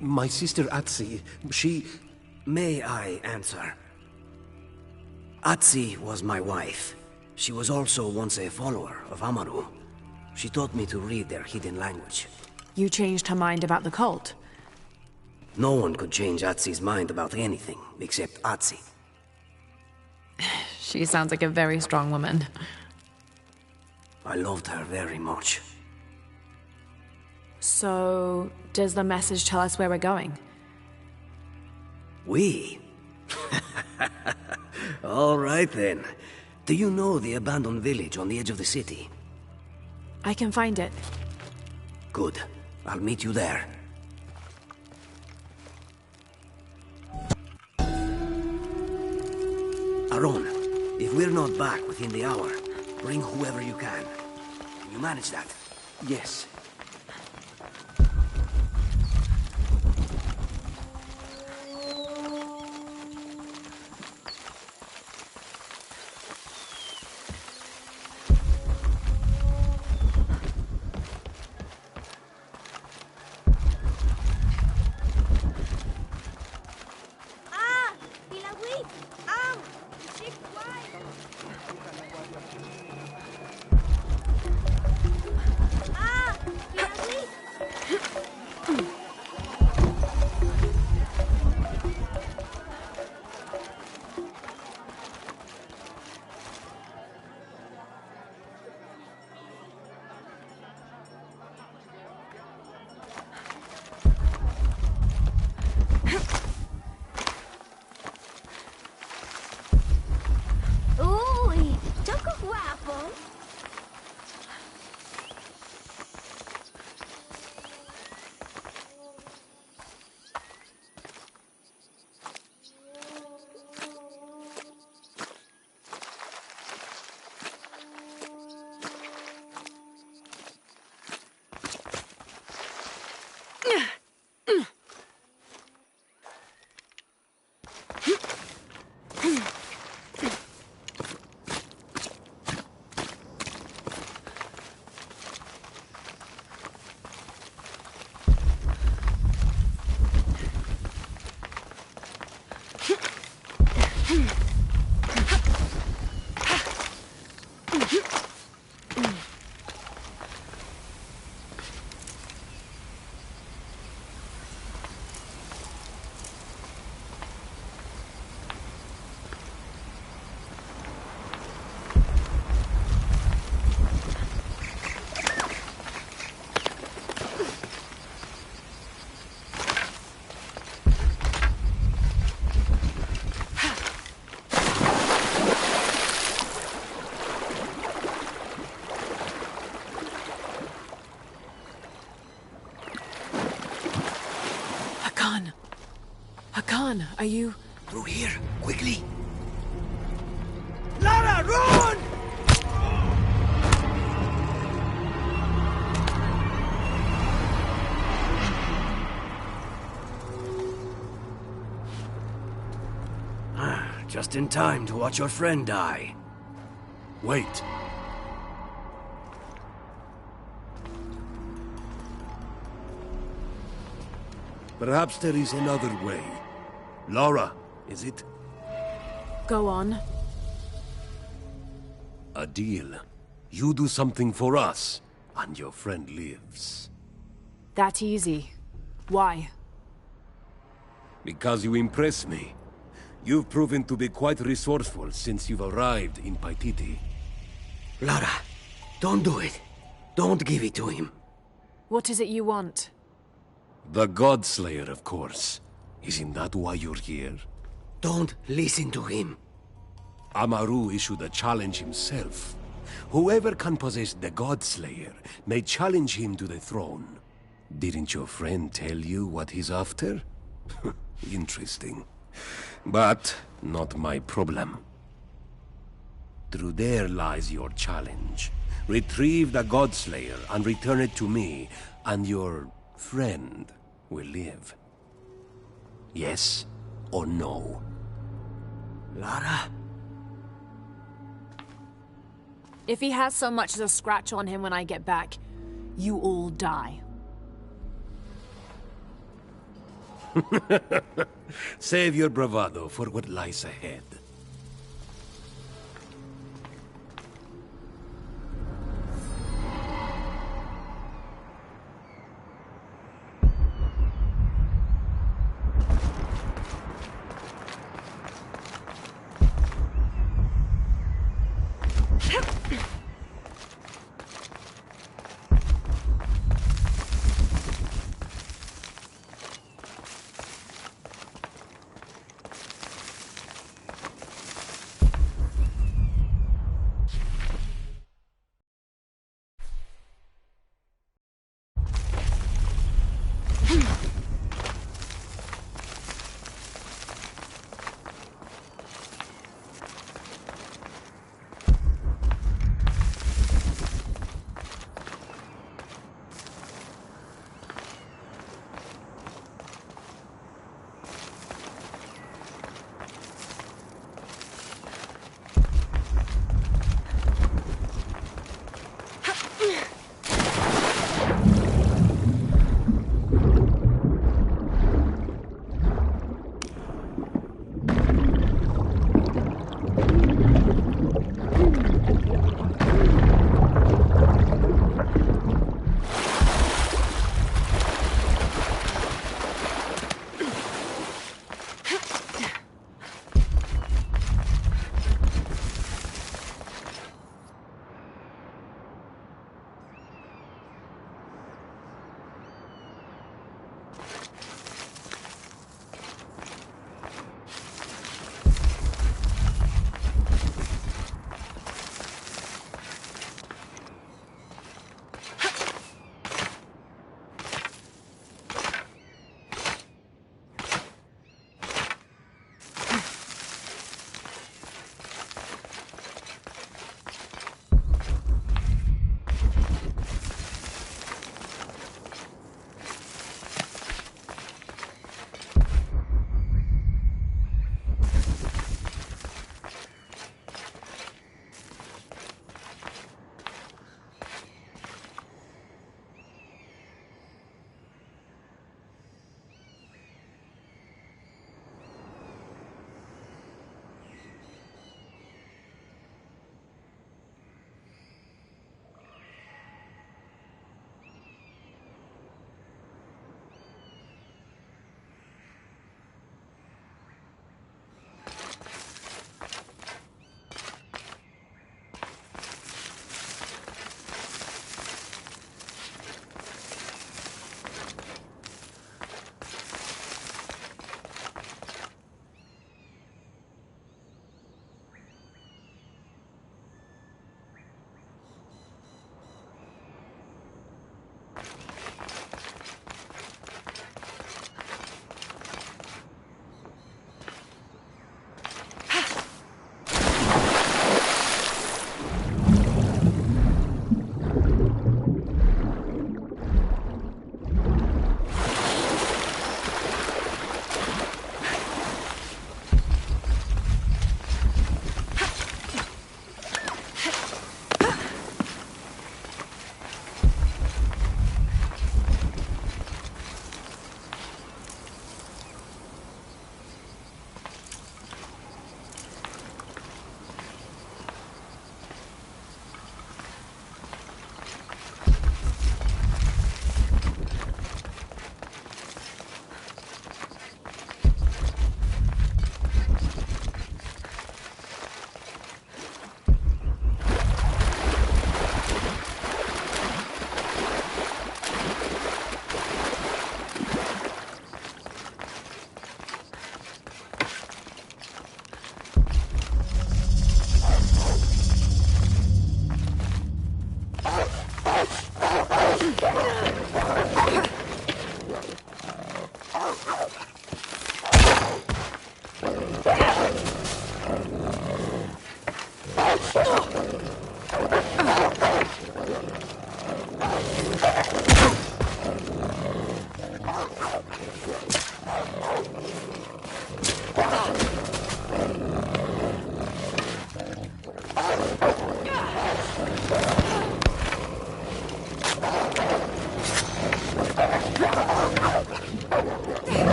My sister Atsi, she... May I answer? Atsi was my wife. She was also once a follower of Amaru. She taught me to read their hidden language. You changed her mind about the cult? No one could change Atsi's mind about anything, except Atsi. She sounds like a very strong woman. I loved her very much. So, does the message tell us where we're going? We? All right then. Do you know the abandoned village on the edge of the city? I can find it. Good. I'll meet you there. Aron, if we're not back within the hour, bring whoever you can. Can you manage that? Yes. Hakan, are you... Through here, quickly! Lara, run! Just in time to watch your friend die. Wait. Perhaps there is another way. Laura, is it? Go on. A deal. You do something for us, and your friend lives. That easy. Why? Because you impress me. You've proven to be quite resourceful since you've arrived in Paititi. Lara, don't do it. Don't give it to him. What is it you want? The Godslayer, of course. Isn't that why you're here? Don't listen to him. Amaru issued a challenge himself. Whoever can possess the Godslayer may challenge him to the throne. Didn't your friend tell you what he's after? Interesting. But not my problem. Through there lies your challenge. Retrieve the Godslayer and return it to me, and your friend will live. Yes or no? Lara? If he has so much as a scratch on him when I get back, you all die. Save your bravado for what lies ahead.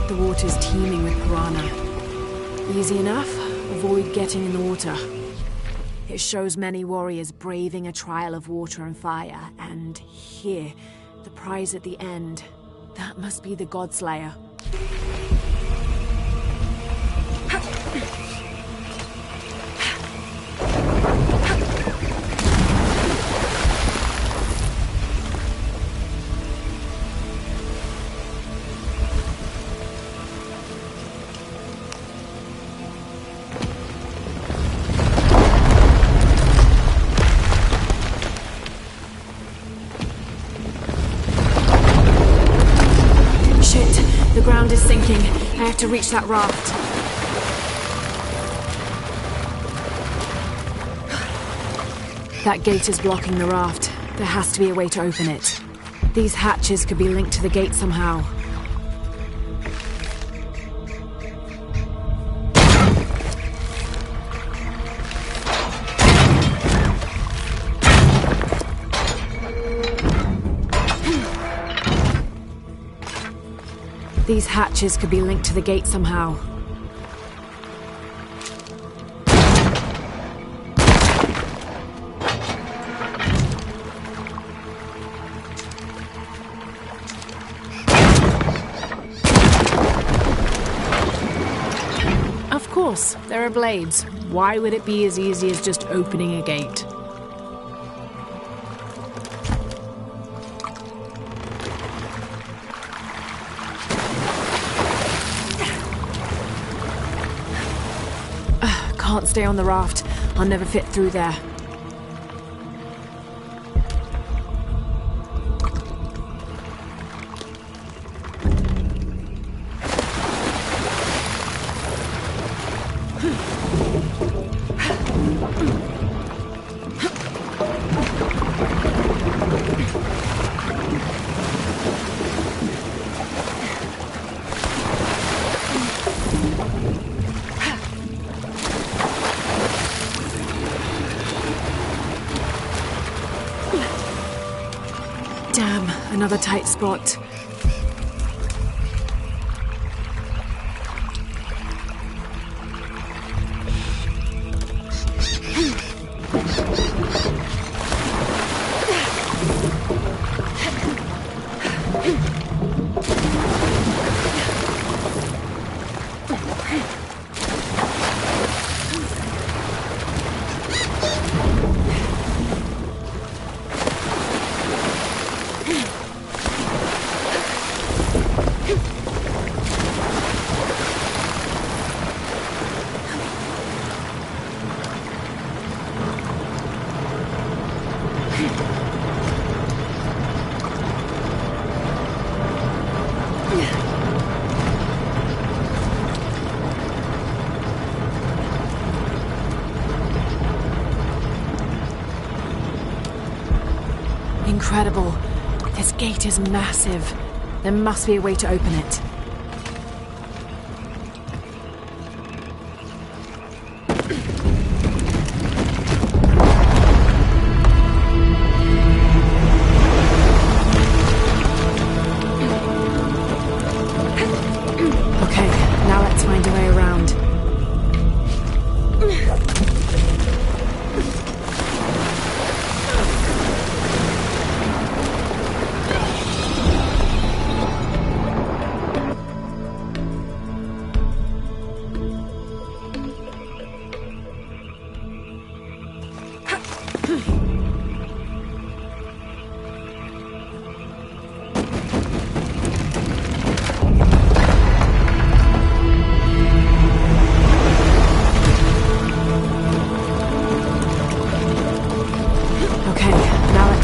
The water's teeming with piranha. Easy enough. Avoid getting in the water. It shows many warriors braving a trial of water and fire, and here, the prize at the end. That must be the Godslayer. The ground is sinking. I have to reach that raft. That gate is blocking the raft. There has to be a way to open it. These hatches could be linked to the gate somehow. These hatches could be linked to the gate somehow. Of course, there are blades. Why would it be as easy as just opening a gate? Can't stay on the raft. I'll never fit through there. Damn, another tight spot. Incredible. This gate is massive. There must be a way to open it. Okay, now let's find a way around.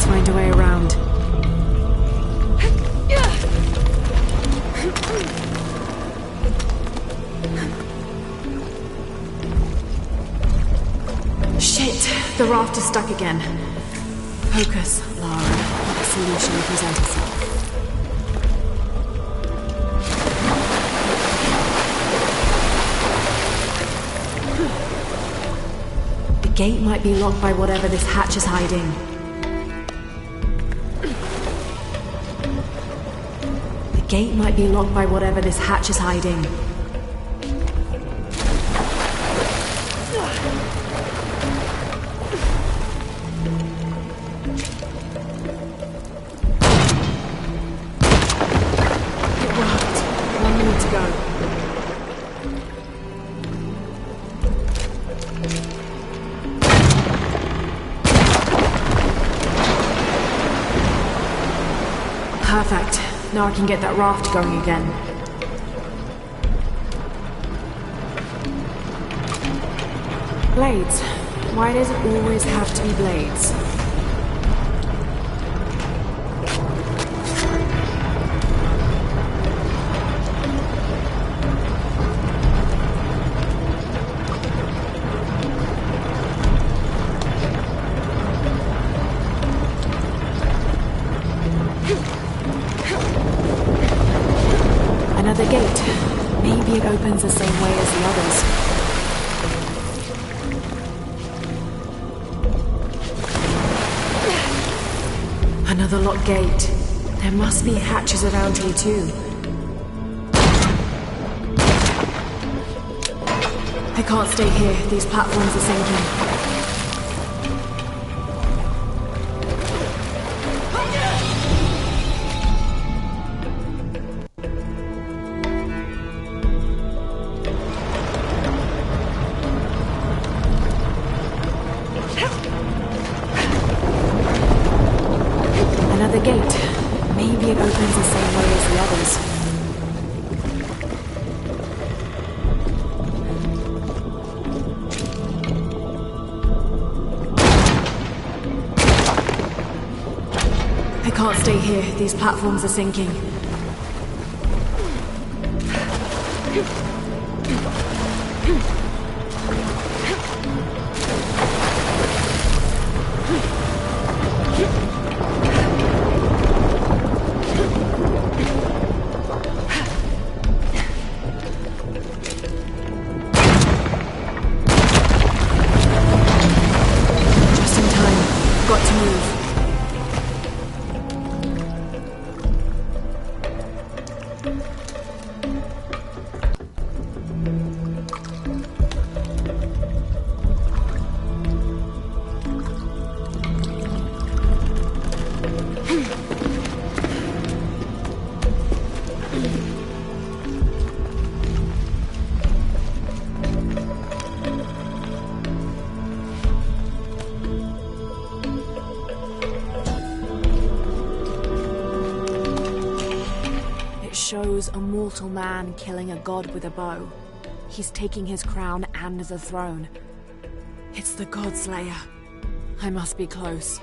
Find a way around. Shit! The raft is stuck again. Focus, Lara. The solution will present itself. The gate might be locked by whatever this hatch is hiding. The gate might be locked by whatever this hatch is hiding. It worked. 1 minute to go. Perfect. Now I can get that raft going again. Blades. Why does it always have to be blades? Another gate. Maybe it opens the same way as the others. Another locked gate. There must be hatches around here too. I can't stay here. These platforms are sinking. Another gate. Maybe it opens the same way as the others. I can't stay here. These platforms are sinking. Shows a mortal man killing a god with a bow. He's taking his crown and the throne. It's the God Slayer. I must be close.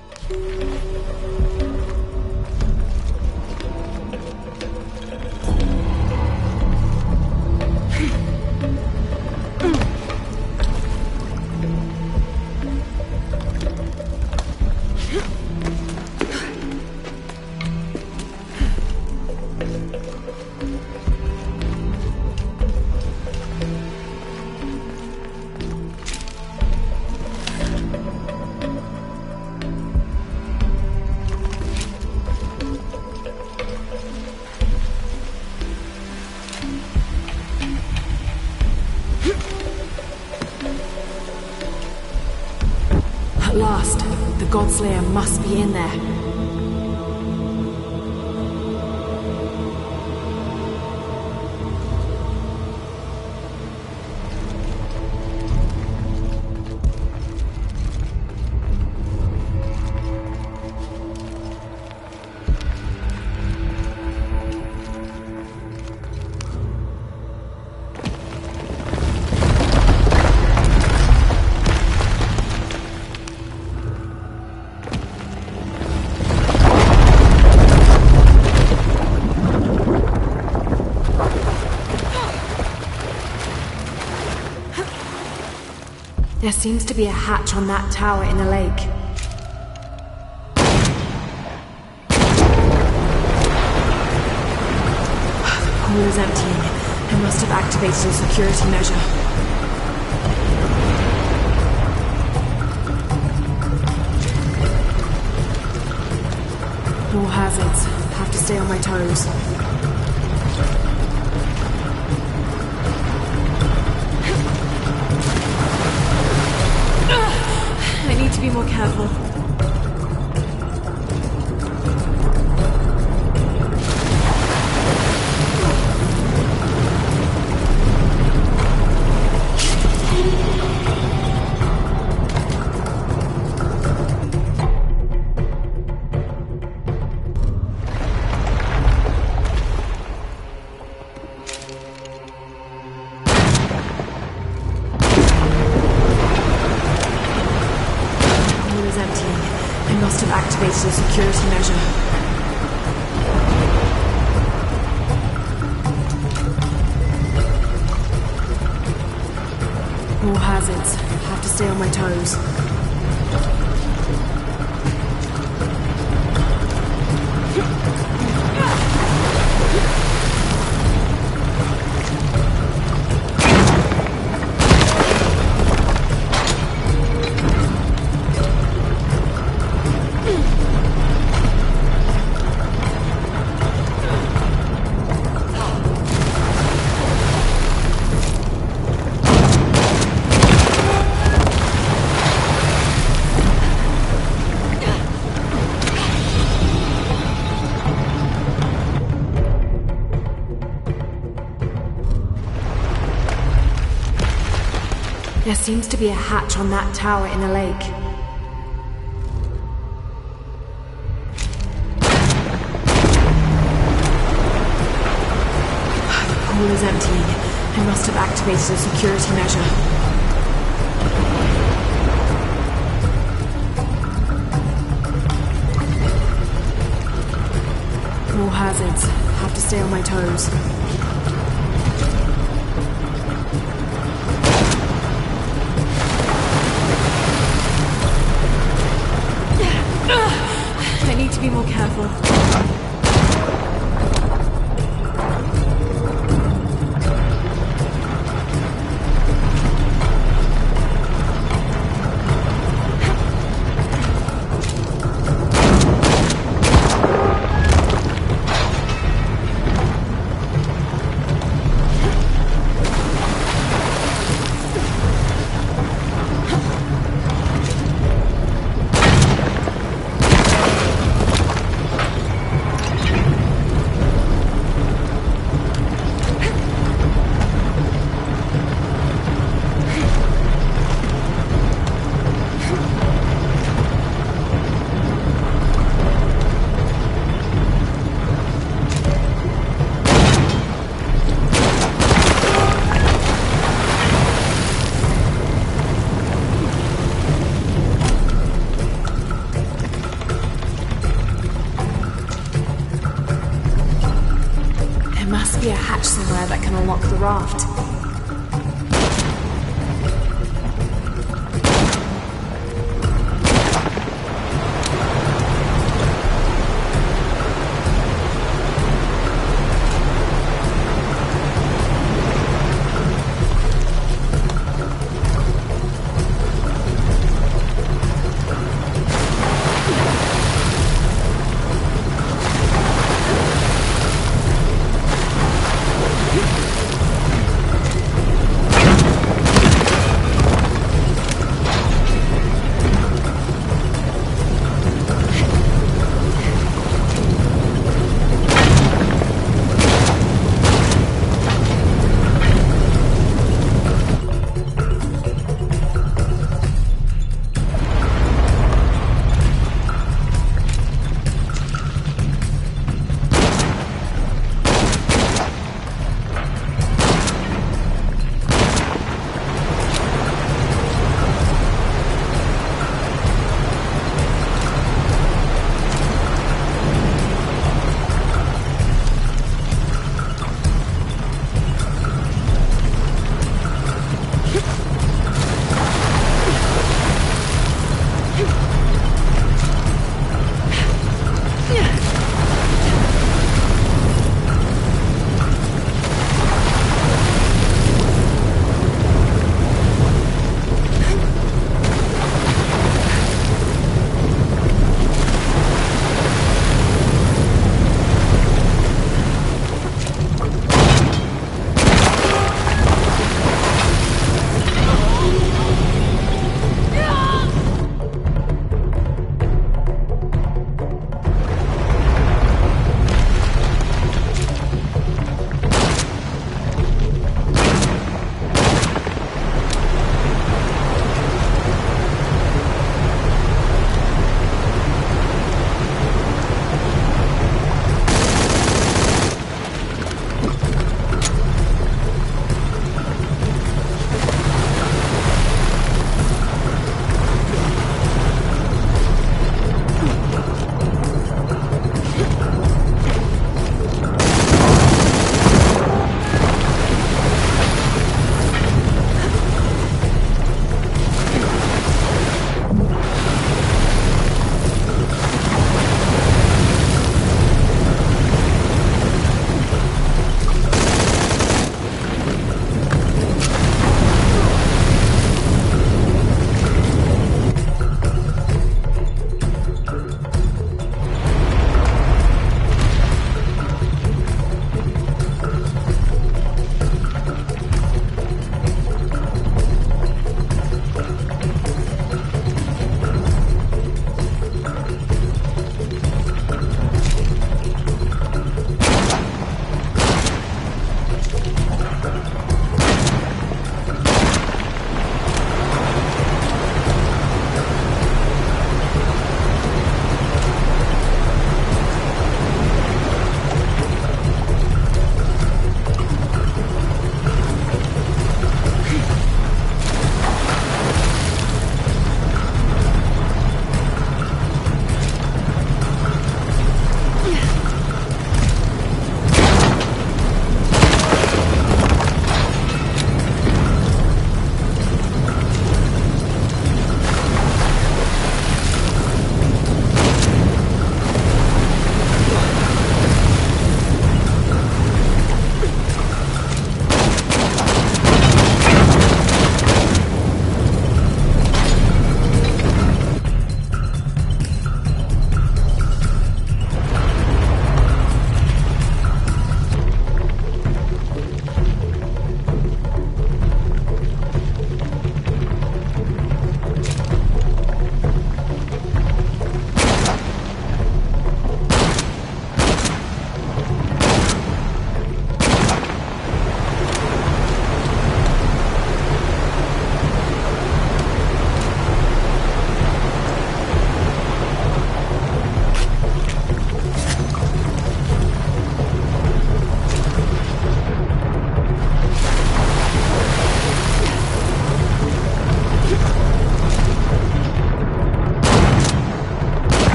At last, the Godslayer must be in there. There seems to be a hatch on that tower in the lake. The pool is emptying. I must have activated a security measure. More hazards. Have to stay on my toes. careful. Activated a security measure. More hazards. Have to stay on my toes. There seems to be a hatch on that tower in the lake. The pool is emptying. I must have activated a security measure. More hazards. Have to stay on my toes. I need to be more careful. A hatch somewhere that can unlock the raft.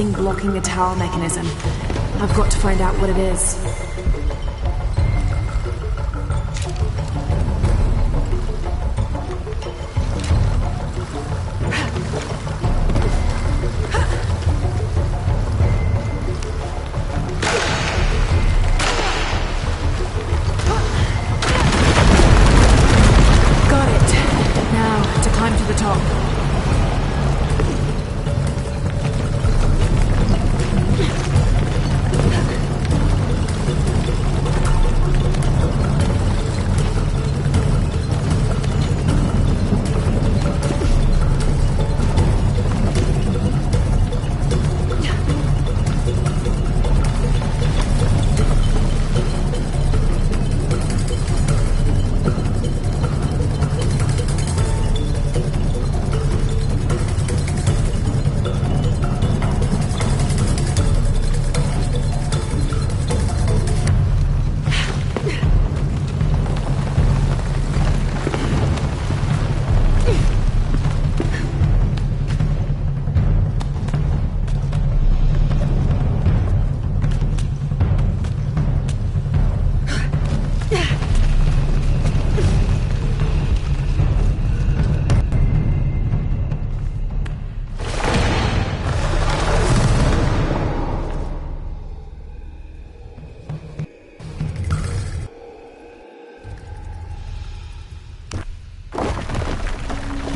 something blocking the tower mechanism. I've got to find out what it is. Got it. Now, to climb to the top.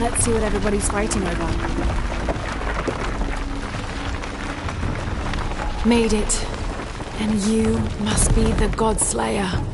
Let's see what everybody's fighting over. Made it. And you must be the Godslayer.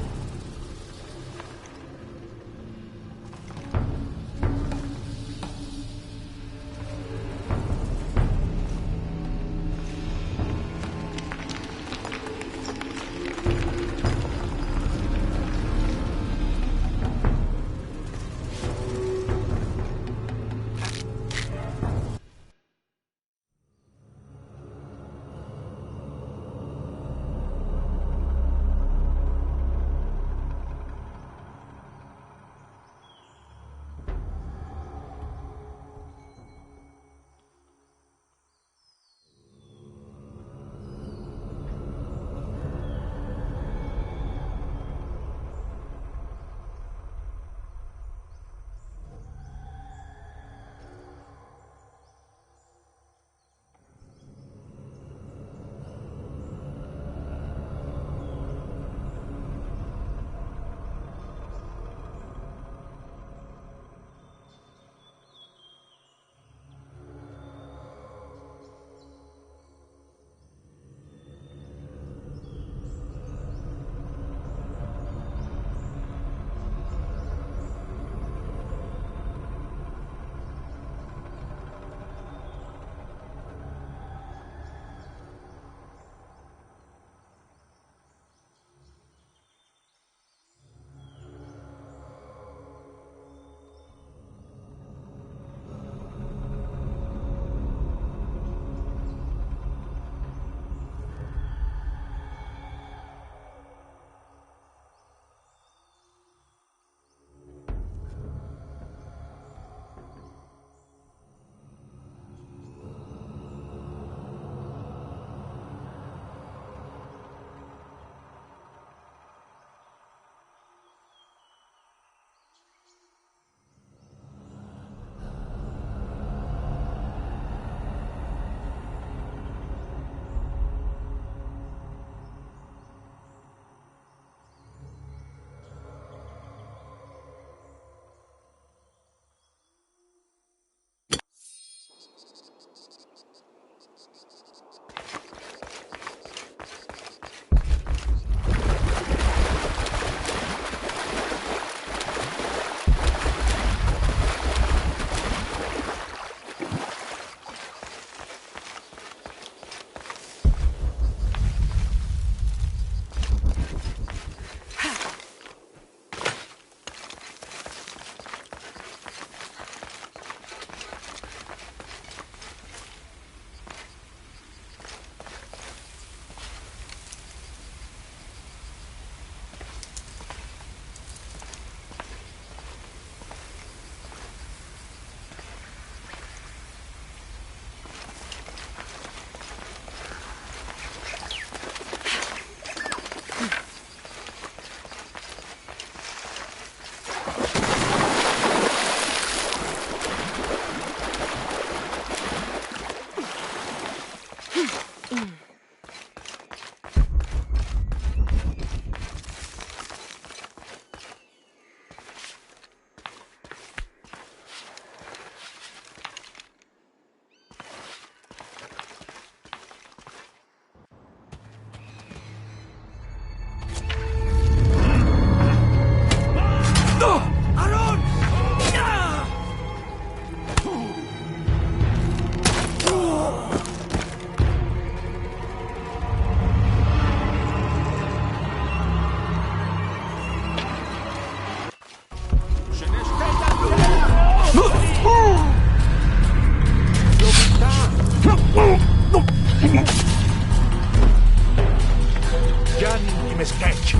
me sketch.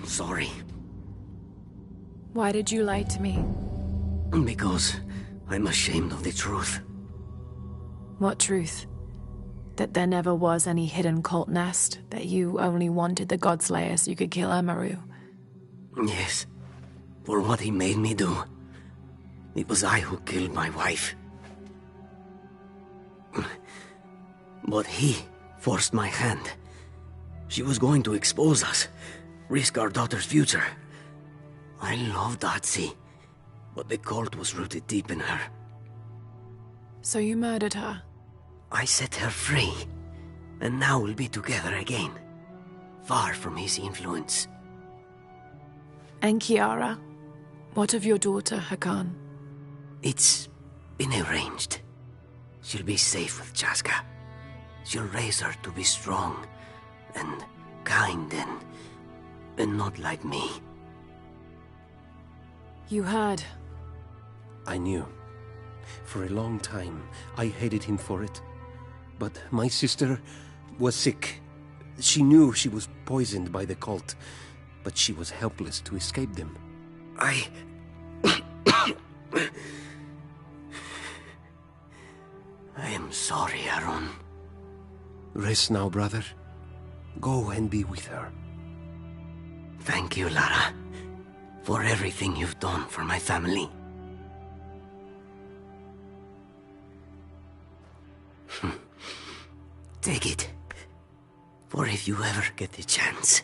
Sorry. Why did you lie to me? Because I'm ashamed of the truth. What truth? That there never was any hidden cult nest? That you only wanted the Godslayer so you could kill Amaru? Yes. For what he made me do. It was I who killed my wife. But he forced my hand. She was going to expose us. Risk our daughter's future. I loved Otzi, but the cult was rooted deep in her. So you murdered her? I set her free, and now we'll be together again, far from his influence. And Kiara? What of your daughter, Hakan? It's been arranged. She'll be safe with Chaska. She'll raise her to be strong, and kind, and not like me. You heard. I knew. For a long time, I hated him for it. But my sister was sick. She knew she was poisoned by the cult, but she was helpless to escape them. I am sorry, Aaron. Rest now, brother. Go and be with her. Thank you, Lara, for everything you've done for my family. Take it, for if you ever get the chance.